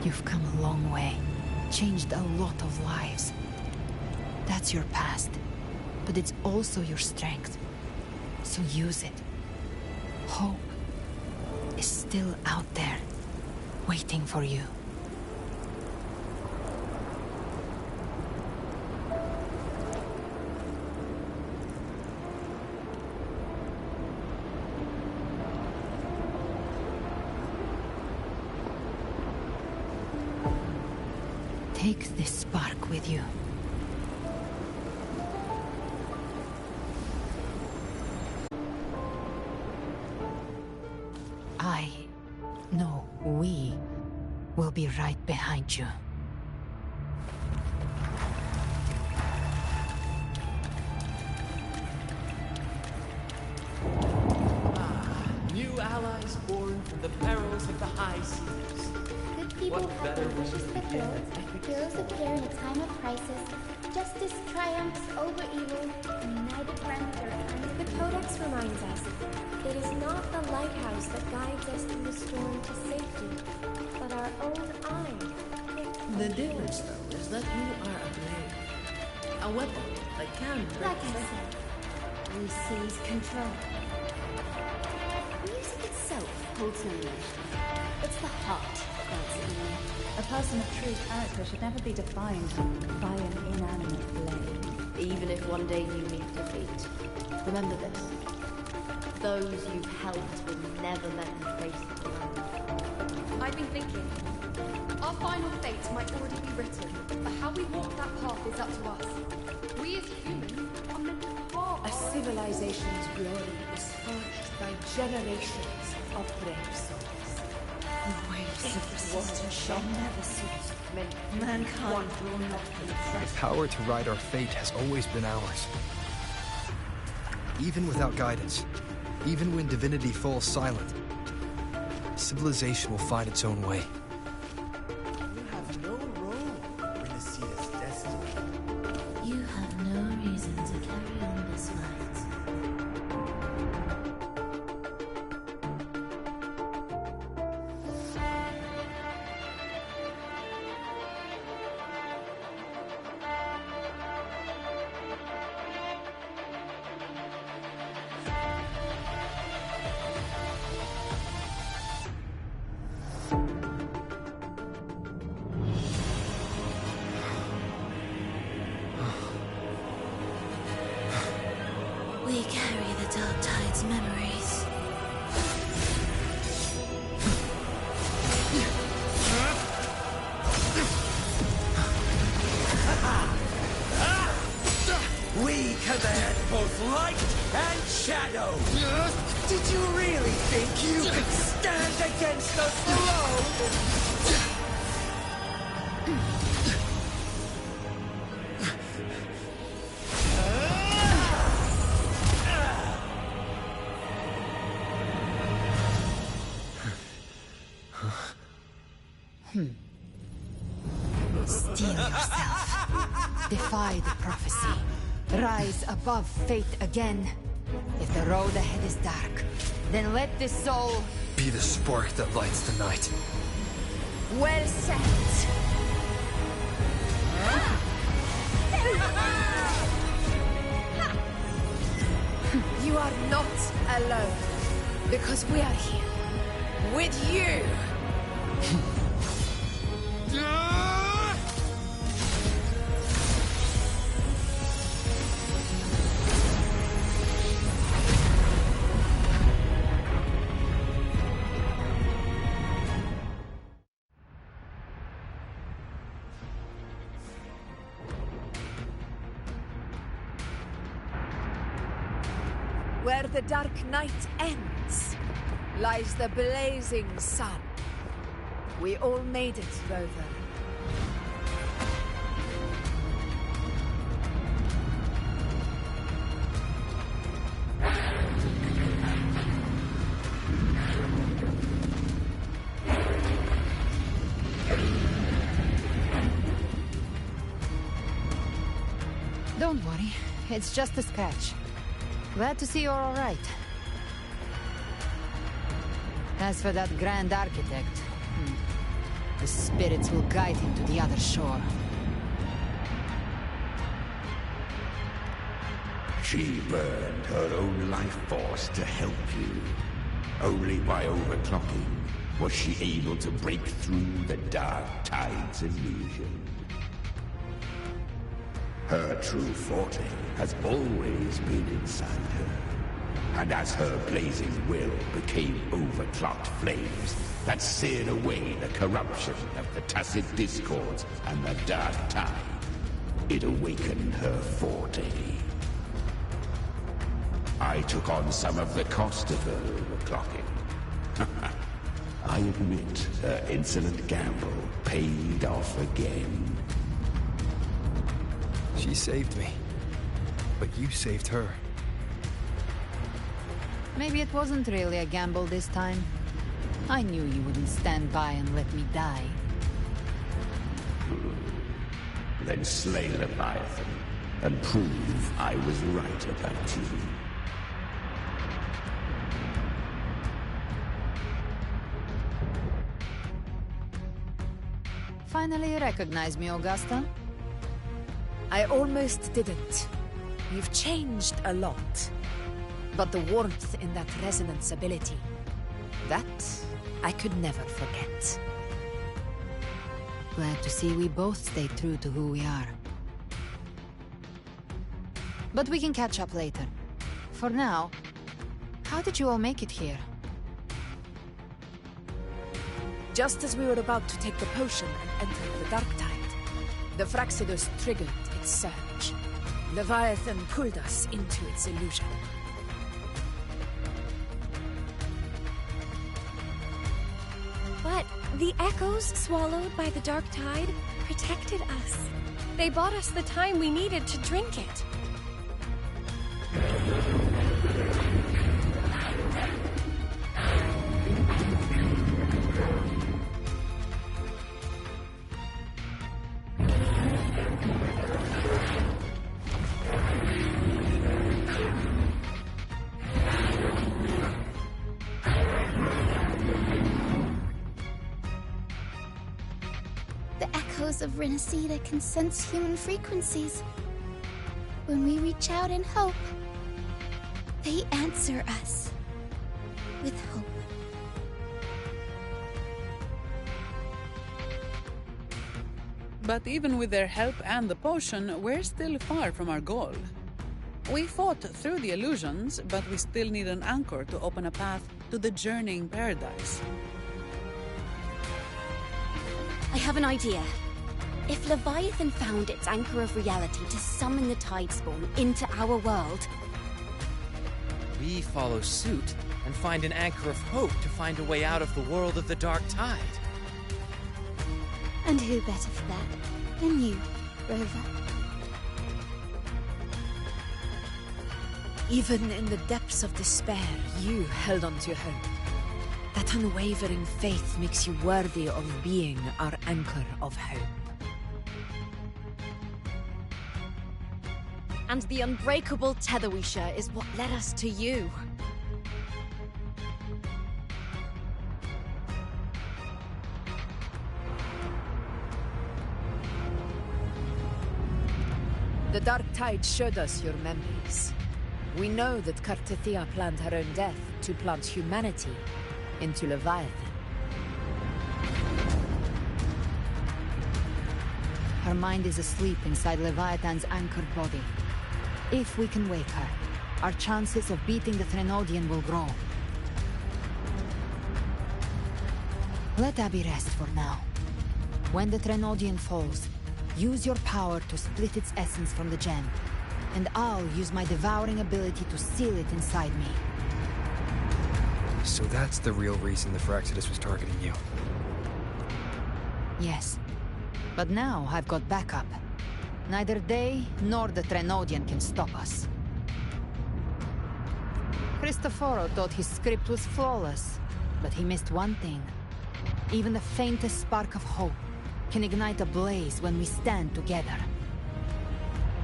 [SPEAKER 3] You've come a long way, changed a lot of lives. That's your past, but it's also your strength. So use it. Hope is still out there, waiting for you. Take this spark with you. We will be right behind you.
[SPEAKER 21] New allies born from the perils of the high seas.
[SPEAKER 22] Good people
[SPEAKER 21] What
[SPEAKER 22] have
[SPEAKER 21] better
[SPEAKER 22] their
[SPEAKER 21] way
[SPEAKER 22] wishes
[SPEAKER 21] to
[SPEAKER 22] fulfilled.
[SPEAKER 21] begin?
[SPEAKER 22] Heroes appear in a time of crisis. Justice triumphs over evil. United grandeur.
[SPEAKER 23] The Codex reminds us, it is not the lighthouse that guides us through the storm to safety, but our own eye.
[SPEAKER 6] The difference, though, is that you are a blade. A weapon that can break
[SPEAKER 22] Like I said, we seize control.
[SPEAKER 24] Music itself holds no emotion. It's the heart that's in me.
[SPEAKER 9] A person of true character should never be defined by an inanimate blade.
[SPEAKER 12] Even if one day you meet defeat, remember this. Those you've helped will never let you face it alone.
[SPEAKER 1] I've been thinking. Our final fate might already be written, but how we walk that path is up to us. We as humans are meant to carve
[SPEAKER 6] A civilization's glory is forged by generations of brave souls. The waves of resistance shall never cease. Mankind will not be
[SPEAKER 2] The power to ride our fate has always been ours. Even without guidance, even when divinity falls silent, civilization will find its own way.
[SPEAKER 5] You have no role in Renacea's destiny.
[SPEAKER 24] You have no reason to carry on this fight. We carry the Dark Tide's memories.
[SPEAKER 5] We command both light and shadow! Did you really think you could stand against us alone?
[SPEAKER 3] Steel yourself. Defy the prophecy. Rise above fate again. If the road ahead is dark, then let this soul
[SPEAKER 2] be the spark that lights the night.
[SPEAKER 3] Well said.
[SPEAKER 6] You are not alone, because we are here with you. Where the dark night ends, lies the blazing sun. We all made it, Rover.
[SPEAKER 3] Don't worry, it's just a scratch. Glad to see you're all right. As for that Grand Architect, the spirits will guide him to the other shore.
[SPEAKER 14] She burned her own life force to help you. Only by overclocking was she able to break through the Dark Tide's illusion. Her true forte has always been inside her. And as her blazing will became overclocked flames that seared away the corruption of the Tacit Discords and the Dark Tide, it awakened her forte. I took on some of the cost of her overclocking. I admit her insolent gamble paid off again.
[SPEAKER 2] She saved me, but you saved her.
[SPEAKER 3] Maybe it wasn't really a gamble this time. I knew you wouldn't stand by and let me die.
[SPEAKER 14] Then slay Leviathan and prove I was right about you.
[SPEAKER 3] Finally you recognize me, Augusta?
[SPEAKER 6] I almost didn't. You've changed a lot. But the warmth in that resonance ability, that I could never forget.
[SPEAKER 3] Glad to see we both stayed true to who we are. But we can catch up later. For now, how did you all make it here?
[SPEAKER 6] Just as we were about to take the potion and enter the Dark Tide, the Fraxidus triggered its surge. Leviathan pulled us into its illusion.
[SPEAKER 23] But the echoes swallowed by the Dark Tide protected us. They bought us the time we needed to drink it.
[SPEAKER 22] Of Renacida can sense human frequencies. When we reach out in hope, they answer us with hope.
[SPEAKER 4] But even with their help and the potion, we're still far from our goal. We fought through the illusions, but we still need an anchor to open a path to the journeying paradise.
[SPEAKER 10] I have an idea. If Leviathan found its anchor of reality to summon the Tidespawn into our world,
[SPEAKER 7] we follow suit and find an anchor of hope to find a way out of the world of the Dark Tide.
[SPEAKER 22] And who better for that than you, Rover?
[SPEAKER 6] Even in the depths of despair, you held on to hope. That unwavering faith makes you worthy of being our anchor of hope.
[SPEAKER 12] And the unbreakable tether we share is what led us to you.
[SPEAKER 6] The Dark Tide showed us your memories. We know that Kartithia planned her own death to plant humanity into Leviathan.
[SPEAKER 3] Her mind is asleep inside Leviathan's anchored body. If we can wake her, our chances of beating the Threnodian will grow. Let Abby rest for now. When the Threnodian falls, use your power to split its essence from the gem, and I'll use my devouring ability to seal it inside me.
[SPEAKER 2] So that's the real reason the Phyrexidus was targeting you.
[SPEAKER 3] Yes. But now I've got backup. Neither they nor the Threnodian can stop us. Cristoforo thought his script was flawless, but he missed one thing. Even the faintest spark of hope can ignite a blaze when we stand together.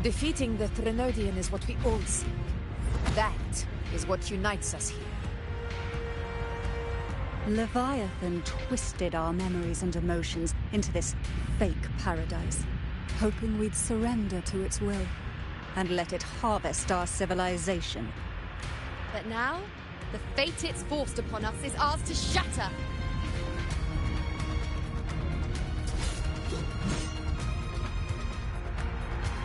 [SPEAKER 6] Defeating the Threnodian is what we all seek. That is what unites us here.
[SPEAKER 9] Leviathan twisted our memories and emotions into this fake paradise, hoping we'd surrender to its will and let it harvest our civilization.
[SPEAKER 1] But now, the fate it's forced upon us is ours to shatter.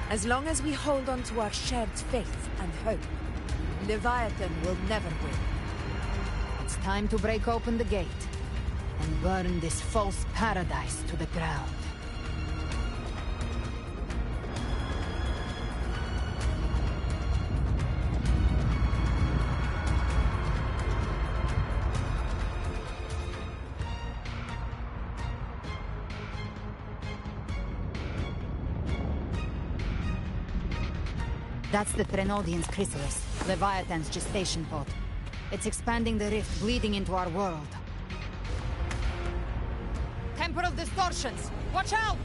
[SPEAKER 6] As long as we hold on to our shared faith and hope, Leviathan will never win.
[SPEAKER 3] It's time to break open the gate and burn this false paradise to the ground. That's the Threnodian's chrysalis, Leviathan's gestation pod. It's expanding the rift, bleeding into our world. Temporal distortions! Watch out!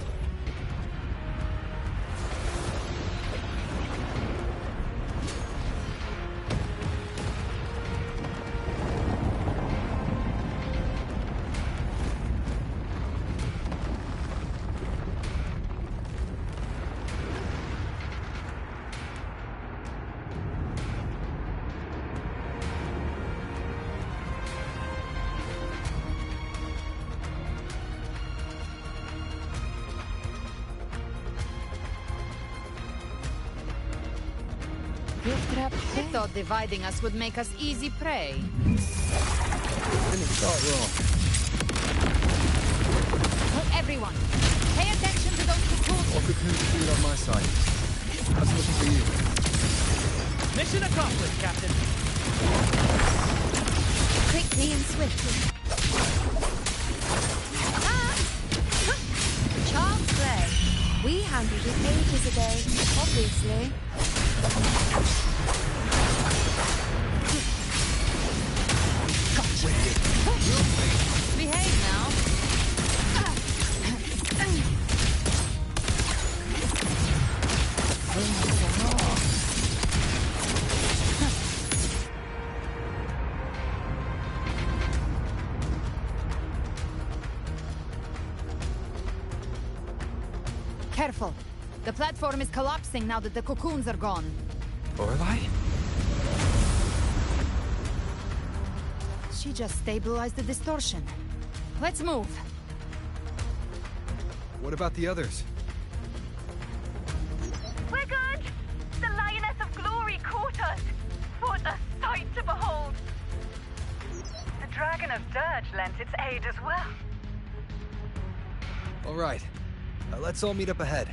[SPEAKER 3] I thought dividing us would make us easy prey.
[SPEAKER 2] Didn't start wrong.
[SPEAKER 3] Everyone, pay attention to those cocoons.
[SPEAKER 2] All cocoons are feed on my side. How's it looking for you?
[SPEAKER 21] Mission accomplished, Captain.
[SPEAKER 22] Quickly and swiftly.
[SPEAKER 1] Child's play. We handled it ages ago, obviously.
[SPEAKER 3] Behave now. Careful. The platform is collapsing now that the cocoons are gone.
[SPEAKER 2] Lorelei?
[SPEAKER 3] She just stabilized the distortion. Let's move.
[SPEAKER 2] What about the others?
[SPEAKER 15] We're good! The Lioness of Glory caught us! What a sight to behold! The Dragon of Dirge lent its aid as well.
[SPEAKER 2] All right. Let's all meet up ahead.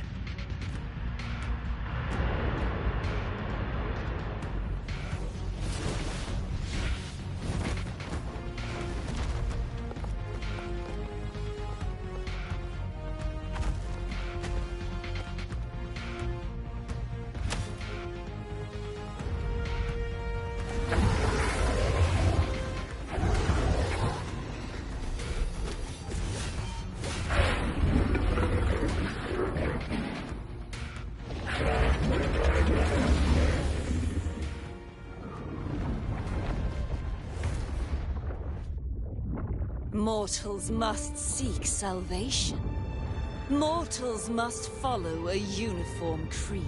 [SPEAKER 6] Mortals must seek salvation. Mortals must follow a uniform creed.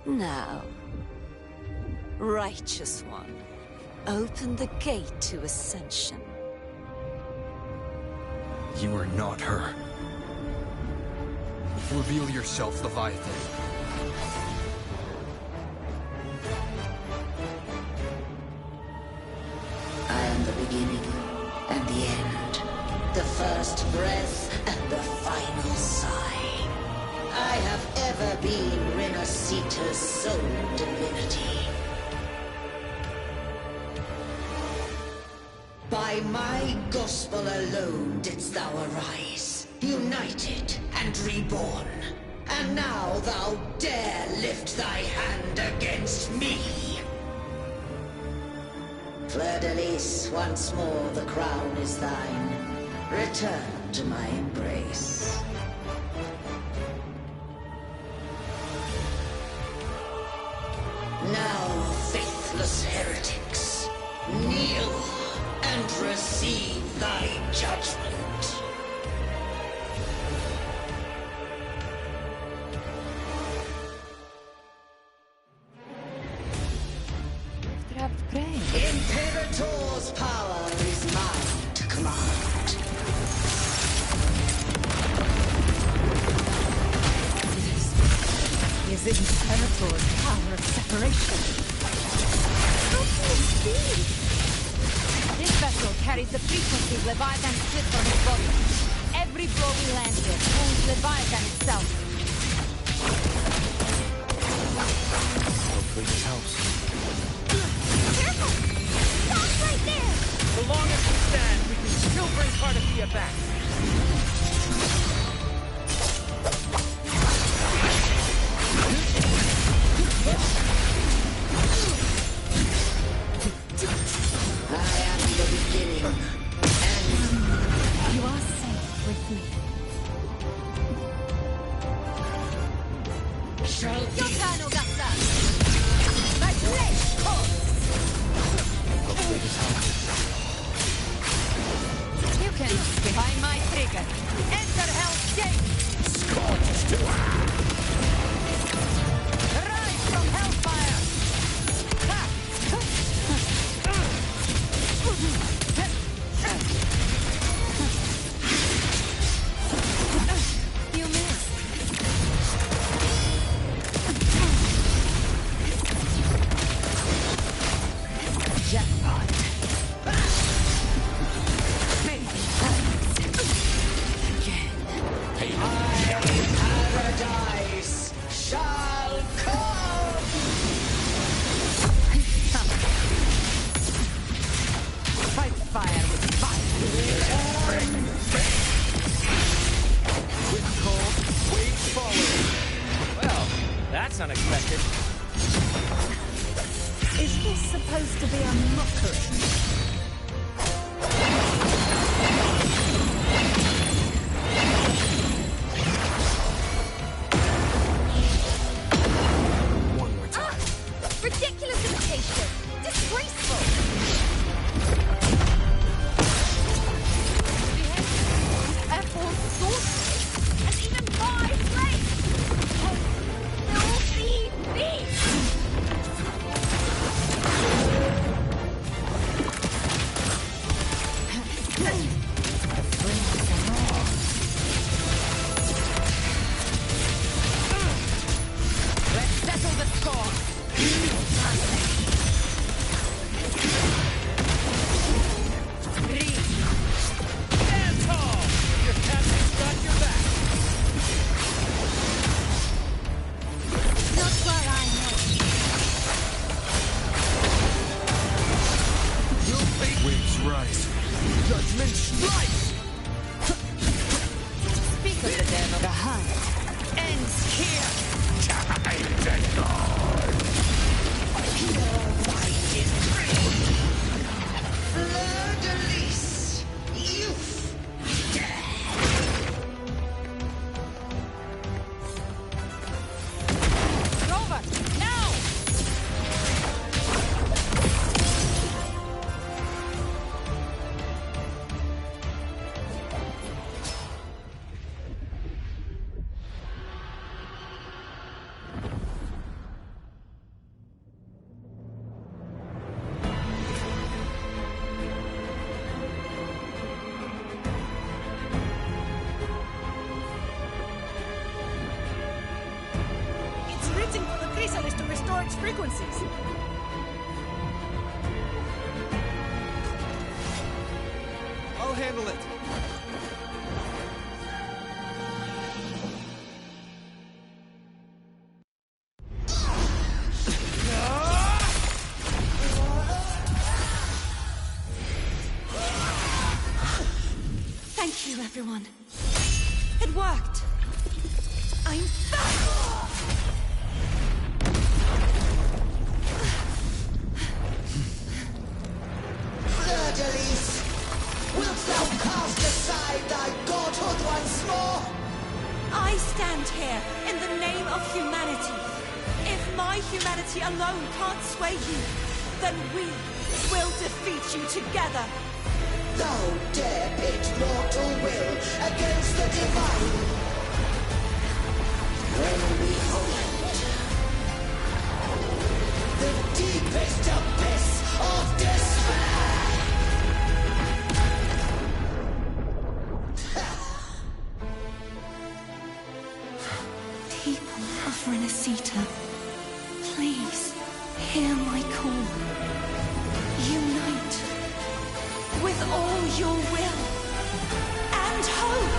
[SPEAKER 6] Now, Righteous One, open the gate to ascension.
[SPEAKER 2] You are not her. Reveal yourself, Leviathan.
[SPEAKER 14] I am the beginning and the end, the first breath and the final sigh. I have ever been Renacita's sole divinity. By my gospel alone didst thou arise, united and reborn. And now thou dare lift thy hand against me! Fleur-de-Lis, once more the crown is thine. Return to my embrace. Now, faithless heretics, kneel and receive thy judgment. Imperator's power is mine to command.
[SPEAKER 3] Is Imperator's power of separation?
[SPEAKER 22] How can this be?
[SPEAKER 3] This vessel carries the frequencies Leviathan split from his body. Every blow we land with wounds Leviathan itself.
[SPEAKER 2] Hopefully this helps.
[SPEAKER 22] Careful! Stop right there!
[SPEAKER 21] So long as we stand, we can still bring Cardathia back.
[SPEAKER 14] I am the beginning and
[SPEAKER 3] You are safe with me.
[SPEAKER 14] shall be.
[SPEAKER 3] Yokano Gasa! My flesh calls!
[SPEAKER 2] Hopefully this helps.
[SPEAKER 3] You can behind my trigger. Enter Hell's Gate!
[SPEAKER 14] Scorched to
[SPEAKER 3] Rise from Hellfire! Ha! You missed. Jackpot. Again.
[SPEAKER 6] frequencies.
[SPEAKER 2] I'll handle it.
[SPEAKER 6] Thank you, everyone. It worked. I'm back!
[SPEAKER 5] Fleur-de-lis, wilt thou cast aside thy godhood once more?
[SPEAKER 6] I stand here in the name of humanity. If my humanity alone can't sway you, then we will defeat you together.
[SPEAKER 5] Thou dare pit mortal will against the divine. When we hold the deepest abyss of despair.
[SPEAKER 6] People of Renacita, please hear my call. Unite with all your will and hope.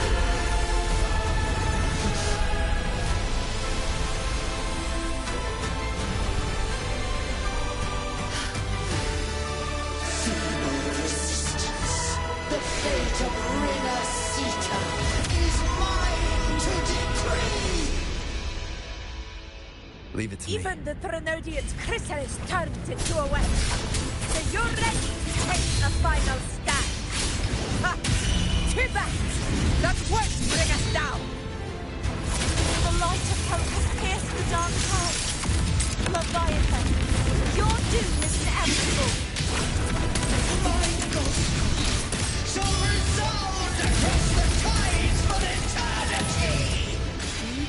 [SPEAKER 5] Feeble resistance. The fate of Renacita is mine to decree.
[SPEAKER 2] Leave it to me.
[SPEAKER 6] Even the Trinodian's chrysalis turned into a web. So you're ready to take a final stand. Ha! Too bad! That won't bring us down! The light of hope has pierced the dark tide. Leviathan, your doom is inevitable.
[SPEAKER 5] My ghost shall resound across the tides for eternity.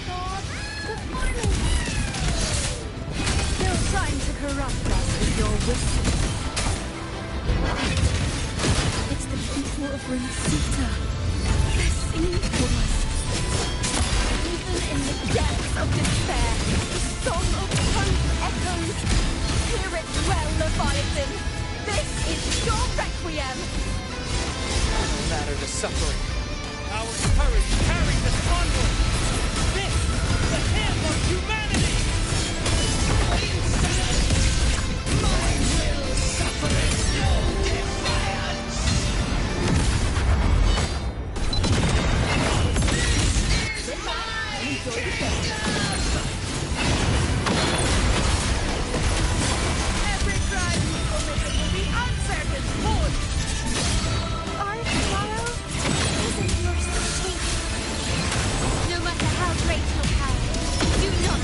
[SPEAKER 6] God, the final. Still trying to corrupt us with your wisdom. It's the people of Renacita. They're singing to us. Even in the depths of despair, the song of hope echoes. Hear it well, Leviathan. This is your requiem.
[SPEAKER 7] No matter the suffering, our courage carries us onward. This, the hymn of humanity.
[SPEAKER 5] My will suffereth no defiance.
[SPEAKER 6] Every crime we commit will be answered in full. Our trial isn't yours to take.
[SPEAKER 10] No matter how great your power, do not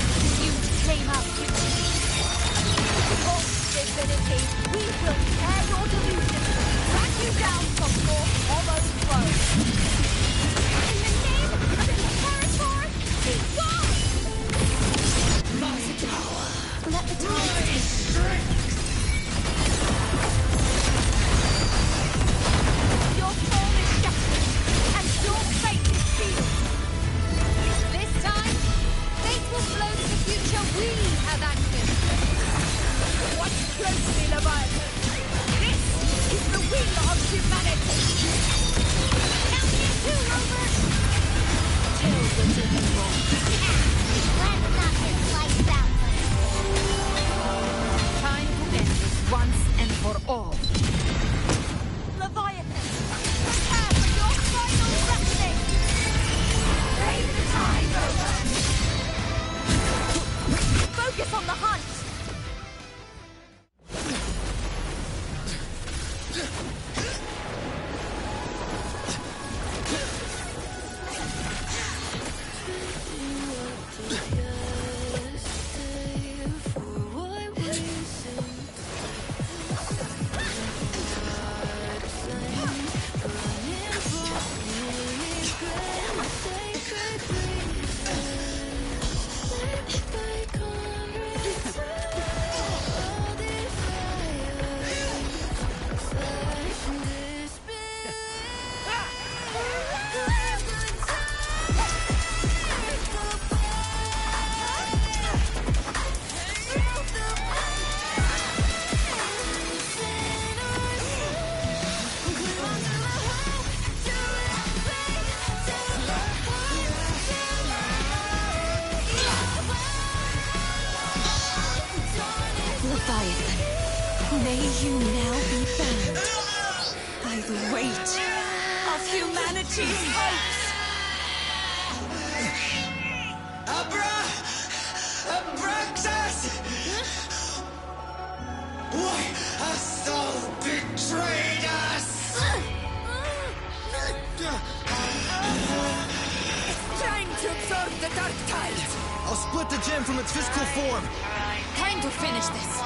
[SPEAKER 6] you now be bound by the weight of humanity's hopes.
[SPEAKER 5] Abraxas! Why hast thou betrayed us?
[SPEAKER 6] It's trying to absorb the dark tide.
[SPEAKER 2] I'll split the gem from its physical form.
[SPEAKER 3] Time to finish this.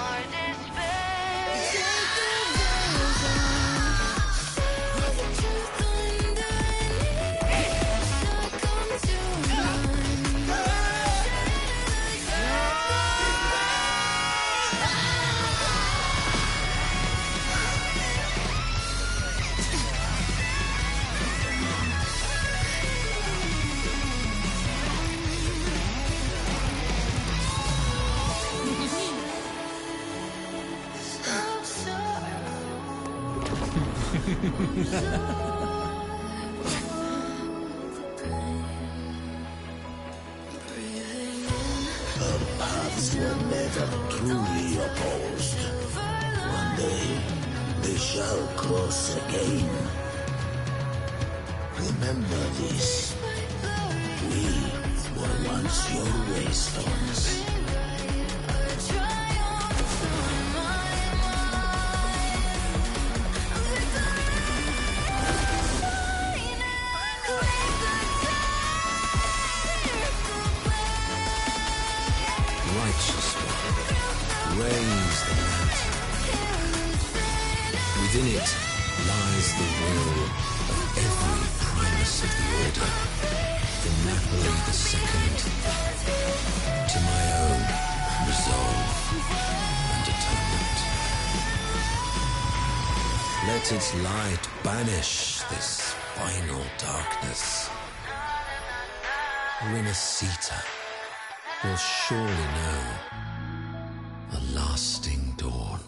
[SPEAKER 14] Our paths were never truly opposed. One day, they shall cross again. Remember this. We were once your waystones.
[SPEAKER 11] Righteous one, raise the lantern. Within it lies the will of every primus of the Order, from Napoli II to my own resolve and atonement. Let its light banish this final darkness. Renacita will surely know a lasting dawn.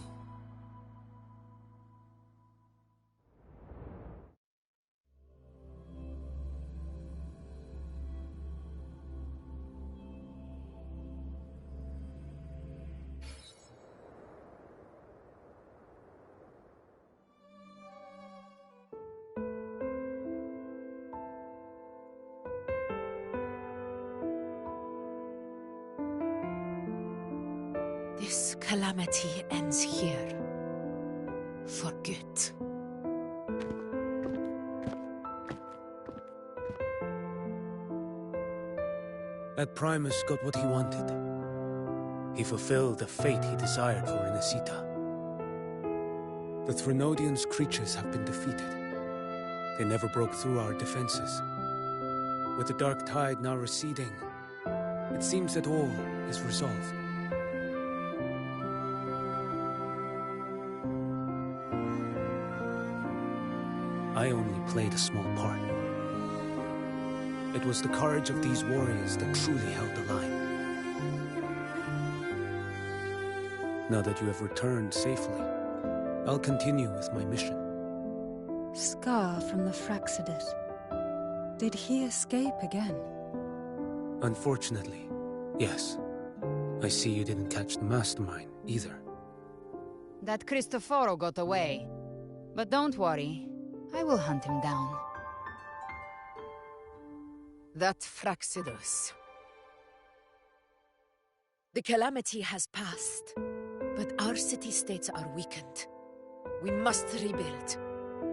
[SPEAKER 6] This calamity ends here. For good.
[SPEAKER 16] That Primus got what he wanted. He fulfilled the fate he desired for Renacita. The Threnodians' creatures have been defeated. They never broke through our defenses. With the dark tide now receding, it seems that all is resolved. I only played a small part. It was the courage of these warriors that truly held the line. Now that you have returned safely, I'll continue with my mission.
[SPEAKER 9] Scar from the Fraxidus. Did he escape again?
[SPEAKER 16] Unfortunately, yes. I see you didn't catch the mastermind, either.
[SPEAKER 3] That Cristoforo got away. But don't worry, I will hunt him down.
[SPEAKER 6] That Fraxidus. The calamity has passed, but our city-states are weakened. We must rebuild,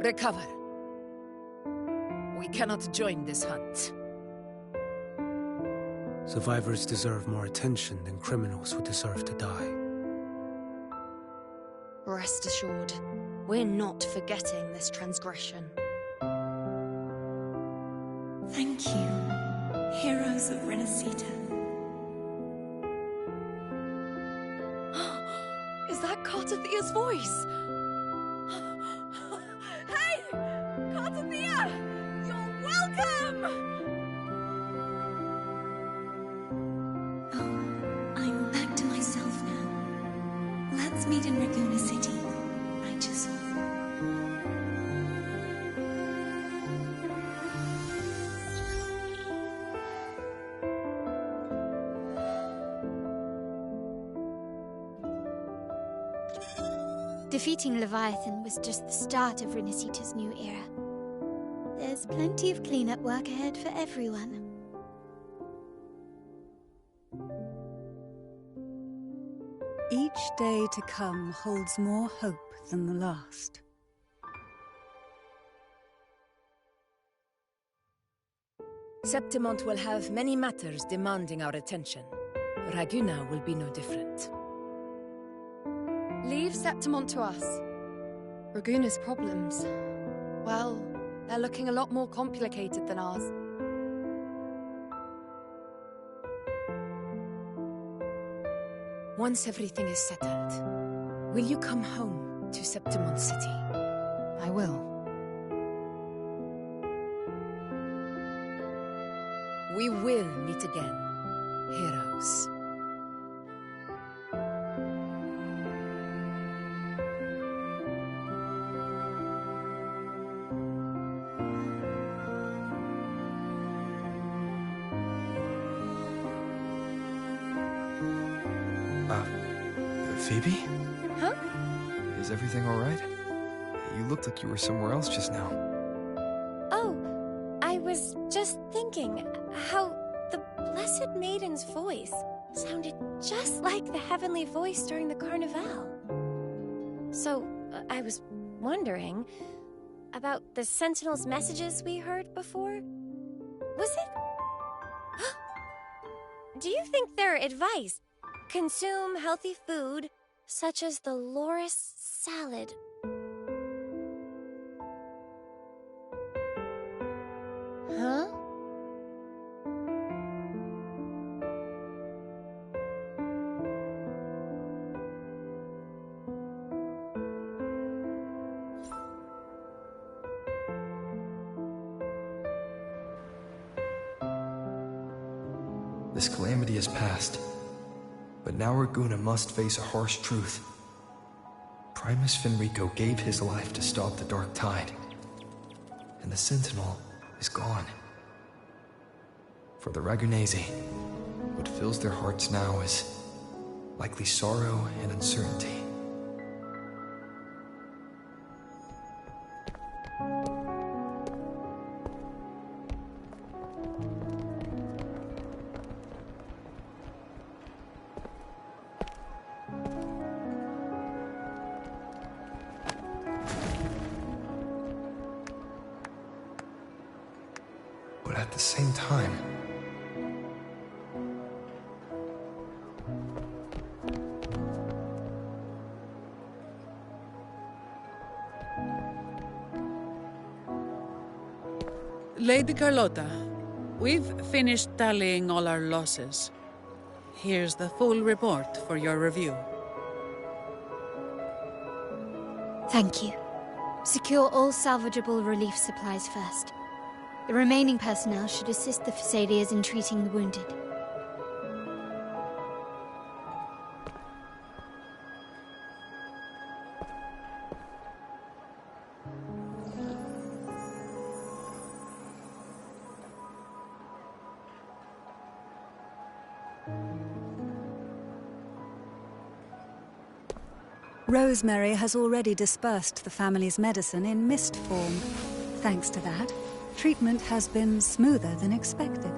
[SPEAKER 6] recover. We cannot join this hunt.
[SPEAKER 16] Survivors deserve more attention than criminals who deserve to die.
[SPEAKER 1] Rest assured, we're not forgetting this transgression.
[SPEAKER 17] Thank you, heroes of Renacita.
[SPEAKER 12] Is that Cartathia's voice? Hey! Cartathia! You're welcome!
[SPEAKER 17] I'm back to myself now. Let's meet in Raguna City, righteous one.
[SPEAKER 22] Defeating Leviathan was just the start of Rinasita's new era. There's plenty of cleanup work ahead for everyone.
[SPEAKER 9] Each day to come holds more hope than the last.
[SPEAKER 6] Septimont will have many matters demanding our attention. Raguna will be no different.
[SPEAKER 1] Leave Septimont to us. Raguna's problems, well, they're looking a lot more complicated than ours.
[SPEAKER 6] Once everything is settled, will you come home to Septimont City?
[SPEAKER 9] I will.
[SPEAKER 6] We will meet again, heroes.
[SPEAKER 2] Phoebe?
[SPEAKER 23] Huh?
[SPEAKER 2] Is everything all right? You looked like you were somewhere else just now.
[SPEAKER 23] Oh, I was just thinking how the Blessed Maiden's voice sounded just like the heavenly voice during the Carnival. So, I was wondering about the Sentinel's messages we heard before. Was it? Do you think their advice? Consume healthy food, such as the loris salad. Huh?
[SPEAKER 2] This calamity has passed. But now Raguna must face a harsh truth. Primus Fenrico gave his life to stop the Dark Tide. And the Sentinel is gone. For the Ragunesi, what fills their hearts now is likely sorrow and uncertainty. But at the same time,
[SPEAKER 4] Lady Carlotta, we've finished tallying all our losses. Here's the full report for your review.
[SPEAKER 22] Thank you. Secure all salvageable relief supplies first. The remaining personnel should assist the Phasaelias in treating the wounded.
[SPEAKER 9] Rosemary has already dispersed the family's medicine in mist form. Thanks to that, treatment has been smoother than expected.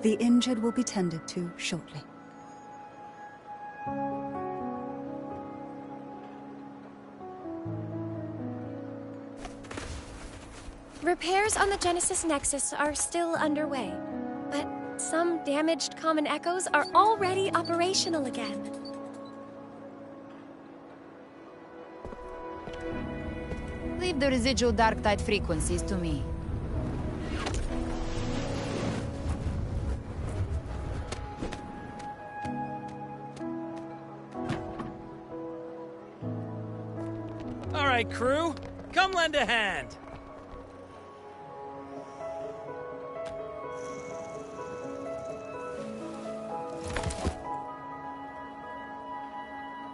[SPEAKER 9] The injured will be tended to shortly.
[SPEAKER 23] Repairs on the Genesis Nexus are still underway, but some damaged common echoes are already operational again.
[SPEAKER 3] Leave the residual dark tide frequencies to me.
[SPEAKER 7] All right, crew, come lend a hand.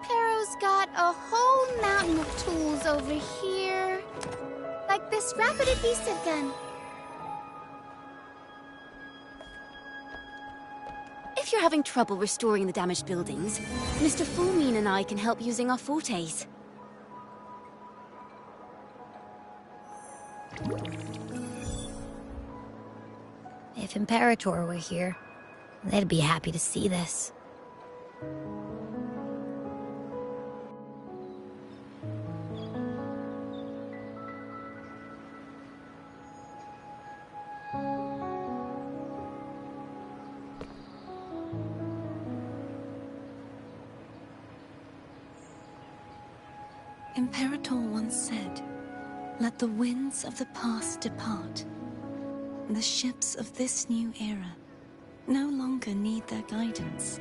[SPEAKER 22] Pero's got a whole mountain of tools over here. Like this rapid adhesive gun.
[SPEAKER 10] If you're having trouble restoring the damaged buildings, Mr. Fulmine and I can help using our fortes.
[SPEAKER 8] If Imperator were here, they'd be happy to see this.
[SPEAKER 17] Imperator once said, "Let the winds of the past depart. The ships of this new era no longer need their guidance.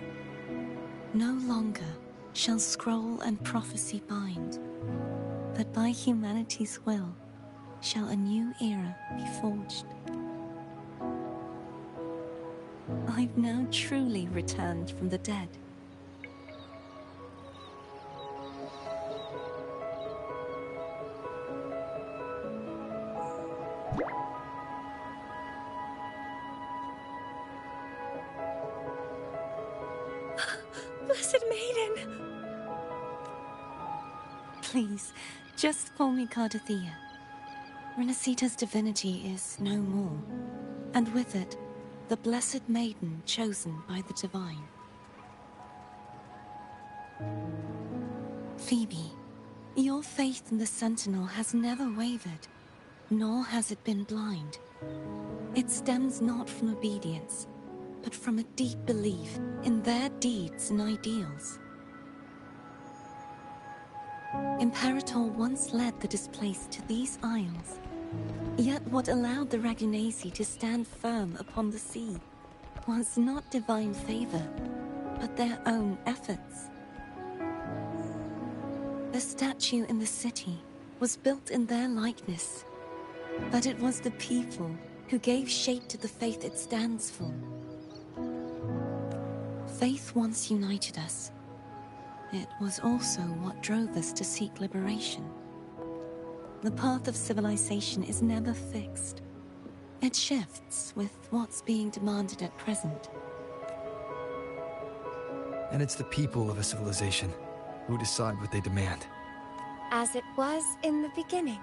[SPEAKER 17] No longer shall scroll and prophecy bind, but by humanity's will shall a new era be forged." I've now truly returned from the dead.
[SPEAKER 23] Blessed Maiden!
[SPEAKER 17] Please, just call me Cardathea. Renacita's divinity is no more, and with it, the Blessed Maiden chosen by the Divine. Phoebe, your faith in the Sentinel has never wavered, nor has it been blind. It stems not from obedience, but from a deep belief in their deeds and ideals. Imperator once led the displaced to these isles, yet what allowed the Ragunasi to stand firm upon the sea was not divine favor, but their own efforts. The statue in the city was built in their likeness, but it was the people who gave shape to the faith it stands for. Faith once united us. It was also what drove us to seek liberation. The path of civilization is never fixed. It shifts with what's being demanded at present.
[SPEAKER 2] And it's the people of a civilization who decide what they demand.
[SPEAKER 23] As it was in the beginning,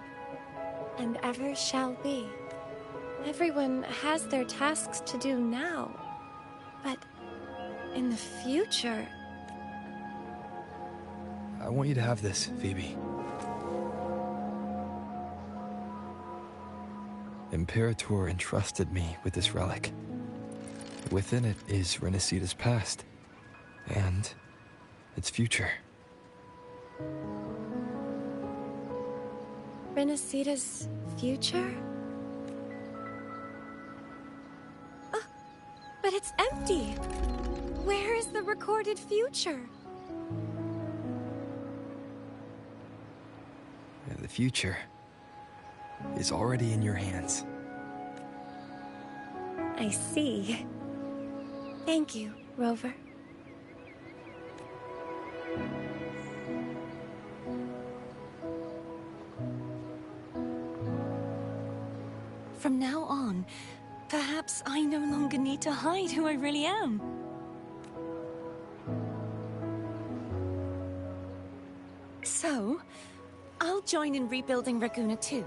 [SPEAKER 23] and ever shall be. Everyone has their tasks to do now, but in the future...
[SPEAKER 2] I want you to have this, Phoebe. Imperator entrusted me with this relic. Within it is Renacita's past, and its future.
[SPEAKER 23] Renacita's future? Oh, but it's empty! Where is the recorded future?
[SPEAKER 2] The future is already in your hands.
[SPEAKER 23] I see. Thank you, Rover.
[SPEAKER 17] From now on, perhaps I no longer need to hide who I really am. So, I'll join in rebuilding Raguna too.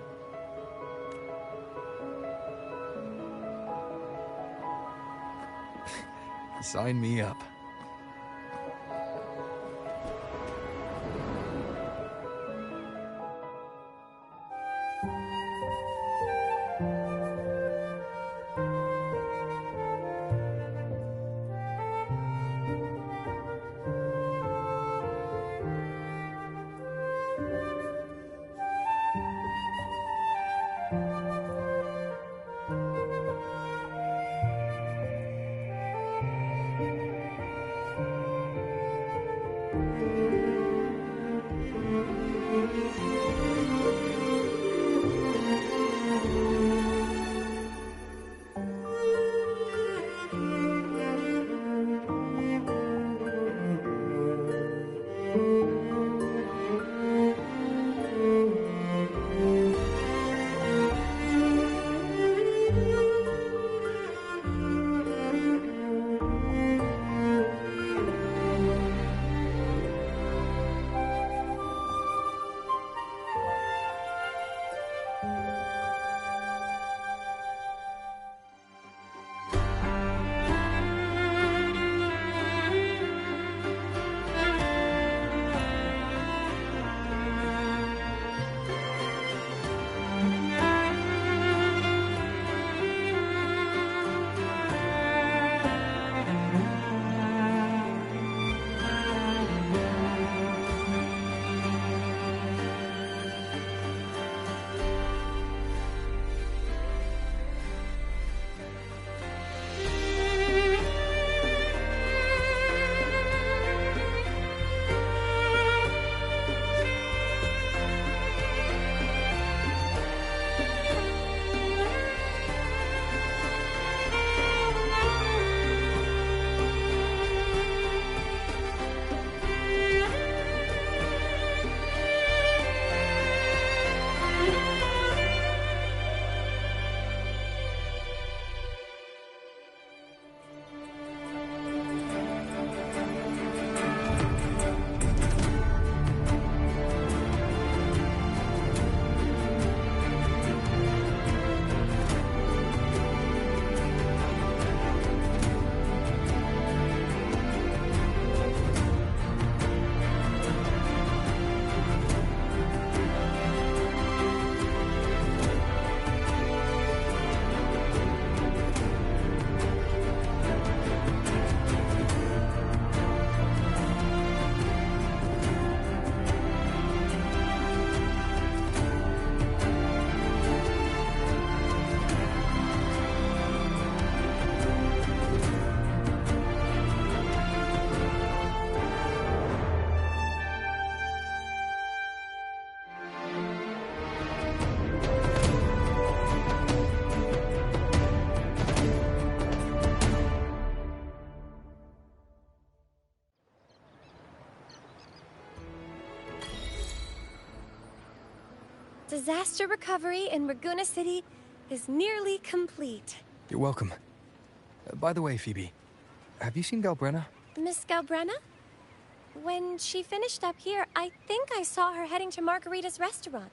[SPEAKER 2] Sign me up.
[SPEAKER 23] Disaster recovery in Raguna City is nearly complete.
[SPEAKER 2] You're welcome. By the way, Phoebe, have you seen Galbrena?
[SPEAKER 23] Miss Galbrena? When she finished up here, I think I saw her heading to Margarita's restaurant.